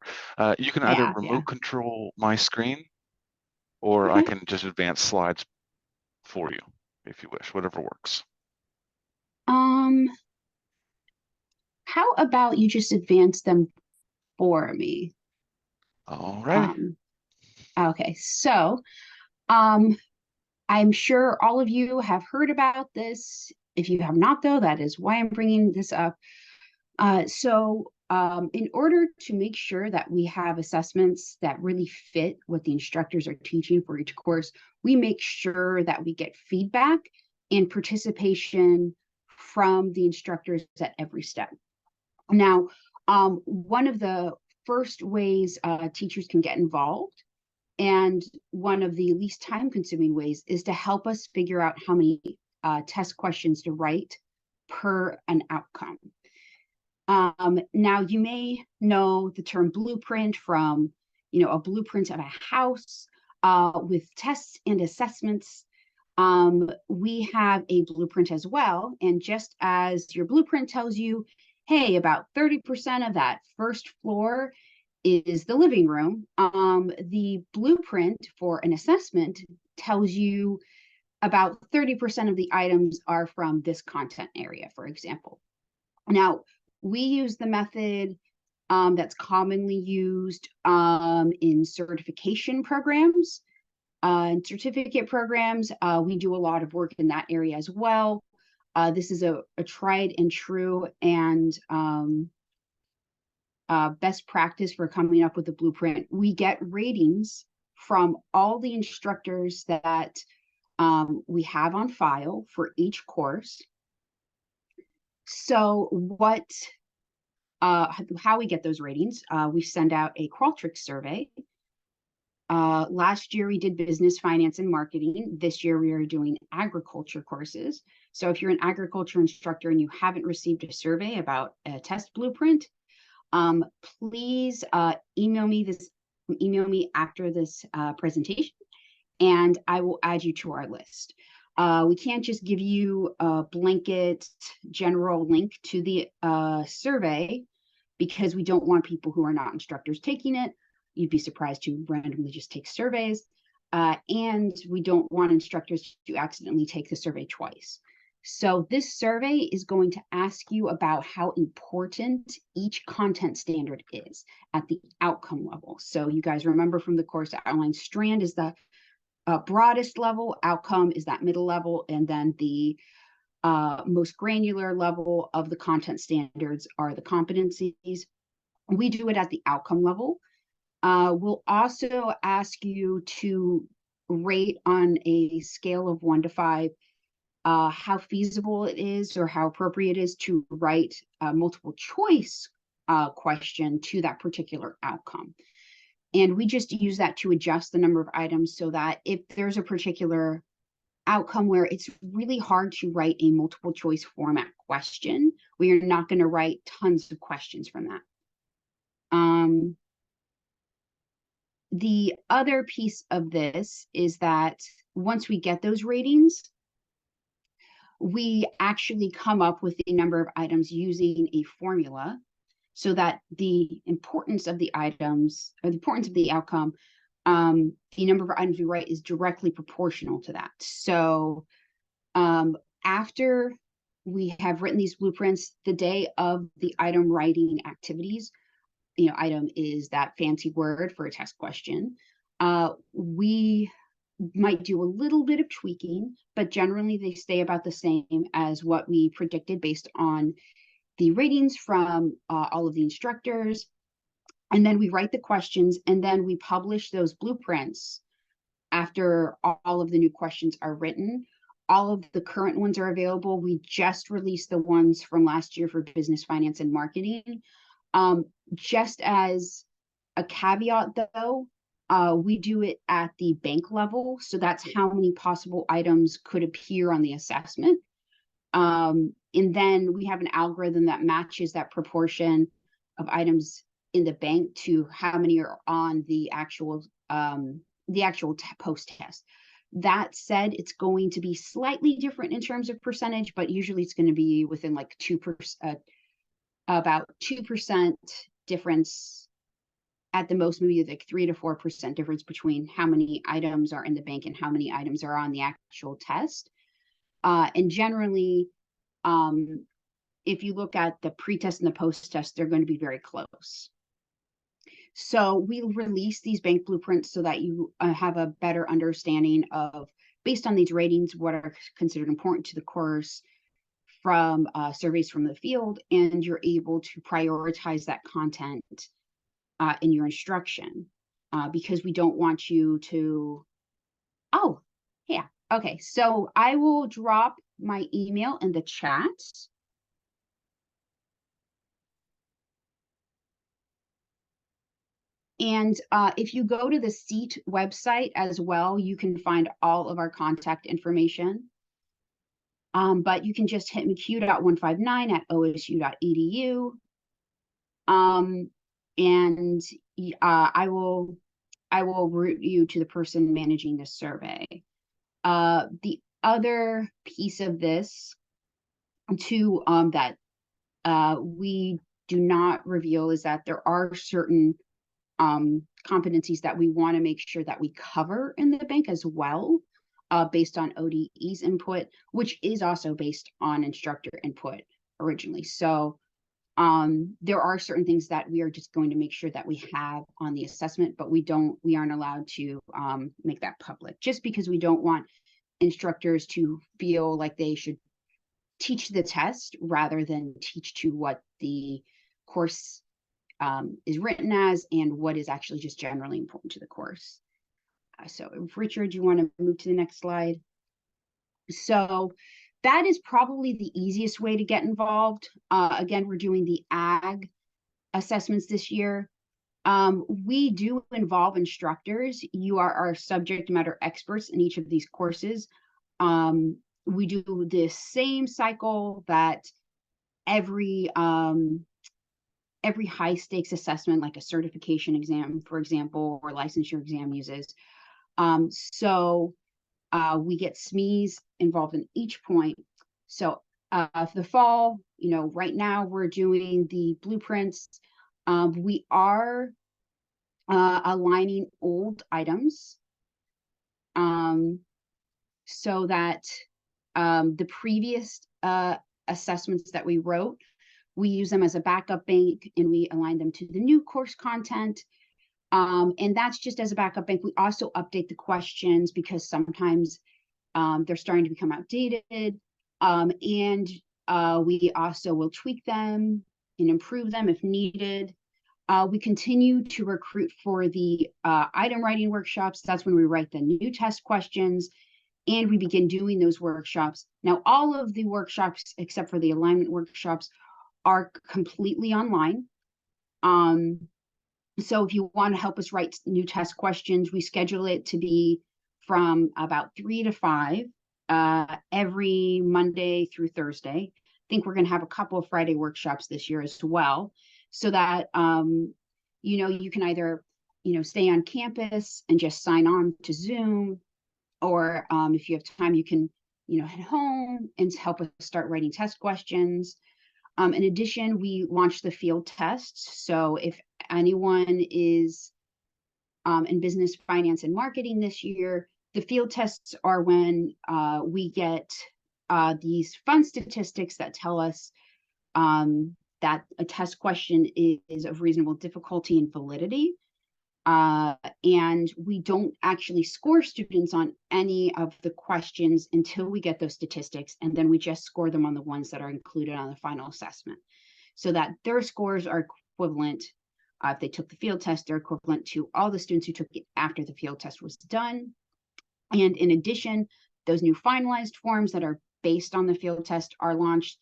You can either Yeah, remote control my screen, or I okay. can just advance slides for you if you wish, whatever works. How about you just advance them for me? All righty. Okay, so I'm sure all of you have heard about this. If you have not, though, that is why I'm bringing this up. So in order to make sure that we have assessments that really fit what the instructors are teaching for each course, we make sure that we get feedback and participation from the instructors at every step. Now, one of the first ways teachers can get involved, and one of the least time-consuming ways, is to help us figure out how many test questions to write per an outcome. Now, you may know the term blueprint from, a blueprint of a house with tests and assessments. We have a blueprint as well. And just as your blueprint tells you, hey, about 30% of that first floor is the living room, the blueprint for an assessment tells you about 30% of the items are from this content area, for example. Now, we use the method that's commonly used in certification programs and certificate programs. We do a lot of work in that area as well. This is a tried and true and best practice for coming up with a blueprint. We get ratings from all the instructors that we have on file for each course. So how we get those ratings, we send out a Qualtrics survey. Last year we did business, finance, and marketing. This year we are doing agriculture courses. So if you're an agriculture instructor and you haven't received a survey about a test blueprint, please email me after this presentation, and I will add you to our list. We can't just give you a blanket general link to the survey, because we don't want people who are not instructors taking it. You'd be surprised to randomly just take surveys. And we don't want instructors to accidentally take the survey twice. So this survey is going to ask you about how important each content standard is at the outcome level. So you guys remember from the course outline, strand is the broadest level, outcome is that middle level, and then the most granular level of the content standards are the competencies. We do it at the outcome level. We'll also ask you to rate on a scale of 1 to 5 how feasible it is or how appropriate it is to write a multiple choice question to that particular outcome. And we just use that to adjust the number of items, so that if there's a particular outcome where it's really hard to write a multiple choice format question, we are not going to write tons of questions from that. The other piece of this is that once we get those ratings, we actually come up with the number of items using a formula, so that the importance of the items, or the importance of the outcome, the number of items we write is directly proportional to that. So after we have written these blueprints, the day of the item writing activities, item is that fancy word for a test question, we might do a little bit of tweaking, but generally they stay about the same as what we predicted based on the ratings from all of the instructors. And then we write the questions, and then we publish those blueprints after all of the new questions are written. All of the current ones are available. We just released the ones from last year for business, finance, and marketing. Just as a caveat, though, we do it at the bank level. So that's how many possible items could appear on the assessment. And then we have an algorithm that matches that proportion of items in the bank to how many are on the actual post-test. That said, it's going to be slightly different in terms of percentage, but usually it's going to be within like 2%, about 2% difference at the most, maybe like 3 to 4% difference between how many items are in the bank and how many items are on the actual test. And generally, if you look at the pre-test and the post-test, they're going to be very close. So we release these bank blueprints so that you have a better understanding of, based on these ratings, what are considered important to the course from surveys from the field, and you're able to prioritize that content in your instruction, because we don't want you to, oh, yeah, okay. So I will drop my email in the chat. And if you go to the SEAT website as well, you can find all of our contact information. But you can just hit me q.159@osu.edu. And I will route you to the person managing the survey. The other piece of this too, that we do not reveal is that there are certain competencies that we want to make sure that we cover in the bank as well, based on ODE's input, which is also based on instructor input originally. So there are certain things that we are just going to make sure that we have on the assessment, but we aren't allowed to make that public, just because we don't want instructors to feel like they should teach the test rather than teach to what the course is written as and what is actually just generally important to the course. So Richard, do you want to move to the next slide? So that is probably the easiest way to get involved. Again, we're doing the ag assessments this year. We do involve instructors. You are our subject matter experts in each of these courses. We do the same cycle that every high stakes assessment, like a certification exam, for example, or licensure exam uses. So we get SMEs involved in each point. So for the fall, right now we're doing the blueprints. We are aligning old items so that the previous assessments that we wrote, we use them as a backup bank and we align them to the new course content. And that's just as a backup bank. We also update the questions because sometimes they're starting to become outdated. And we also will tweak them and improve them if needed. We continue to recruit for the item writing workshops. That's when we write the new test questions and we begin doing those workshops. Now, all of the workshops, except for the alignment workshops, are completely online. So if you want to help us write new test questions, we schedule it to be from about 3 to 5 every Monday through Thursday. I think we're going to have a couple of Friday workshops this year as well, so that you can either stay on campus and just sign on to Zoom, or if you have time, you can head home and help us start writing test questions. In addition, we launched the field tests. So if anyone is in business, finance, and marketing this year, the field tests are when we get these fun statistics that tell us that a test question is of reasonable difficulty and validity. And we don't actually score students on any of the questions until we get those statistics, and then we just score them on the ones that are included on the final assessment, so that their scores are equivalent. If they took the field test, they're equivalent to all the students who took it after the field test was done. And in addition, those new finalized forms that are based on the field test are launched.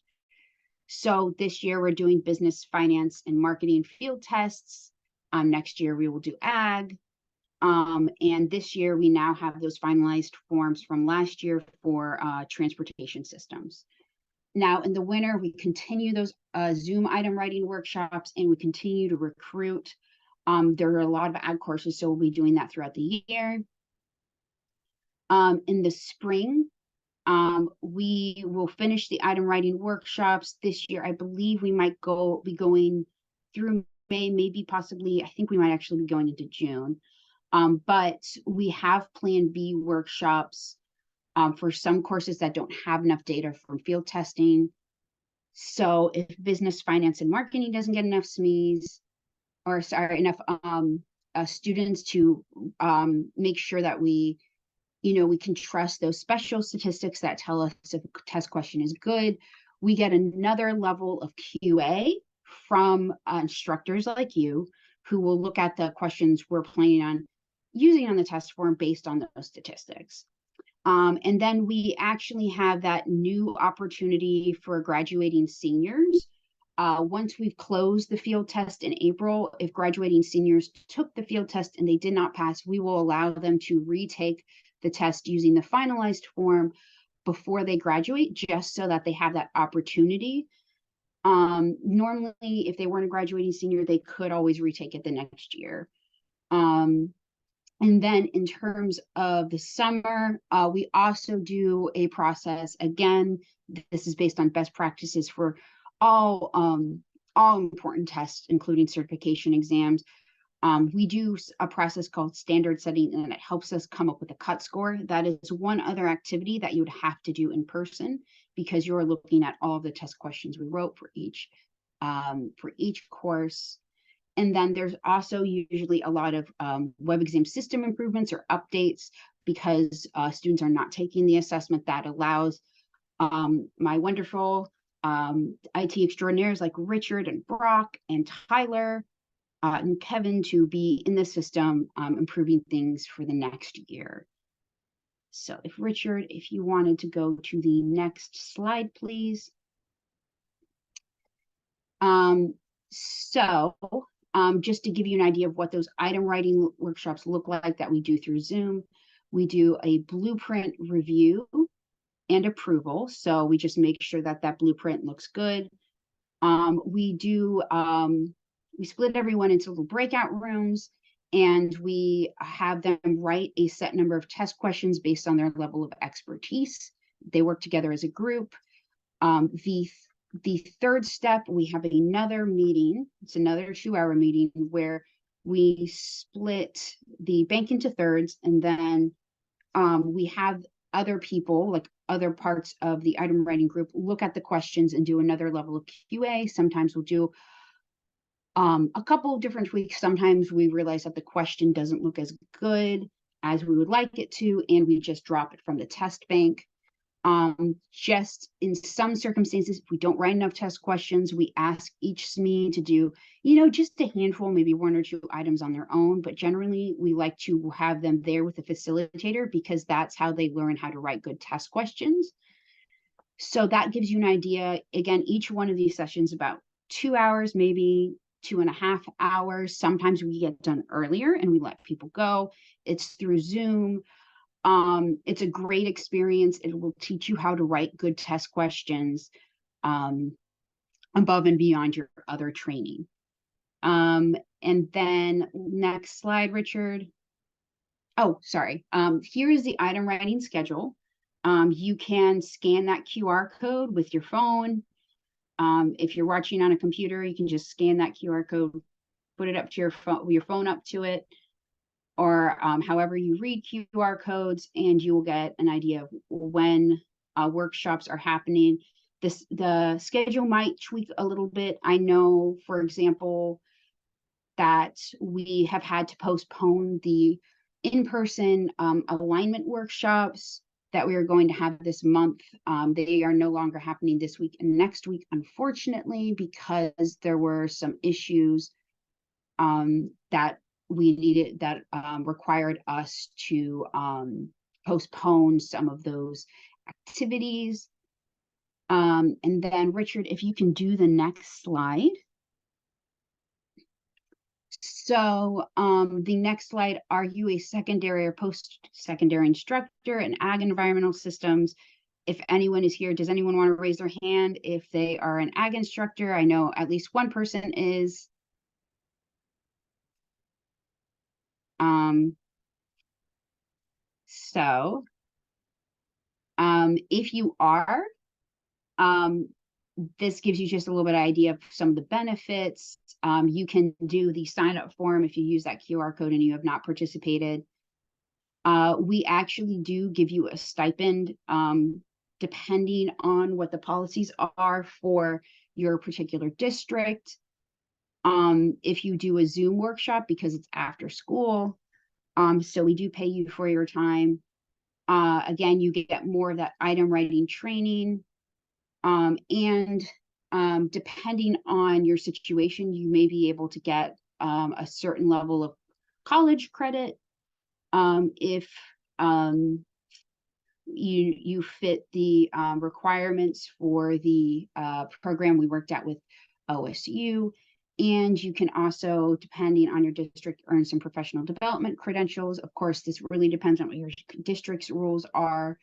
So this year we're doing business, finance, and marketing field tests. Next year we will do ag. And this year we now have those finalized forms from last year for transportation systems. Now in the winter, we continue those Zoom item writing workshops and we continue to recruit. There are a lot of ag courses, so we'll be doing that throughout the year. In the spring, we will finish the item writing workshops this year. I believe we might be going through May, maybe possibly, I think we might actually be going into June. But we have Plan B workshops for some courses that don't have enough data from field testing. So if business, finance, and marketing doesn't get enough SMEs, or sorry, enough students to make sure that we can trust those special statistics that tell us if a test question is good, we get another level of QA from instructors like you who will look at the questions we're planning on using on the test form based on those statistics. And then we actually have that new opportunity for graduating seniors. Once we've closed the field test in April, if graduating seniors took the field test and they did not pass, we will allow them to retake the test using the finalized form before they graduate, just so that they have that opportunity. Normally, if they weren't a graduating senior, they could always retake it the next year. And then in terms of the summer, we also do a process. Again, this is based on best practices for all important tests, including certification exams. We do a process called standard setting, and it helps us come up with a cut score. That is one other activity that you would have to do in person, because you're looking at all of the test questions we wrote for each course. And then there's also usually a lot of web exam system improvements or updates, because students are not taking the assessment. That allows my wonderful IT extraordinaires like Richard and Brock and Tyler and Kevin to be in the system, improving things for the next year. So if Richard, if you wanted to go to the next slide, please. Just to give you an idea of what those item writing workshops look like that we do through Zoom, we do a blueprint review and approval. So we just make sure that that blueprint looks good. We split everyone into little breakout rooms, and we have them write a set number of test questions based on their level of expertise. They work together as a group. The third step, we have another meeting. It's another 2-hour meeting where we split the bank into thirds, and then we have other people, like other parts of the item writing group, look at the questions and do another level of QA. Sometimes we'll do a couple of different tweaks. Sometimes we realize that the question doesn't look as good as we would like it to, and we just drop it from the test bank. Just in some circumstances, if we don't write enough test questions, we ask each SME to do, just a handful, maybe 1 or 2 items on their own. But generally, we like to have them there with a facilitator, because that's how they learn how to write good test questions. So that gives you an idea. Again, each one of these sessions about 2 hours, maybe 2.5 hours. Sometimes we get done earlier and we let people go. It's through Zoom. It's a great experience. It will teach you how to write good test questions above and beyond your other training. And then next slide, Richard. Oh, sorry. Here is the item writing schedule. You can scan that QR code with your phone. If you're watching on a computer, you can just scan that QR code, put it up to your phone up to it, or however you read QR codes, and you will get an idea of when workshops are happening. The schedule might tweak a little bit. I know, for example, that we have had to postpone the in-person alignment workshops that we are going to have this month. They are no longer happening this week and next week, unfortunately, because there were some issues that we needed, that required us to postpone some of those activities. And then Richard, if you can do the next slide. So the next slide, are you a secondary or post-secondary instructor in ag environmental systems? If anyone is here, does anyone want to raise their hand if they are an ag instructor? I know at least one person is. If you are, this gives you just a little bit of idea of some of the benefits. You can do the sign up form if you use that QR code and you have not participated. We actually do give you a stipend, depending on what the policies are for your particular district. If you do a Zoom workshop, because it's after school, so we do pay you for your time. Again, you get more of that item writing training. And depending on your situation, you may be able to get a certain level of college credit if you fit the requirements for the program we worked at with OSU. And you can also, depending on your district, earn some professional development credentials. Of course, this really depends on what your district's rules are.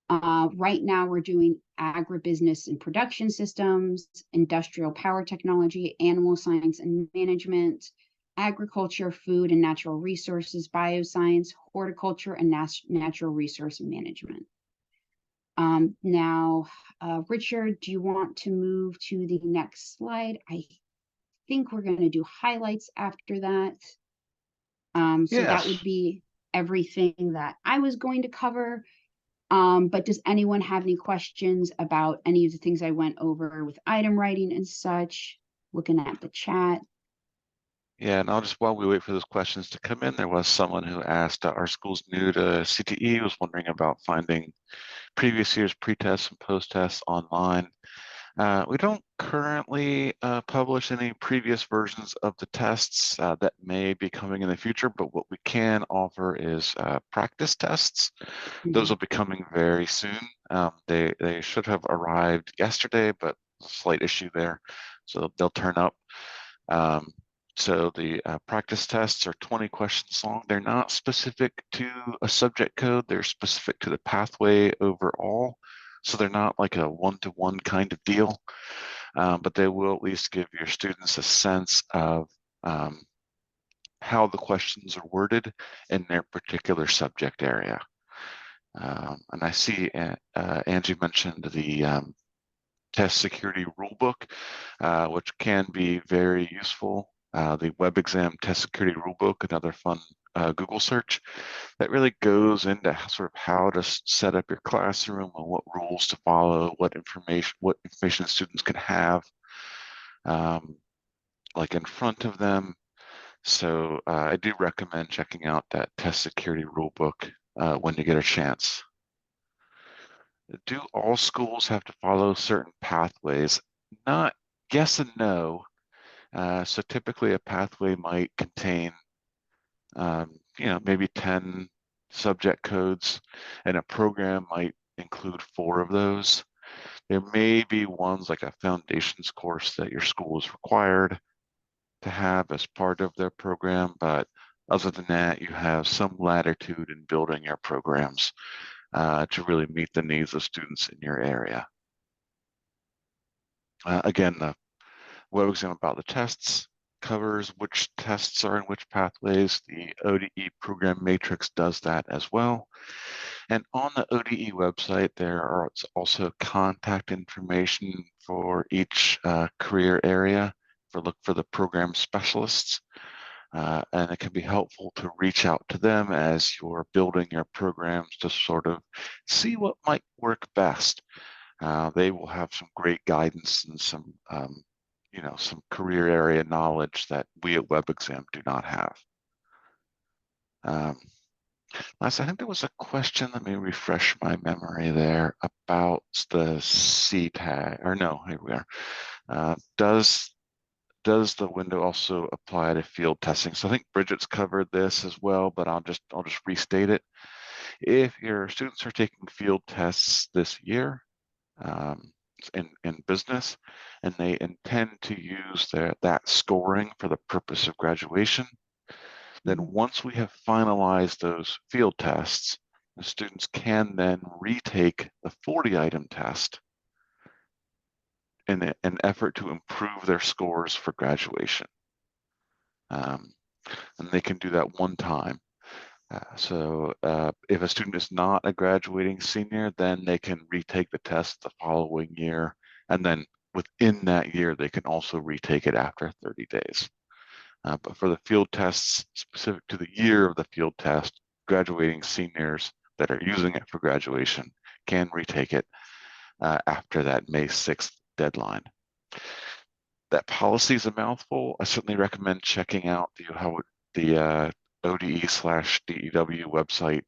Right now, we're doing agribusiness and production systems, industrial power technology, animal science and management, agriculture, food and natural resources, bioscience, horticulture, and natural resource management. Now, Richard, do you want to move to the next slide? I think we're going to do highlights after that. So that would be everything that I was going to cover. But does anyone have any questions about any of the things I went over with item writing and such? Looking at the chat. Yeah, and I'll just, while we wait for those questions to come in, there was someone who asked, our school's new to CTE, was wondering about finding previous year's pre-tests and post-tests online. We don't currently publish any previous versions of the tests that may be coming in the future, but what we can offer is practice tests. Those will be coming very soon. They should have arrived yesterday, but a slight issue there, so they'll turn up. So the practice tests are 20 questions long. They're not specific to a subject code. They're specific to the pathway overall. So they're not like a one-to-one kind of deal, but they will at least give your students a sense of how the questions are worded in their particular subject area. And I see Angie mentioned the test security rulebook, which can be very useful. The WebXam Test Security Rulebook, another fun Google search, that really goes into sort of how to set up your classroom and what rules to follow, what information students can have like in front of them. So I do recommend checking out that Test Security Rulebook when you get a chance. Do all schools have to follow certain pathways? Not yes and no. So typically a pathway might contain, maybe 10 subject codes, and a program might include 4 of those. There may be ones like a foundations course that your school is required to have as part of their program, but other than that, you have some latitude in building your programs to really meet the needs of students in your area. Again, the WebXam About the Tests covers which tests are in which pathways. The ODE program matrix does that as well. And on the ODE website, there are also contact information for each career area. Look for the program specialists. And it can be helpful to reach out to them as you're building your programs to sort of see what might work best. They will have some great guidance and some some career area knowledge that we at WebXam do not have. Last, I think there was a question, let me refresh my memory there, about the C tag, or no, here we are. Does the window also apply to field testing? So I think Bridget's covered this as well, but I'll just restate it. If your students are taking field tests this year, in business, and they intend to use that scoring for the purpose of graduation, then once we have finalized those field tests, the students can then retake the 40-item test in an effort to improve their scores for graduation. And they can do that one time. So if a student is not a graduating senior, then they can retake the test the following year. And then within that year, they can also retake it after 30 days. But for the field tests specific to the year of the field test, graduating seniors that are using it for graduation can retake it after that May 6th deadline. That policy is a mouthful. I certainly recommend checking out the ODE/DEW website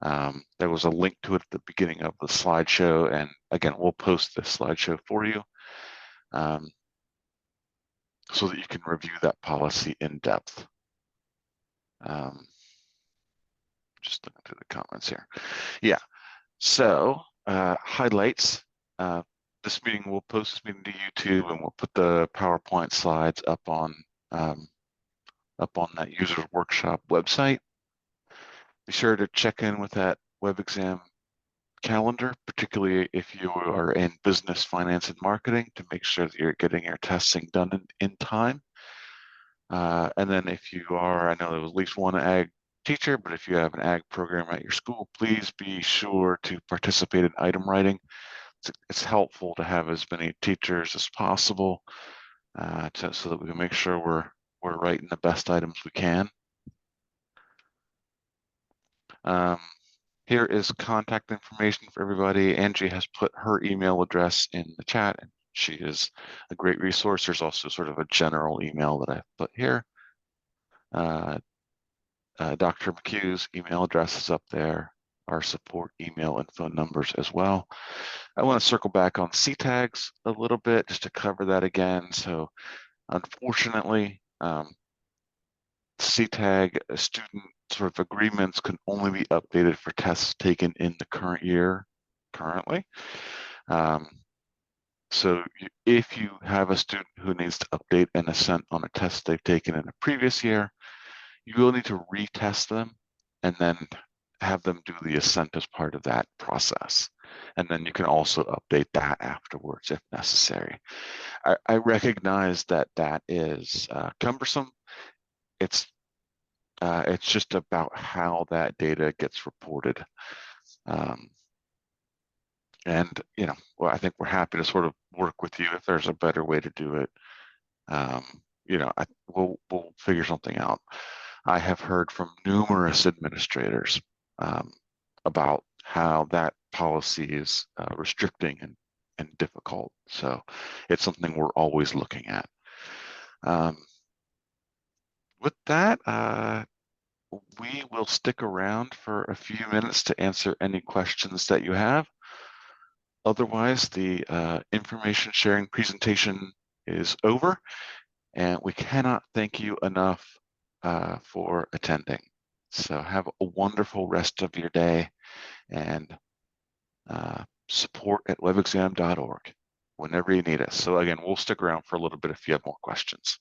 There was a link to it at the beginning of the slideshow, and again, we'll post this slideshow for you so that you can review that policy in depth. Just looking through the comments here. Yeah, so highlights. This meeting, we'll post this meeting to YouTube, and we'll put the PowerPoint slides up on that users workshop website. Be sure to check in with that WebXam calendar, particularly if you are in business, finance, and marketing, to make sure that you're getting your testing done in time. And then if you are, I know there was at least one ag teacher, but if you have an ag program at your school, please be sure to participate in item writing. It's helpful to have as many teachers as possible so that we can make sure we're writing the best items we can. Here is contact information for everybody. Angie has put her email address in the chat, and she is a great resource. There's also sort of a general email that I've put here. Dr. McHugh's email address is up there, our support email and phone numbers as well. I want to circle back on CTAGs a little bit just to cover that again. So unfortunately, CTAG student sort of agreements can only be updated for tests taken in the current year currently. So if you have a student who needs to update an assent on a test they've taken in a previous year, you will need to retest them and then have them do the assent as part of that process. And then you can also update that afterwards if necessary. I recognize that that is cumbersome. It's just about how that data gets reported. And, you know, well, I think we're happy to sort of work with you if there's a better way to do it. You know, we'll figure something out. I have heard from numerous administrators about how that policy is restricting and difficult. So it's something we're always looking at. With that, we will stick around for a few minutes to answer any questions that you have. Otherwise, the information sharing presentation is over, and we cannot thank you enough for attending. So have a wonderful rest of your day, and support at webexam.org whenever you need us. So again, we'll stick around for a little bit if you have more questions.